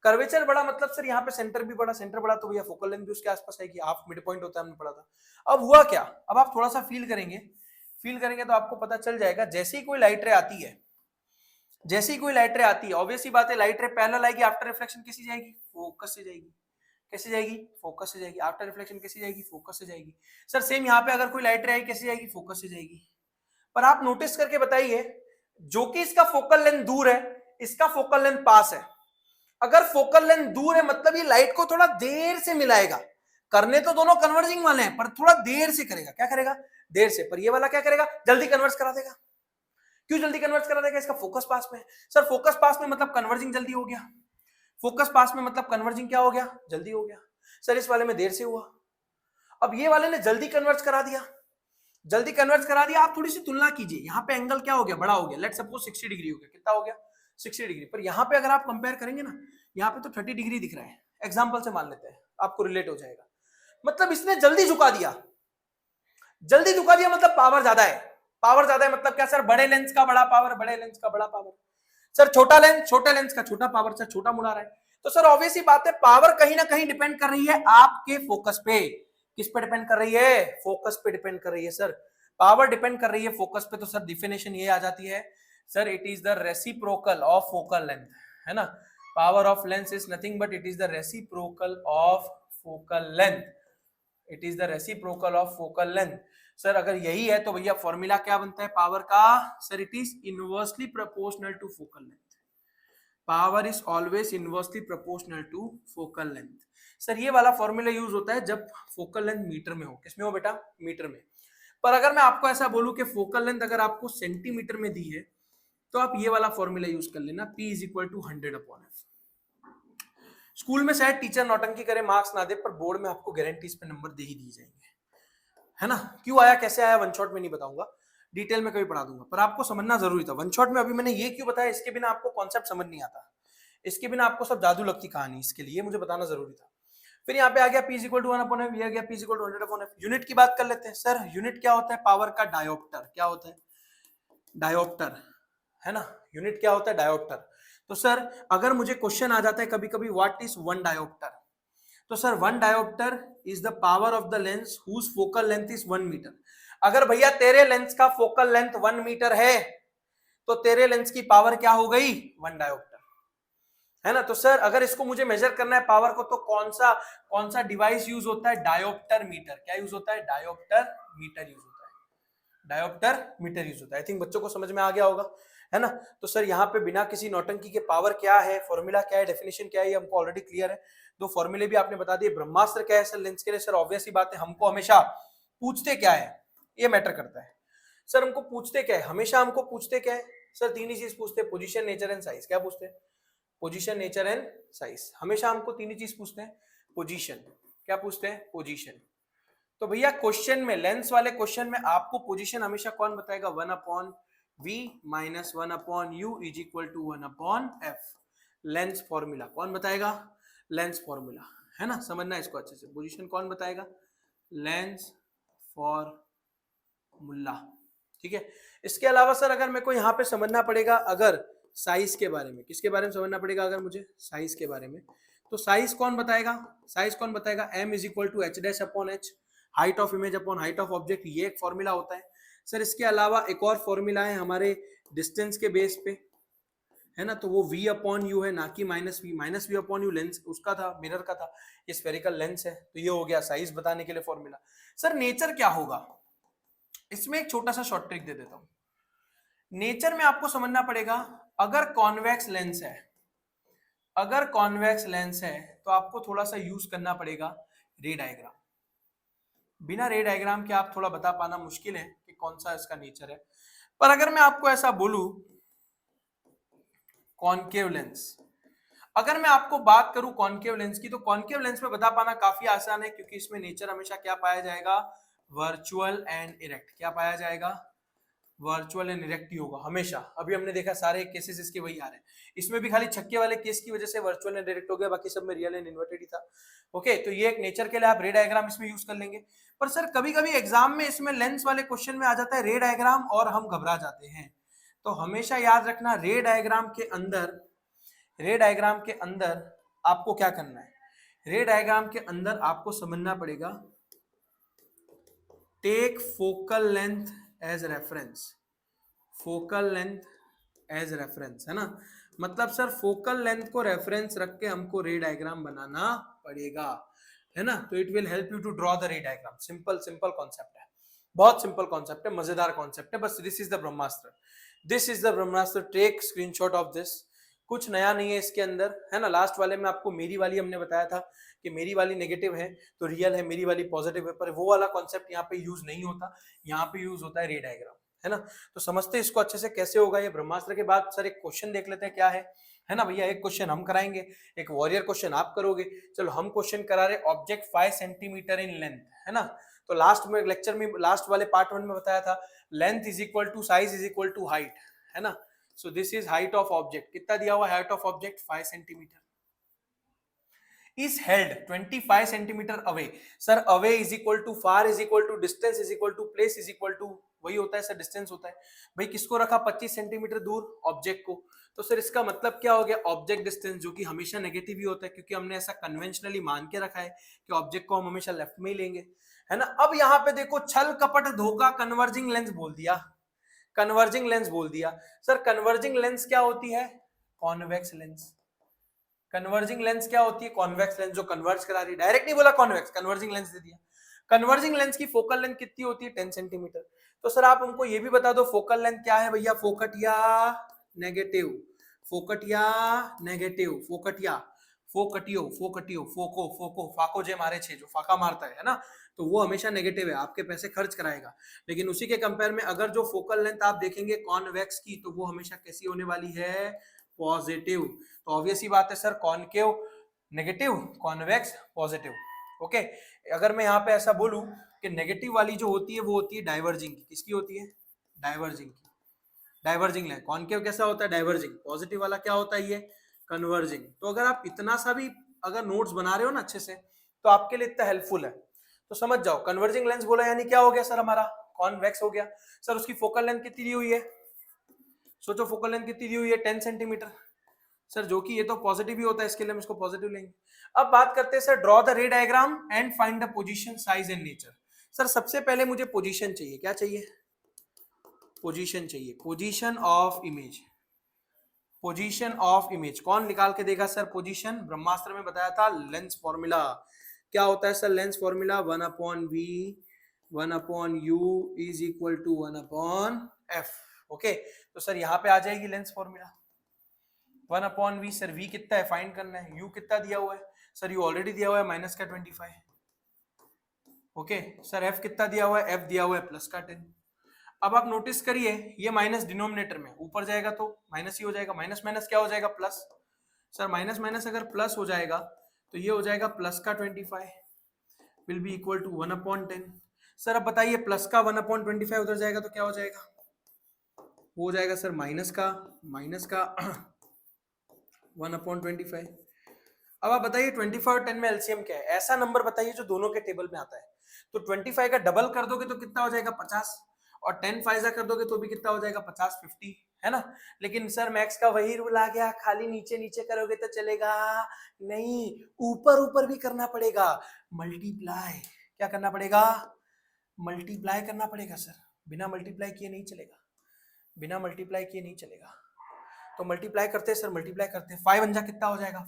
कर्वेचर बड़ा मतलब सर यहाँ पे सेंटर भी बड़ा, सेंटर बड़ा तो भैया फोकल लेंथ भी उसके आसपास आएगी, हाफ मिड पॉइंट होता है, हमने पढ़ा था। अब हुआ क्या, अब आप थोड़ा सा फील करेंगे तो आपको पता चल जाएगा, जैसे ही कोई लाइट रे आती है, जैसे ही कोई लाइट रे आती है, ऑब्वियस ही बात है, लाइट रे पैरेलल आएगी, आफ्टर रिफ्लेक्शन कैसी जाएगी, फोकस से जाएगी। कैसे जाएगी, फोकस से जाएगी। आफ्टर रिफ्लेक्शन कैसी जाएगी, फोकस से जाएगी। सर सेम यहाँ पे अगर कोई लाइट रे आई कैसे जाएगी, फोकस से जाएगी। पर आप नोटिस करके बताइए, जो कि इसका फोकल लेंथ दूर है, इसका फोकल लेंथ पास है। अगर फोकल लेंथ दूर है मतलब ये लाइट को थोड़ा देर से मिलाएगा, करने तो दोनों कन्वर्जिंग वाले हैं पर थोड़ा देर से करेगा। क्या करेगा, देर से। पर ये वाला क्या करेगा, जल्दी कन्वर्स करा देगा। क्यों जल्दी कन्वर्स करा देगा, इसका फोकस पास में है। सर फोकस पास में मतलब कन्वर्जिंग जल्दी हो गया, फोकस पास में मतलब कन्वर्जिंग क्या हो गया, जल्दी हो गया। सर इस वाले में देर से हुआ। अब ये वाले ने जल्दी कन्वर्ट करा दिया, जल्दी कन्वर्ट करा दिया। आप थोड़ी सी तुलना कीजिए, यहाँ पे एंगल क्या हो गया, बड़ा हो गया, लेट सपोज 60 डिग्री हो गया। कितना हो गया, 60 डिग्री। पर यहाँ पे अगर आप कंपेयर करेंगे ना, यहाँ पे तो 30 डिग्री दिख रहा है। एग्जाम्पल से मान लेते हैं, आपको रिलेट हो जाएगा। मतलब इसने जल्दी झुका दिया, जल्दी झुका दिया मतलब पावर ज्यादा है। पावर ज्यादा है मतलब क्या सर, बड़े लेंस का बड़ा पावर, बड़े लेंस का बड़ा पावर। सर छोटा लेंस, छोटे लेंस का छोटा पावर, सर छोटा मुड़ा रहा है। तो सर ऑब्वियस ही बात है, पावर कहीं ना कहीं डिपेंड कर रही है आपके फोकस पे। किस पे डिपेंड कर रही है, फोकस पे डिपेंड कर रही है। सर पावर डिपेंड कर रही है फोकस पे, तो सर डिफिनेशन ये आ जाती है sir, it is the reciprocal of focal length, है ना। Power of lens is nothing but it is the reciprocal of focal length, it is the reciprocal of focal length. Sir अगर यही है तो भैया फॉर्मूला क्या बनता है पावर का, sir it is inversely proportional to focal length. Power is always inversely proportional to focal length. Sir ये वाला फॉर्मूला यूज होता है जब फोकल लेंथ मीटर में हो। किसमें हो बेटा, मीटर में। पर अगर मैं आपको ऐसा बोलूं कि फोकल लेंथ अगर आपको सेंटीमीटर में दी है, तो आप ये वाला फॉर्मूला यूज कर लेना, P is equal to 100/f। School में शायद टीचर नौटंकी करे, मार्क्स ना दे, पर बोर्ड में आपको गारंटी इस पे नंबर दे ही दिए जाएंगे, है ना। क्यों आया, कैसे आया, वन शॉट में नहीं बताऊंगा, डिटेल में कभी पढ़ा दूंगा, पर आपको समझना जरूरी था। वन शॉट में अभी मैंने ये क्यों बताया, इसके बिना आपको कॉन्सेप्ट समझ नहीं आता, इसके बिना आपको सब जादू लगती कहानी, इसके लिए मुझे बताना जरूरी था। फिर यहाँ पे आ गया P is equal to 1/f, ये आ गया P is equal to 100/f। Unit की बात कर लेते हैं। सर यूनिट क्या होता है पावर का, डायोप्टर। क्या होता है, डायोप्टर, है ना। यूनिट क्या होता है, डायोप्टर। तो सर अगर मुझे क्वेश्चन आ जाता है कभी कभी, व्हाट इज वन डायोप्टर, तो sir one dioptre is the power of the lens whose focal length is 1 metre. अगर भैया तेरे लेंस का फोकल लेंथ 1 मीटर है, तो तेरे लेंस की पावर क्या हो गई, 1 डायोप्टर, है ना। तो सर अगर इसको मुझे मेजर करना है पावर को, तो कौन सा डिवाइस यूज होता है, डायोप्टर मीटर। क्या यूज होता है, डायोप्टर मीटर यूज होता है, डायोप्टर मीटर यूज होता है। आई थिंक बच्चों को समझ में आ गया होगा, है ना। तो सर यहाँ पे बिना किसी नौटंकी के पावर क्या है, फॉर्मूला क्या है, डेफिनेशन क्या है, ये हमको ऑलरेडी क्लियर है। दो फॉर्मूले भी आपने बता दिए। ब्रह्मास्त्र क्या है सर लेंस के लिए, सर ऑब्वियस ही बात है, हमको हमेशा पूछते क्या है, ये मैटर करता है। सर हमको पूछते क्या है, हमेशा हमको पूछते क्या है, सर तीन ही चीज पूछते हैं, पोजीशन, नेचर एंड साइज। क्या पूछते हैं, पोजीशन, नेचर एंड साइज। हमेशा हमको तीन ही चीज पूछते हैं, पोजीशन, क्या पूछते हैं, पोजीशन। तो भैया क्वेश्चन में, लेंस वाले क्वेश्चन में आपको पोजीशन हमेशा कौन बताएगा, 1/v minus 1/u is equal to 1/f। Lens formula कौन बताएगा, लेंस फॉर्मूला, है ना। समझना इसको अच्छे से, पोजीशन कौन बताएगा, लेंस फॉर्मूला, ठीक है। इसके अलावा सर अगर मेरे को यहाँ पे समझना पड़ेगा, अगर साइज के बारे में, किसके बारे में समझना पड़ेगा, अगर मुझे साइज के बारे में, तो साइज कौन बताएगा, साइज कौन बताएगा, m is equal to h'/h, height of image upon height of object, ये एक फॉर्मूला होता है। सर इसके अलावा एक और फॉर्मूला है हमारे डिस्टेंस के बेस पे, है ना, तो वो v/u है, ना कि माइनस v/u लेंस उसका था, मिरर का था, ये स्फेरिकल लेंस है। तो ये हो गया साइज बताने के लिए फॉर्मूला। सर नेचर क्या होगा, इसमें एक छोटा सा शॉर्ट ट्रिक दे देता हूं। नेचर में आपको समझना पड़ेगा, अगर कॉन्वेक्स लेंस है, अगर कॉन्वेक्स लेंस है तो आपको थोड़ा सा यूज करना पड़ेगा रे डायग्राम। बिना रे डायग्राम के आप थोड़ा बता पाना मुश्किल है कि कौन सा इसका नेचर है। पर अगर मैं आपको ऐसा बोलूं, कॉनकेव लेंस, अगर मैं आपको बात करूं कॉनकेव लेंस की, तो कॉनकेव लेंस में बता पाना काफी आसान है, क्योंकि इसमें नेचर हमेशा क्या पाया जाएगा, वर्चुअल एंड इरेक्ट। क्या पाया जाएगा, वर्चुअल एंड इरेक्ट ही होगा हमेशा। अभी हमने देखा सारे केसेस इसके वही आ रहे हैं, इसमें भी खाली छक्के वाले केस की वजह से वर्चुअल एंड इरेक्ट हो गया, बाकी सब में रियल एंड इन्वर्टेड ही था। ओके, तो ये एक नेचर के लिए आप रे डायग्राम इसमें यूज कर लेंगे। पर सर कभी कभी एग्जाम में इसमें लेंस वाले क्वेश्चन में आ जाता है रे डायग्राम और हम घबरा जाते हैं। तो हमेशा याद रखना रे डायग्राम के अंदर, रे डायग्राम के अंदर आपको क्या करना है, रे डायग्राम के अंदर आपको समझना पड़ेगा take focal length as reference, focal length as reference, है ना। मतलब सर फोकल लेंथ को रेफरेंस रख के हमको रे डायग्राम बनाना पड़ेगा, है ना। तो it will help you to draw the ray diagram. Simple simple concept है, बहुत सिंपल कॉन्सेप्ट है, मजेदार कॉन्सेप्ट है। बस this is the Brahmastra, this is the Brahmastra, take screenshot of this. कुछ नया नहीं है इसके अंदर, है ना। लास्ट वाले में आपको मेरी वाली हमने बताया था कि मेरी वाली नेगेटिव है तो रियल है, मेरी वाली पॉजिटिव है, पर वो वाला कॉन्सेप्ट यहाँ पे यूज नहीं होता, यहाँ पे यूज होता है रे डायग्राम, है ना। तो समझते इसको अच्छे से कैसे होगा ये ब्रह्मास्त्र के बाद। सर एक क्वेश्चन देख लेते हैं क्या है ना भैया। एक क्वेश्चन हम कराएंगे, एक वॉरियर क्वेश्चन आप करोगे। चलो हम क्वेश्चन करा रहे, ऑब्जेक्ट 5 सेंटीमीटर इन लेंथ, है ना। तो लास्ट में लेक्चर में, लास्ट वाले पार्ट 1 में बताया था length is equal to size is equal to height, है ना। So this is height of object, कितना दिया हुआ height of object 5 centimetre, is held 25 centimetre away. Sir away is equal to far is equal to distance is equal to place is equal to, वही होता है सर डिस्टेंस होता है। भाई किसको रखा 25 सेंटीमीटर दूर, ऑब्जेक्ट को। तो सर इसका मतलब क्या हो गया, ऑब्जेक्ट डिस्टेंस, जो कि हमेशा नेगेटिव ही होता है क्योंकि हमने ऐसा कन्वेंशनली मान के रखा है कि ऑब्जेक्ट को हम हमेशा लेफ्ट में ही लेंगे, है ना। अब यहाँ पे देखो छल कपट धोखा कन्वर्जिंग लेंस बोल दिया, कन्वर्जिंग लेंस बोल दिया। सर कन्वर्जिंग लेंस क्या होती है, कॉन्वेक्स लेंस। कन्वर्जिंग लेंस क्या होती है, कॉन्वेक्स लेंस जो कन्वर्ज करा रही है। डायरेक्ट नहीं बोला कॉन्वेक्स, कन्वर्जिंग लेंस दे दिया। कन्वर्जिंग लेंस की फोकल लेंथ कितनी होती है, 10 सेंटीमीटर। तो सर आप हमको ये भी बता दो फोकल लेंथ क्या है भैया, फोकट या नेगेटिव, फोकट या नेगेटिव, फोकट या फोकटियो, फोकटियो, फोको, फोको, फाको जे मारे छे, जो फाका मारता है ना, तो वो हमेशा नेगेटिव है, आपके पैसे खर्च कराएगा। लेकिन उसी के कंपेयर में अगर जो फोकल लेंथ आप देखेंगे कॉन्वेक्स की, तो वो हमेशा कैसी होने वाली है, पॉजिटिव। तो ऑब्वियस ही बात है sir, concave negative, convex positive. Okay, अगर मैं यहाँ पे ऐसा बोलूं कि नेगेटिव वाली जो होती है वो होती है डाइवर्जिंग की, किसकी होती है, डाइवर्जिंग की, डाइवर्जिंग लेंस। कॉनकेव कैसा होता है, डाइवर्जिंग। पॉजिटिव वाला क्या होता है, ये कन्वर्जिंग। तो अगर आप इतना सा भी अगर नोट्स बना रहे हो ना अच्छे से, तो आपके लिए इतना हेल्पफुल है। तो समझ जाओ, कन्वर्जिंग लेंस बोला यानी क्या हो गया सर, हमारा कॉन्वेक्स हो गया। सर उसकी फोकल लेंथ कितनी दी हुई है, सोचो फोकल लेंथ कितनी दी हुई है, 10 सेंटीमीटर। सर जो कि ये तो पॉजिटिव ही होता है, इसके लिए हम इसको पॉजिटिव लेंगे। अब बात करते हैं sir, draw the ray diagram and find the position size and nature. Sir सबसे पहले मुझे पोजीशन चाहिए, क्या चाहिए, पोजीशन चाहिए, position of image, position of image. कौन निकाल के देगा सर पोजीशन, ब्रह्मास्त्र में बताया था लेंस फॉर्मूला। क्या होता है sir lens formula, 1/v 1/u is equal to 1/f। Okay, तो सर यहाँ पे आ जाएगी lens formula 1/v। Sir v कितना है फाइंड करना है, u कितना दिया हुआ है सर, u ऑलरेडी दिया हुआ है माइनस का 25। ओके सर f कितना दिया हुआ है, f दिया हुआ है प्लस का 10। अब आप नोटिस करिए ये माइनस डिनोमिनेटर में, ऊपर जाएगा तो माइनस ही हो जाएगा, माइनस माइनस क्या हो जाएगा, प्लस। सर माइनस माइनस अगर प्लस हो जाएगा तो ये हो जाएगा प्लस का 25 will be equal to 1/10। Sir अब बताइए प्लस का 1/25 उधर जाएगा तो क्या हो जाएगा, वो हो जाएगा सर माइनस का 1/25। अब आप बताइए 25 और 10 में एलसीएम क्या है, ऐसा नंबर बताइए जो दोनों के टेबल में आता है। तो 25 का डबल कर दोगे तो कितना हो जाएगा 50, और 10 फाइजा कर दोगे तो भी कितना हो जाएगा 50, 50, है ना। लेकिन सर मैक्स का वही रूल आ गया, खाली नीचे नीचे करोगे तो चलेगा नहीं, ऊपर ऊपर भी करना पड़ेगा, मल्टीप्लाई। क्या करना पड़ेगा, मल्टीप्लाई करना पड़ेगा सर, बिना मल्टीप्लाई किए नहीं चलेगा, बिना मल्टीप्लाई किए नहीं चलेगा। तो मल्टीप्लाई करते हैं सर, मल्टीप्लाई करते हैं, 5 अंजा कितना हो जाएगा,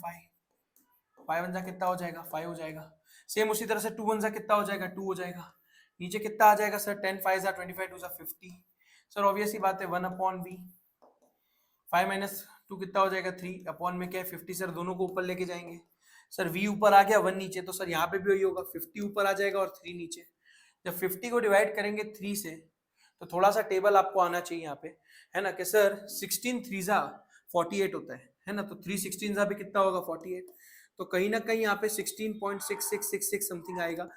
5 अंजा कितना हो जाएगा, 5 हो जाएगा। सेम उसी तरह से 2 अंजा कितना हो जाएगा, 2 हो जाएगा। नीचे कितना आ जाएगा सर, 10 5 जा 25 2 जा 50। सर ऑब्वियस ही बात है 1/v, 5 माइनस 2 कितना हो जाएगा 3, अपॉन में क्या है 50। सर दोनों को ऊपर लेके जाएंगे, सर v ऊपर आ गया 1 नीचे, तो सर यहाँ पे भी वही होगा, 50 ऊपर आ जाएगा और 3 नीचे। जब 50 को डिवाइड करेंगे 3 से तो थोड़ा सा टेबल आपको आना चाहिए यहाँ पे, है ना, कि सर 16 3 जा 48 होता है ना, तो 3 16 जा भी कितना होगा 48। तो कहीं ना कहीं यहाँ पे 16.6666 समथिंग आएगा,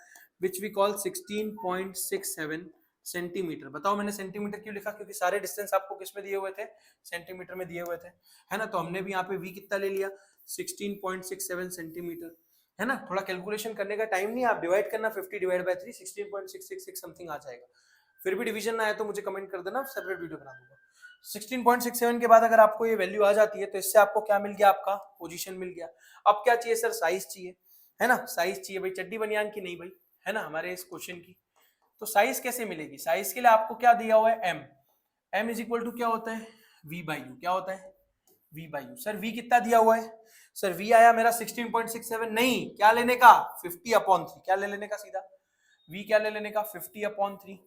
विच वी कॉल 16.67 सेंटीमीटर। बताओ मैंने सेंटीमीटर क्यों लिखा, क्योंकि सारे डिस्टेंस आपको किस में दिए हुए थे, सेंटीमीटर में दिए हुए थे, है ना। तो हमने भी यहाँ पे v कितना ले लिया, 16.67 सेंटीमीटर, है ना। थोड़ा कैलकुलेशन करने का टाइम नहीं, आप डिवाइड करना 50 डिवाइड बाय 3, 16.666 समथिंग आ जाएगा। फिर भी डिवीजन ना आए तो मुझे कमेंट कर देना, सेपरेट वीडियो बना दूंगा। 16.67 के बाद अगर आपको ये वैल्यू आ जाती है तो इससे आपको क्या मिल गया, आपका पोजीशन मिल गया। अब क्या चाहिए सर, साइज चाहिए, है ना। साइज चाहिए भाई, चड्डी बनियान की नहीं भाई, है ना, हमारे इस क्वेश्चन की। तो साइज कैसे मिलेगी, साइज के लिए आपको क्या दिया हुआ है, m. M is equal to क्या होता है, वी बाई यू। क्या होता है, v by u. Sir v कितना दिया हुआ है, सर वी आया मेरा 16.67, नहीं क्या लेने का, 50/3। क्या ले लेने का सीधा, वी क्या ले लेने का, 50/3।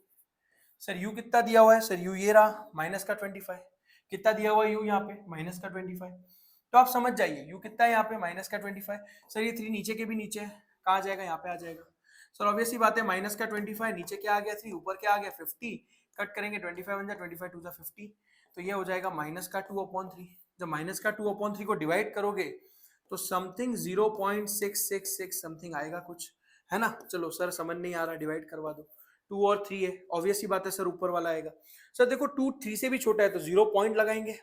सर यू कितना दिया हुआ है, सर यू ये रहा माइनस का 25। कितना दिया हुआ है यू यहाँ पे, माइनस का 25। तो आप समझ जाइए यू कितना है यहाँ पे, माइनस का 25। सर ये 3 नीचे के भी नीचे है, कहाँ आ जाएगा, यहाँ पे आ जाएगा। सर ऑब्वियसली बात है, माइनस का 25, नीचे क्या आ गया 3, ऊपर क्या आ गया 50, कट करेंगे 25 बन जाए, 25 2 50, तो ये हो जाएगा माइनस का 2/3। जब माइनस का 2/3 को डिवाइड करोगे तो समथिंग 0.666 समथिंग आएगा कुछ, है ना। चलो सर समझ नहीं आ रहा, डिवाइड करवा दो, 2 और 3 है, ऑब्वियस सी बात है सर ऊपर वाला आएगा। सर देखो 2 3 से भी छोटा है तो 0 पॉइंट लगाएंगे,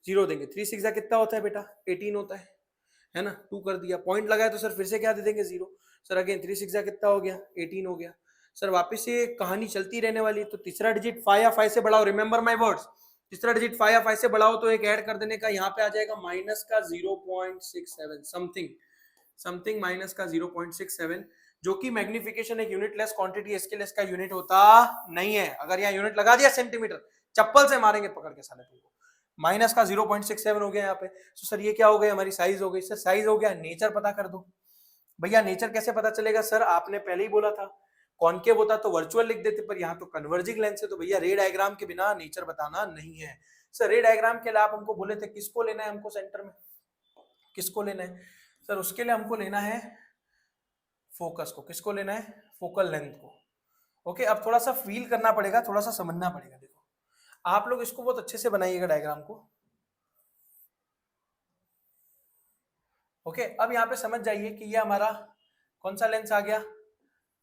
0 देंगे। 3 6 कितना होता है बेटा, 18 होता है ना। 2 कर दिया, पॉइंट लगाया तो सर फिर से क्या दे देंगे, 0। सर अगेन 3 6 कितना हो गया, 18 हो गया। सर वापस से कहानी चलती रहने वाली है, तो तीसरा डिजिट 5 या 5 से बढ़ाओ, रिमेंबर माय वर्ड्स, तीसरा डिजिट 5 या 5 से बढ़ाओ तो एक ऐड कर देने का, यहाँ पे आ जाएगा माइनस का 0.67 समथिंग माइनस का 0.67, जो कि मैग्निफिकेशन एक यूनिटलेस क्वांटिटी, इसके लिए इसका यूनिट होता नहीं है। अगर यहाँ यूनिट लगा दिया सेंटीमीटर, चप्पल से मारेंगे पकड़ के साले तुमको। माइनस का 0.67 हो गया यहाँ पे। तो सर ये क्या हो गया, हमारी साइज हो गई। सर साइज हो गया, नेचर पता कर दो। भैया नेचर कैसे पता चलेगा, सर आपने पहले ही बोला था कॉनकेव होता तो वर्चुअल लिख देते, पर यहाँ तो कन्वर्जिंग लेंस है, तो भैया रे डायग्राम के बिना नेचर बताना नहीं है। सर रे डायग्राम के लिए आप हमको बोले थे किसको लेना है, हमको सेंटर में किसको लेना है, सर उसके लिए हमको लेना है फोकस को। किसको लेना है, फोकल लेंथ को। ओके, अब थोड़ा सा फील करना पड़ेगा, थोड़ा सा समझना पड़ेगा। देखो आप लोग इसको बहुत अच्छे से बनाइएगा डायग्राम को। ओके, अब यहाँ पे समझ जाइए कि ये हमारा कौन सा लेंस आ गया,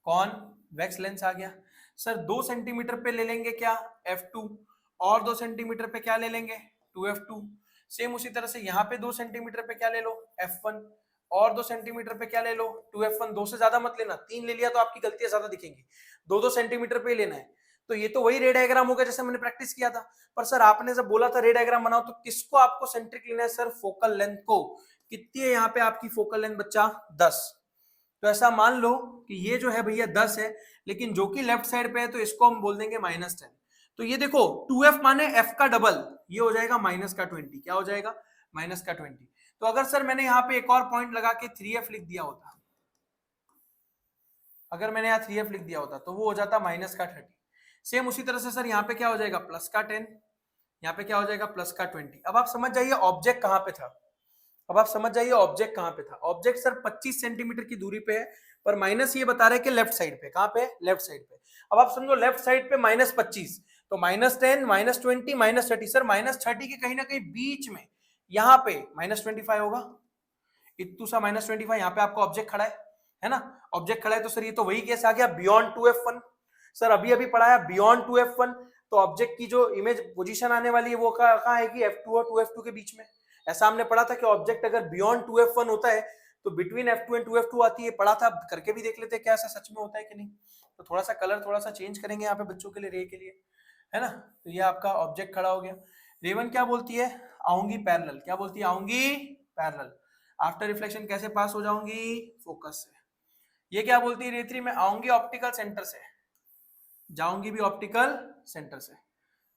कॉन्वेक्स लेंस आ गया। सर 2 सेंटीमीटर पे ले लेंगे क्या, f2, और 2 सेंटीमीटर पे क्या ले लेंगे, 2f2। सेम उसी तरह से यहाँ पे 2 सेंटीमीटर पे क्या ले लो, f1, और 2 सेंटीमीटर पे क्या ले लो, 2f1। 2 से ज्यादा मत लेना, 3 ले लिया तो आपकी गलतियां ज्यादा दिखेंगी, 2-2 सेंटीमीटर पे ही लेना है। तो ये तो वही रे डायग्राम होगा जैसे मैंने प्रैक्टिस किया था। पर सर आपने जब बोला था रे डायग्राम बनाओ, तो किसको आपको सेंट्रिक लेना है, सर फोकल लेंथ को। कितनी है यहाँ पे आपकी फोकल लेंथ बच्चा, 10। तो ऐसा मान लो कि ये जो है भैया 10 है, लेकिन जो कि लेफ्ट साइड पे है तो इसको हम बोल देंगे -10। तो ये देखो 2f माने f का डबल, ये हो जाएगा -20। क्या हो जाएगा, -20। तो अगर सर मैंने यहाँ पे एक और पॉइंट लगा के 3f लिख दिया होता, अगर मैंने यहाँ 3f लिख दिया होता तो वो हो जाता -30। सेम उसी तरह से सर यहाँ पे क्या हो जाएगा, +10, यहाँ पे क्या हो जाएगा, +20। अब आप समझ जाइए ऑब्जेक्ट कहाँ पे था, अब आप समझ जाइए ऑब्जेक्ट कहाँ पे था। ऑब्जेक्ट सर 25 सेंटीमीटर की दूरी पे है, पर माइनस ये बता रहे हैं कि लेफ्ट साइड पे, कहाँ पे, लेफ्ट साइड पे। अब आप समझो लेफ्ट साइड पे -25, तो -10, -20, -30। सर -30 के कहीं ना कहीं बीच में यहाँ पे -25 होगा, इतू सा -25। यहाँ पे आपका ऑब्जेक्ट खड़ा है ना, ऑब्जेक्ट खड़ा है। तो सर ये तो वही केस आ गया बियॉन्ड 2f1। सर अभी अभी पढ़ाया बियॉन्ड 2f1, तो ऑब्जेक्ट की जो इमेज पोजीशन आने वाली है वो कहाँ आएगी, f2 और 2f2 के बीच में। ऐसा हमने पढ़ा था कि ऑब्जेक्ट अगर बियॉन्ड 2f1 होता है तो बिटवीन f2 एंड 2f2 आती है, पढ़ा था, करके भी देख लेते हैं क्या ऐसा सच में होता है कि नहीं। तो थोड़ा सा कलर थोड़ा सा चेंज करेंगे यहाँ पे बच्चों के लिए, रे के लिए, है ना। तो ये आपका ऑब्जेक्ट खड़ा हो गया। रेवन क्या बोलती है, आऊंगी पैरेलल। क्या बोलती है, आऊंगी पैरेलल। आफ्टर रिफ्लेक्शन कैसे पास हो जाऊंगी, फोकस से। ये क्या बोलती है रे3 में, आऊंगी ऑप्टिकल सेंटर से, जाऊंगी भी ऑप्टिकल सेंटर से।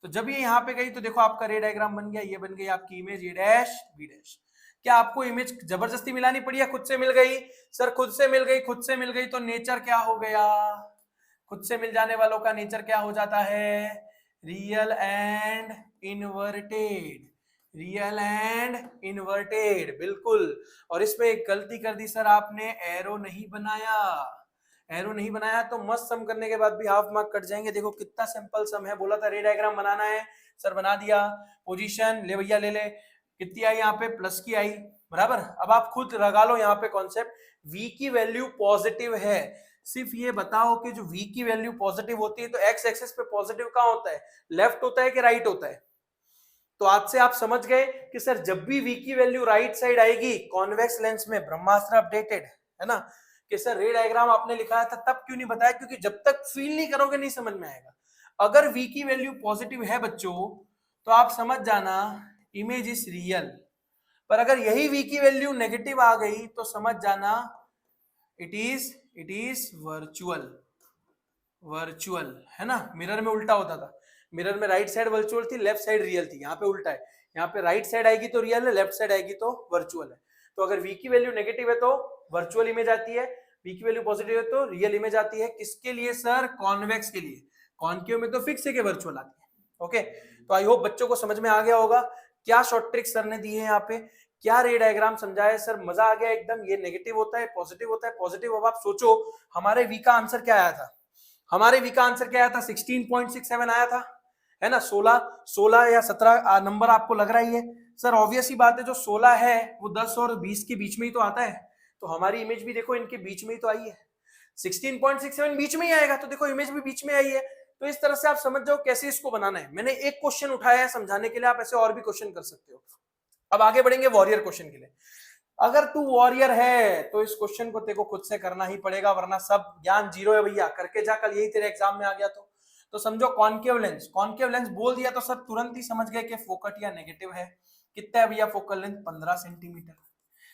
तो जब ये यहाँ पे गई तो देखो आपका रे डायग्राम बन गया, ये बन गई आपकी इमेज, ये डैश बी डैश। क्या आपको इमेज जबरदस्ती मिलानी पड़ी या खुद से मिल गई, सर खुद से मिल गई। खुद से मिल गई तो नेचर क्या हो गया, खुद से मिल जाने वालों का नेचर क्या हो जाता है, real and inverted, real and inverted, बिल्कुल। और इसमें एक गलती कर दी सर आपने, एरो नहीं बनाया, एरो नहीं बनाया तो मस्त सम करने के बाद भी हाफ मार्क कट जाएंगे। देखो कितना सिंपल सम है, बोला था रे डायग्राम बनाना है, सर बना दिया। पोजीशन ले भैया ले ले, कितनी आई यहाँ पे, प्लस की आई, बराबर। अब आप खुद लगा लो यहाँ पे कॉन्सेप्ट, v की वैल्यू पॉजिटिव है, सिर्फ ये बताओ कि जो v की वैल्यू पॉजिटिव होती है तो x एक्सिस पे पॉजिटिव कहाँ होता है, लेफ्ट होता है कि राइट होता है। तो आज से आप समझ गए कि सर जब भी v की वैल्यू राइट साइड आएगी कॉन्वेक्स लेंस में, ब्रह्मास्त्र अपडेटेड है ना, कि सर रे डायग्राम आपने लिखा था तब क्यों नहीं बताया, क्योंकि जब तक फील नहीं करोगे नहीं समझ में आएगा। अगर v की वैल्यू पॉजिटिव है बच्चों तो आप समझ जाना इमेज इज रियल, पर अगर यही v की वैल्यू नेगेटिव आ गई तो समझ जाना इट इज वर्चुअल। वर्चुअल है ना, मिरर में उल्टा होता था, मिरर में राइट साइड वर्चुअल थी, लेफ्ट साइड रियल थी, यहाँ पे उल्टा है, यहाँ पे राइट साइड आएगी तो रियल है, लेफ्ट साइड आएगी तो वर्चुअल है। तो अगर v की वैल्यू नेगेटिव है तो वर्चुअल इमेज आती है, v की वैल्यू पॉजिटिव है तो रियल इमेज आती है। किसके लिए सर, कॉन्वेक्स के लिए। कॉन्केव में तो फिक्स है कि वर्चुअल आती है। ओके, तो आई होप बच्चों को समझ में आ गया होगा क्या शॉर्ट ट्रिक सर ने दी है यहाँ पे, क्या रे डायग्राम समझाया सर, मजा आ गया एकदम। ये नेगेटिव होता है, पॉजिटिव होता है, पॉजिटिव। अब आप सोचो हमारे v का आंसर क्या आया था, हमारे v का आंसर क्या आया था, 16.67 आया था, है ना। 16 या 17 नंबर आपको लग रहा ही है सर, ऑब्वियस ही बात है, जो 16 है वो 10 और 20 के बीच में ही तो आता है, तो हमारी इमेज भी देखो इनके बीच में ही तो आई है, 16.67 बीच में ही आएगा, तो देखो इमेज भी बीच में आई है। तो इस तरह से आप समझ जाओ कैसे इसको बनाना है। मैंने एक क्वेश्चन उठाया है समझाने के लिए, आप ऐसे और भी क्वेश्चन कर सकते हो। अब आगे बढ़ेंगे वॉरियर क्वेश्चन के लिए। अगर तू वॉरियर है तो इस क्वेश्चन को तेरे को खुद से करना ही पड़ेगा, वरना सब ज्ञान जीरो है भैया, करके जा, कल यही तेरे एग्जाम में आ गया तो समझो कॉन्केव लेंस, कॉन्केव लेंस बोल दिया तो सब तुरंत ही समझ गए कि फोकट या नेगेटिव है। कितना है भैया फोकल लेंथ, 15 सेंटीमीटर।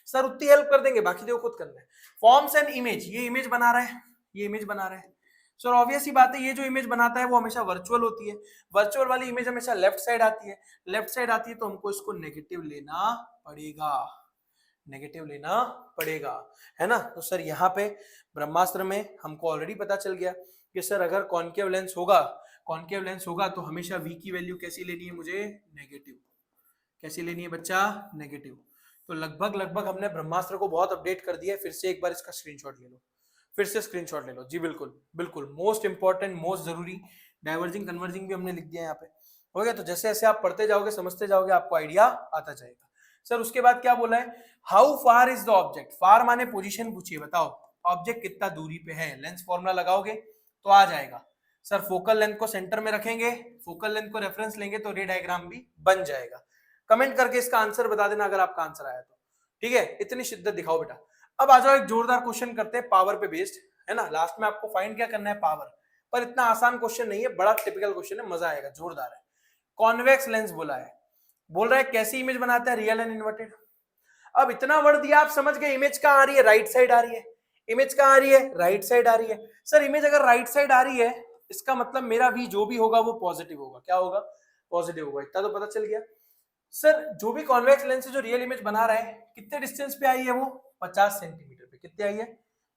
सर उतनी हेल्प कर देंगे, बाकी देखो खुद करना है। फॉर्म्स एंड इमेज, ये इमेज बना रहा है, ये इमेज बना रहा है सर, ऑब्वियस ही बात है ये जो इमेज बनाता है वो हमेशा वर्चुअल होती है, वर्चुअल वाली इमेज हमेशा लेफ्ट साइड आती है, लेफ्ट साइड आती है तो हमको इसको नेगेटिव लेना पड़ेगा, नेगेटिव लेना पड़ेगा, है ना। तो सर यहाँ पे ब्रह्मास्त्र में हमको ऑलरेडी पता चल गया कि सर अगर कॉन्केव लेंस होगा, कॉन्केव लेंस होगा तो हमेशा v की वैल्यू कैसी लेनी है मुझे, नेगेटिव। कैसी लेनी है बच्चा, नेगेटिव। तो लगभग लगभग हमने ब्रह्मास्त्र को बहुत अपडेट कर दिया है। फिर से एक बार इसका स्क्रीनशॉट ले लो, फिर से स्क्रीनशॉट ले लो जी, बिल्कुल बिल्कुल, मोस्ट इंपॉर्टेंट मोस्ट जरूरी। डाइवर्जिंग कन्वर्जिंग भी हमने लिख दिया है यहाँ पे, हो गया। तो जैसे जैसे आप पढ़ते जाओगे समझते जाओगे आपको आइडिया आता जाएगा। सर उसके बाद क्या बोला है, how far is the object, far माने पोजीशन पूछिए, बताओ ऑब्जेक्ट कितना दूरी पे है, लेंस फॉर्मूला लगाओगे तो आ जाएगा। सर फोकल लेंथ को सेंटर में रखेंगे, फोकल लेंथ को रेफरेंस लेंगे तो रे डायग्राम भी बन जाएगा। कमेंट करके इसका आंसर बता देना अगर आपका आंसर आया तो, ठीक है। इतनी शिद्दत दिखाओ बेटा। अब आ जाओ एक जोरदार क्वेश्चन करते हैं पावर पे बेस्ड, है ना। लास्ट में आपको फाइंड क्या करना है, पावर। पर इतना आसान क्वेश्चन नहीं है, बड़ा टिपिकल क्वेश्चन है, मजा आएगा, जोरदार है। कॉन्वेक्स लेंस बोला है, बोल रहा है कैसी इमेज बनाता है, रियल एंड इन्वर्टेड। अब इतना वर्ड दिया आप समझ गए, इमेज कहां आ रही है, राइट साइड आ रही है, इमेज कहां आ रही है, राइट साइड आ रही है। सर इमेज अगर राइट साइड आ रही है इसका मतलब मेरा v जो भी होगा वो पॉजिटिव होगा, क्या होगा, पॉजिटिव होगा, इतना तो पता चल गया। सर जो भी कॉन्वेक्स लेंस से जो रियल इमेज बना रहा है कितने डिस्टेंस पे आई है वो, 50 सेंटीमीटर पे। कितने आई है,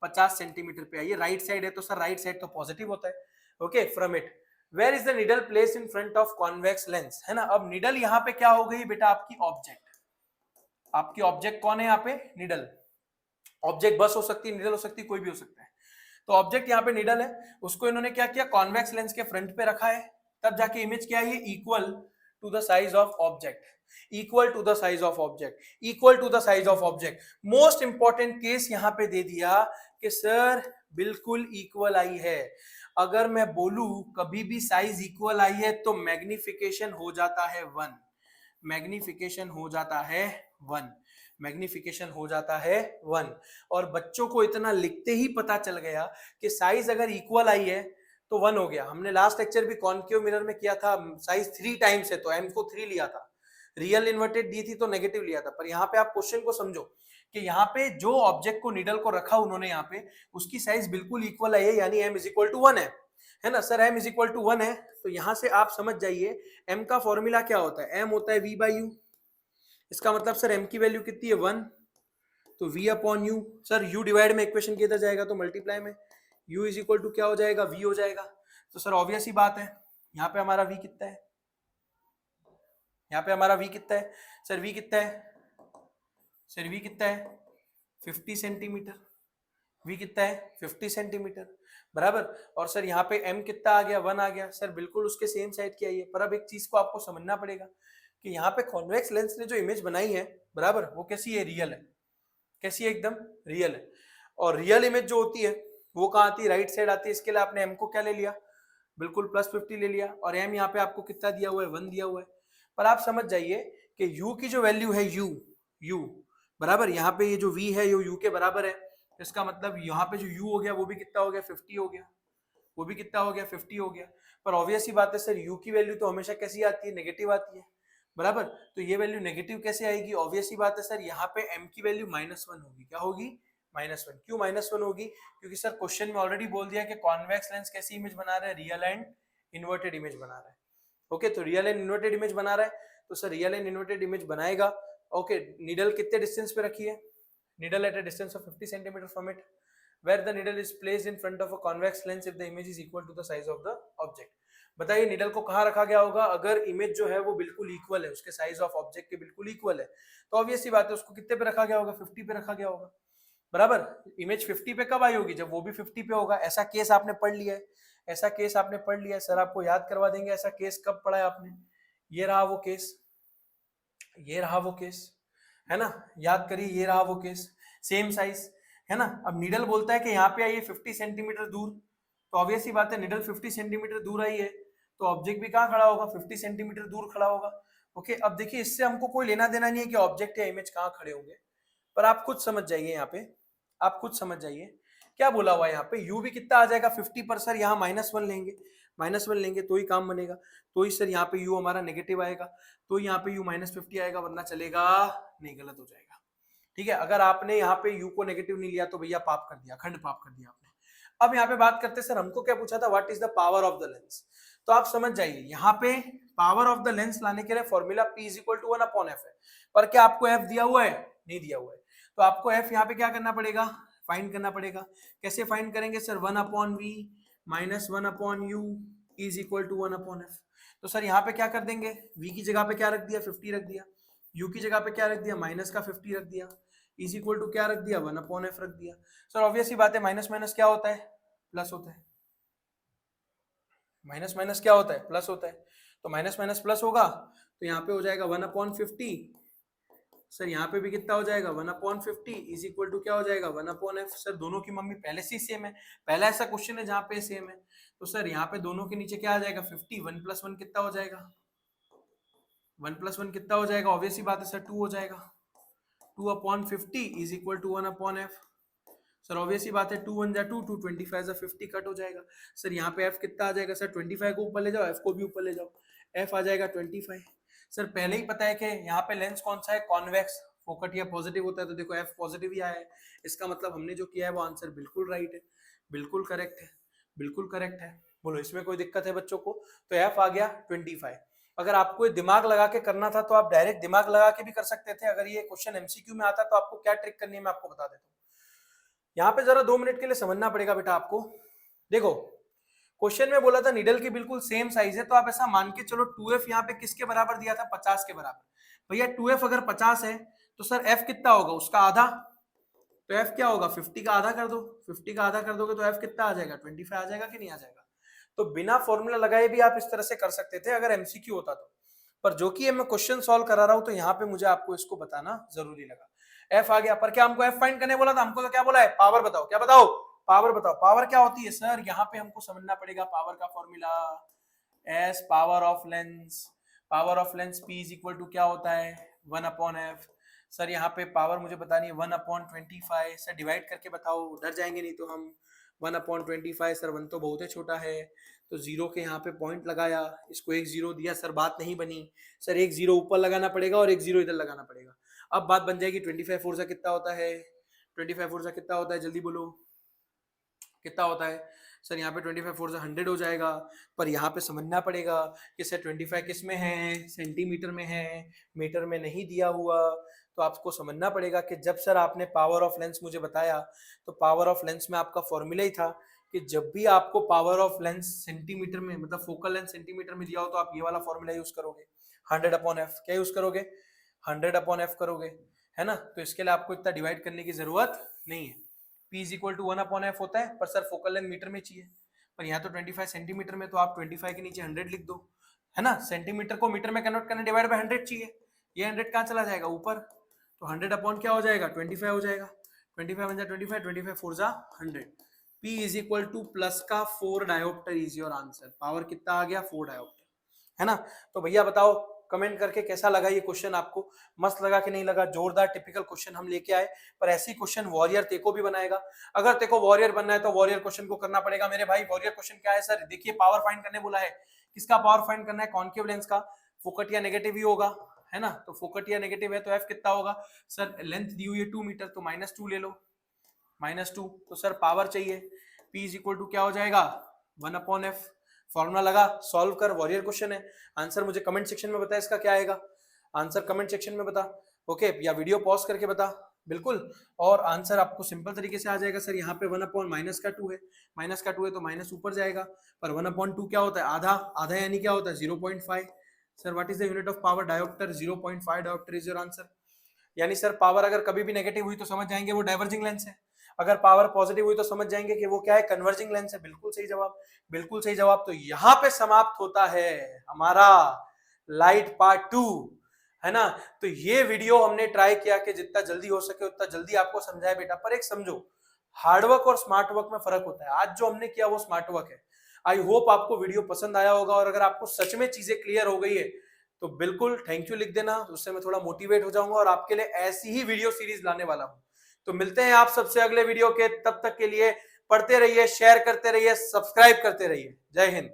50 सेंटीमीटर पे आई है, राइट साइड है तो सर राइट साइड तो पॉजिटिव होता है। Okay, from it where is the needle place in front of convex lens, है ना। अब निडल यहाँ पे क्या हो गई बेटा, आपकी ऑब्जेक्ट। आपकी ऑब्जेक्ट कौन है यहाँ पे, निडल। ऑब्जेक्ट बस हो सकती है, निडल हो सकती है, कोई भी हो सकता है। तो ऑब्जेक्ट यहाँ पे निडल है, उसको इन्होंने क्या किया, कॉन्वेक्स लेंस के फ्रंट पे रखा है, तब जाके इमेज क्या है, equal to the size of object, equal to the size of object, equal to the size of object. Most important case यहाँ पे दे दिया कि सर बिल्कुल इक्वल आई है। अगर मैं बोलूं कभी भी साइज इक्वल आई है तो मैग्निफिकेशन हो जाता है 1, मैग्निफिकेशन हो जाता है 1, मैग्निफिकेशन हो जाता है 1। और बच्चों को इतना लिखते ही पता चल गया कि साइज अगर इक्वल आई है तो 1 हो गया। हमने लास्ट लेक्चर भी कॉन्केव मिरर में किया था, साइज 3 टाइम्स है तो m को 3 लिया था, रियल इन्वर्टेड दी थी तो नेगेटिव लिया था। पर यहाँ पे आप क्वेश्चन को समझो कि यहाँ पे जो ऑब्जेक्ट को निडल को रखा उन्होंने यहाँ पे, उसकी साइज बिल्कुल इक्वल है, यानी m इज इक्वल टू 1 है ना sir. m is equal to 1 है तो यहाँ से आप समझ जाइए m का फॉर्मूला क्या होता है, m होता है v बाई u। इसका मतलब सर m की वैल्यू कितनी है 1, तो v upon u। Sir u divide में इक्वेशन किधर जाएगा तो मल्टीप्लाई में, u इज इक्वल टू क्या हो जाएगा, v हो जाएगा। तो सर ऑब्वियस ही बात है यहाँ पे हमारा v कितना है, यहाँ पे हमारा v कितना है सर, v कितना है सर, v कितना है 50 सेंटीमीटर, v कितना है 50 सेंटीमीटर बराबर। और सर यहाँ पे m कितना आ गया, 1 आ गया सर, बिल्कुल उसके सेम साइड की आई है। पर अब एक चीज को आपको समझना पड़ेगा कि यहाँ पे कॉन्वेक्स लेंस ने जो इमेज बनाई है बराबर, वो कैसी है, रियल है। कैसी है, एकदम रियल है। और रियल इमेज जो होती है वो कहाँ आती है, राइट साइड आती है। इसके लिए आपने m को क्या ले लिया, बिल्कुल +50 ले लिया, और m यहाँ पे आपको कितना दिया हुआ है, 1 दिया हुआ है। पर आप समझ जाइए कि u की जो वैल्यू है u बराबर, यहाँ पे ये जो v है ये u के बराबर है, इसका मतलब यहाँ पे जो u हो गया वो भी कितना हो गया, 50 हो गया, वो भी कितना हो गया, 50 हो गया। पर ऑब्वियस ही बात है सर, u की वैल्यू तो हमेशा कैसी आती है, नेगेटिव आती है, बराबर। तो ये वैल्यू नेगेटिव कैसे आएगी, ऑब्वियस ही बात है सर, यहाँ पे m की वैल्यू -1 होगी। क्या होगी, -1। क्यों -1 होगी, क्योंकि सर क्वेश्चन में ऑलरेडी बोल दिया कि कॉन्वेक्स लेंस कैसी इमेज बना रहा है, रियल एंड इन्वर्टेड इमेज बना रहा है। ओके, तो रियल एंड इन्वर्टेड इमेज बना रहा है, तो sir real and inverted image बनाएगा। ओके, नीडल कितने डिस्टेंस पे रखी है, needle at a distance of 50 centimeter from it, where the needle is placed in front of a convex lens if the image is equal to the size of the object। बताइए निडल को कहाँ रखा गया होगा, अगर इमेज जो है वो बिल्कुल इक्वल है, उसके साइज ऑफ ऑब्जेक्ट के बिल्कुल इक्वल है, तो ऑब्वियस सी बात है उसको कितने पे रखा गया होगा, 50 पे रखा गया होगा, बराबर। इमेज 50 पे कब आई होगी, जब वो भी 50 पे होगा। ऐसा केस आपने पढ़ लिया है, ऐसा केस आपने पढ़ लिया है, सर आपको याद करवा देंगे ऐसा केस कब पढ़ा है आपने। ये रहा वो केस, ये रहा वो केस, है ना, याद करिए, ये रहा वो केस, सेम साइज, है ना। अब नीडल बोलता है कि यहाँ पे आइए 50 सेंटीमीटर दूर, तो ऑब्वियस ही बात है नीडल 50 सेंटीमीटर दूर आई है, तो ऑब्जेक्ट भी कहाँ खड़ा होगा, 50 सेंटीमीटर दूर खड़ा होगा। ओके, अब देखिए इससे हमको कोई लेना देना नहीं है कि ऑब्जेक्ट या इमेज कहाँ खड़े होंगे, पर आप खुद समझ जाइए, यहाँ पे आप खुद समझ जाइए क्या बोला हुआ है यहाँ पे, यू भी कितना आ जाएगा 50 पर, सर यहाँ -1 लेंगे, -1 लेंगे तो ही काम बनेगा, तो ही सर यहाँ पे यू हमारा नेगेटिव आएगा, तो यहाँ पे यू -50 आएगा, वरना चलेगा नहीं, गलत हो जाएगा। ठीक है, अगर आपने यहाँ पे u को नेगेटिव नहीं लिया तो भैया पाप कर दिया, खंड पाप कर दिया आपने। अब यहाँ पे बात करते सर, हमको क्या पूछा था, what is the power of the lens. तो आप समझ जाइए यहाँ पे पावर ऑफ द लेंस लाने के लिए फॉर्मूला P = 1/f है, पर क्या आपको f दिया हुआ है, नहीं दिया हुआ है, तो आपको f यहाँ पे क्या करना पड़ेगा, फाइंड करना पड़ेगा। कैसे फाइंड करेंगे सर, 1/v - 1/u = 1/f। तो सर यहाँ पे क्या कर देंगे, v की जगह पे क्या रख दिया, 50 रख दिया, u की जगह पे क्या रख दिया, -50 रख दिया, इज इक्वल टू क्या रख दिया, 1/f रख दिया। सर ऑब्वियस ही बात है, माइनस माइनस क्या होता है, प्लस होता है, माइनस माइनस क्या होता है, प्लस होता है, तो माइनस माइनस प्लस होगा, तो यहाँ पे हो जाएगा 1/50। सर यहाँ पे भी कितना हो जाएगा, 1/50 इज इक्वल टू क्या हो जाएगा, 1/f। सर दोनों की मम्मी पहले से ही सेम है, पहला ऐसा क्वेश्चन है जहाँ पे सेम है, तो सर यहाँ पे दोनों के नीचे क्या आ जाएगा, 50, 1 + 1 कितना हो जाएगा, 1 + 1 कितना हो जाएगा, ऑब्वियस ही बात है सर 2 हो जाएगा, 2/50 is equal to 1/f। Sir obvious ही बात है 2 1 जा 2, 2 25 जा 50 कट हो जाएगा। सर यहाँ पे f कितना आ जाएगा, सर 25 को ऊपर ले जाओ, f को भी ऊपर ले जाओ, f आ जाएगा 25। सर पहले ही पता है कि यहाँ पे लेंस कौन सा है, कॉन्वेक्स, फोकट या पॉजिटिव होता है, तो देखो f पॉजिटिव ही आया है, इसका मतलब हमने जो किया है वो आंसर बिल्कुल राइट है, बिल्कुल करेक्ट है, बिल्कुल करेक्ट है। बोलो इसमें कोई दिक्कत है बच्चों को, तो f आ गया 25। अगर आपको दिमाग लगा के करना था तो आप डायरेक्ट दिमाग लगा के भी कर सकते थे, अगर ये क्वेश्चन एमसीक्यू में आता तो आपको क्या ट्रिक करनी है मैं आपको बता देता हूँ। यहाँ पे जरा 2 मिनट के लिए समझना पड़ेगा बेटा आपको। देखो क्वेश्चन में बोला था नीडल की बिल्कुल सेम साइज है, तो आप ऐसा मान के चलो 2f यहाँ पे किसके बराबर दिया था, 50 के बराबर। भैया 2f अगर 50 है तो सर f कितना होगा, उसका आधा, तो f क्या होगा, 50 का आधा कर दो, 50 का आधा कर दोगे तो f कितना आ जाएगा, 25 आ जाएगा कि नहीं आ जाएगा। तो बिना फॉर्मूला लगाए भी आप इस तरह से कर सकते थे अगर एमसीक्यू होता तो, पर जो कि मैं क्वेश्चन सॉल्व करा रहा हूं तो यहाँ पे मुझे आपको इसको बताना जरूरी लगा। एफ आ गया, पर क्या हमको एफ फाइंड करने बोला था, हमको तो क्या बोला है, पावर बताओ, क्या बताओ, पावर बताओ। पावर क्या होती है सर, यहाँ पे हमको समझना पड़ेगा पावर का formula, as power of lens, power of lens p is equal to क्या होता है, 1/f। सर यहाँ पे पावर मुझे बतानी है 1/25। सर डिवाइड करके बताओ, डर जाएंगे नहीं तो हम। 1/25, सर 1 तो बहुत ही छोटा है, तो जीरो के यहाँ पे पॉइंट लगाया, इसको एक जीरो दिया, सर बात नहीं बनी। सर एक जीरो ऊपर लगाना पड़ेगा और एक जीरो इधर लगाना पड़ेगा, अब बात बन जाएगी। 25 फोर सा कितना होता है, 25 फोर सा कितना होता है, जल्दी बोलो कितना होता है। सर यहाँ पे 25 फोर सा 100 हो जाएगा, पर यहाँ पे समझना पड़ेगा कि सर 25 किस में है, सेंटीमीटर में है, मीटर में नहीं दिया हुआ। तो आपको समझना पड़ेगा कि जब सर आपने पावर ऑफ लेंस मुझे बताया, तो पावर ऑफ लेंस में आपका फॉर्मूला ही था कि जब भी आपको पावर ऑफ लेंस सेंटीमीटर में, मतलब फोकल लेंथ सेंटीमीटर में दिया हो, तो आप ये वाला फॉर्मूला यूज करोगे, 100/f। क्या यूज करोगे, 100/f करोगे, है ना। तो इसके लिए आपको इतना डिवाइड करने की जरूरत नहीं है। P = 1/f होता है, पर सर फोकल लेंथ मीटर में चाहिए, पर यहाँ तो 25 सेंटीमीटर में, तो आप 25 के नीचे 100 लिख दो, है ना। सेंटीमीटर को मीटर में कन्वर्ट करने, डिवाइड बाय 100 चाहिए, ये 100 कहाँ चला जाएगा ऊपर, तो 100 अपॉन क्या हो जाएगा, 25 हो जाएगा। 25 बन जा 25, 25 4 जा 100, P is equal two plus का 4 dioptre is your answer. Power कितना आ गया? 4 डायोप्टर, है ना। तो भैया बताओ कमेंट करके कैसा लगा ये क्वेश्चन आपको, मस्त लगा कि नहीं लगा? जोरदार टिपिकल क्वेश्चन हम लेके आए, पर ऐसी क्वेश्चन वॉरियर तेको भी बनाएगा। अगर तेको वॉरियर बनना है तो वॉरियर क्वेश्चन को करना पड़ेगा मेरे भाई। वॉरियर क्वेश्चन क्या है सर? देखिए पावर फाइंड करने बोला है, किसका पावर फाइंड करना है? कॉन्केव लेंस का। फोकट या नेगेटिव ही होगा, है ना। तो फोकट या नेगेटिव है तो एफ कितना होगा सर? लेंथ दी हुई है 2 मीटर, तो -2 ले लो, -2। तो सर पावर चाहिए, P इज इक्वल टू क्या हो जाएगा? 1/f। फॉर्मूला लगा, सॉल्व कर, वॉरियर क्वेश्चन है। आंसर मुझे कमेंट सेक्शन में बता इसका क्या आएगा, आंसर कमेंट सेक्शन में बता, ओके, या वीडियो पॉज करके बता, बिल्कुल। और आंसर आपको सिंपल तरीके से आ जाएगा सर। यहाँ पे 1/-2 है, -2 है तो माइनस ऊपर जाएगा, पर 1/2 क्या होता है? आधा, आधा यानी क्या होता है? 0.5। Sir what is the unit of power? Dioptre. 0.5 dioptre is your answer. यानी सर पावर अगर कभी भी नेगेटिव हुई तो समझ जाएंगे वो डाइवर्जिंग लेंस है, अगर पावर पॉजिटिव हुई तो समझ जाएंगे कि वो क्या है? कन्वर्जिंग लेंस है। बिल्कुल सही जवाब, बिल्कुल सही जवाब। तो यहाँ पे समाप्त होता है हमारा लाइट पार्ट 2, है ना। तो ये वीडियो हमने ट्राई किया कि जितना जल्दी हो सके उतना जल्दी आपको समझाए बेटा, पर एक समझो हार्डवर्क और स्मार्ट वर्क में फर्क होता है। आज जो हमने किया वो स्मार्ट वर्क है। आई होप आपको वीडियो पसंद आया होगा, और अगर आपको सच में चीजें क्लियर हो गई है तो बिल्कुल थैंक यू लिख देना, उससे मैं थोड़ा मोटिवेट हो जाऊंगा और आपके लिए ऐसी ही वीडियो सीरीज लाने वाला हूं। तो मिलते हैं आप सबसे अगले वीडियो के, तब तक के लिए पढ़ते रहिए, शेयर करते रहिए, सब्सक्राइब करते रहिए। जय हिंद।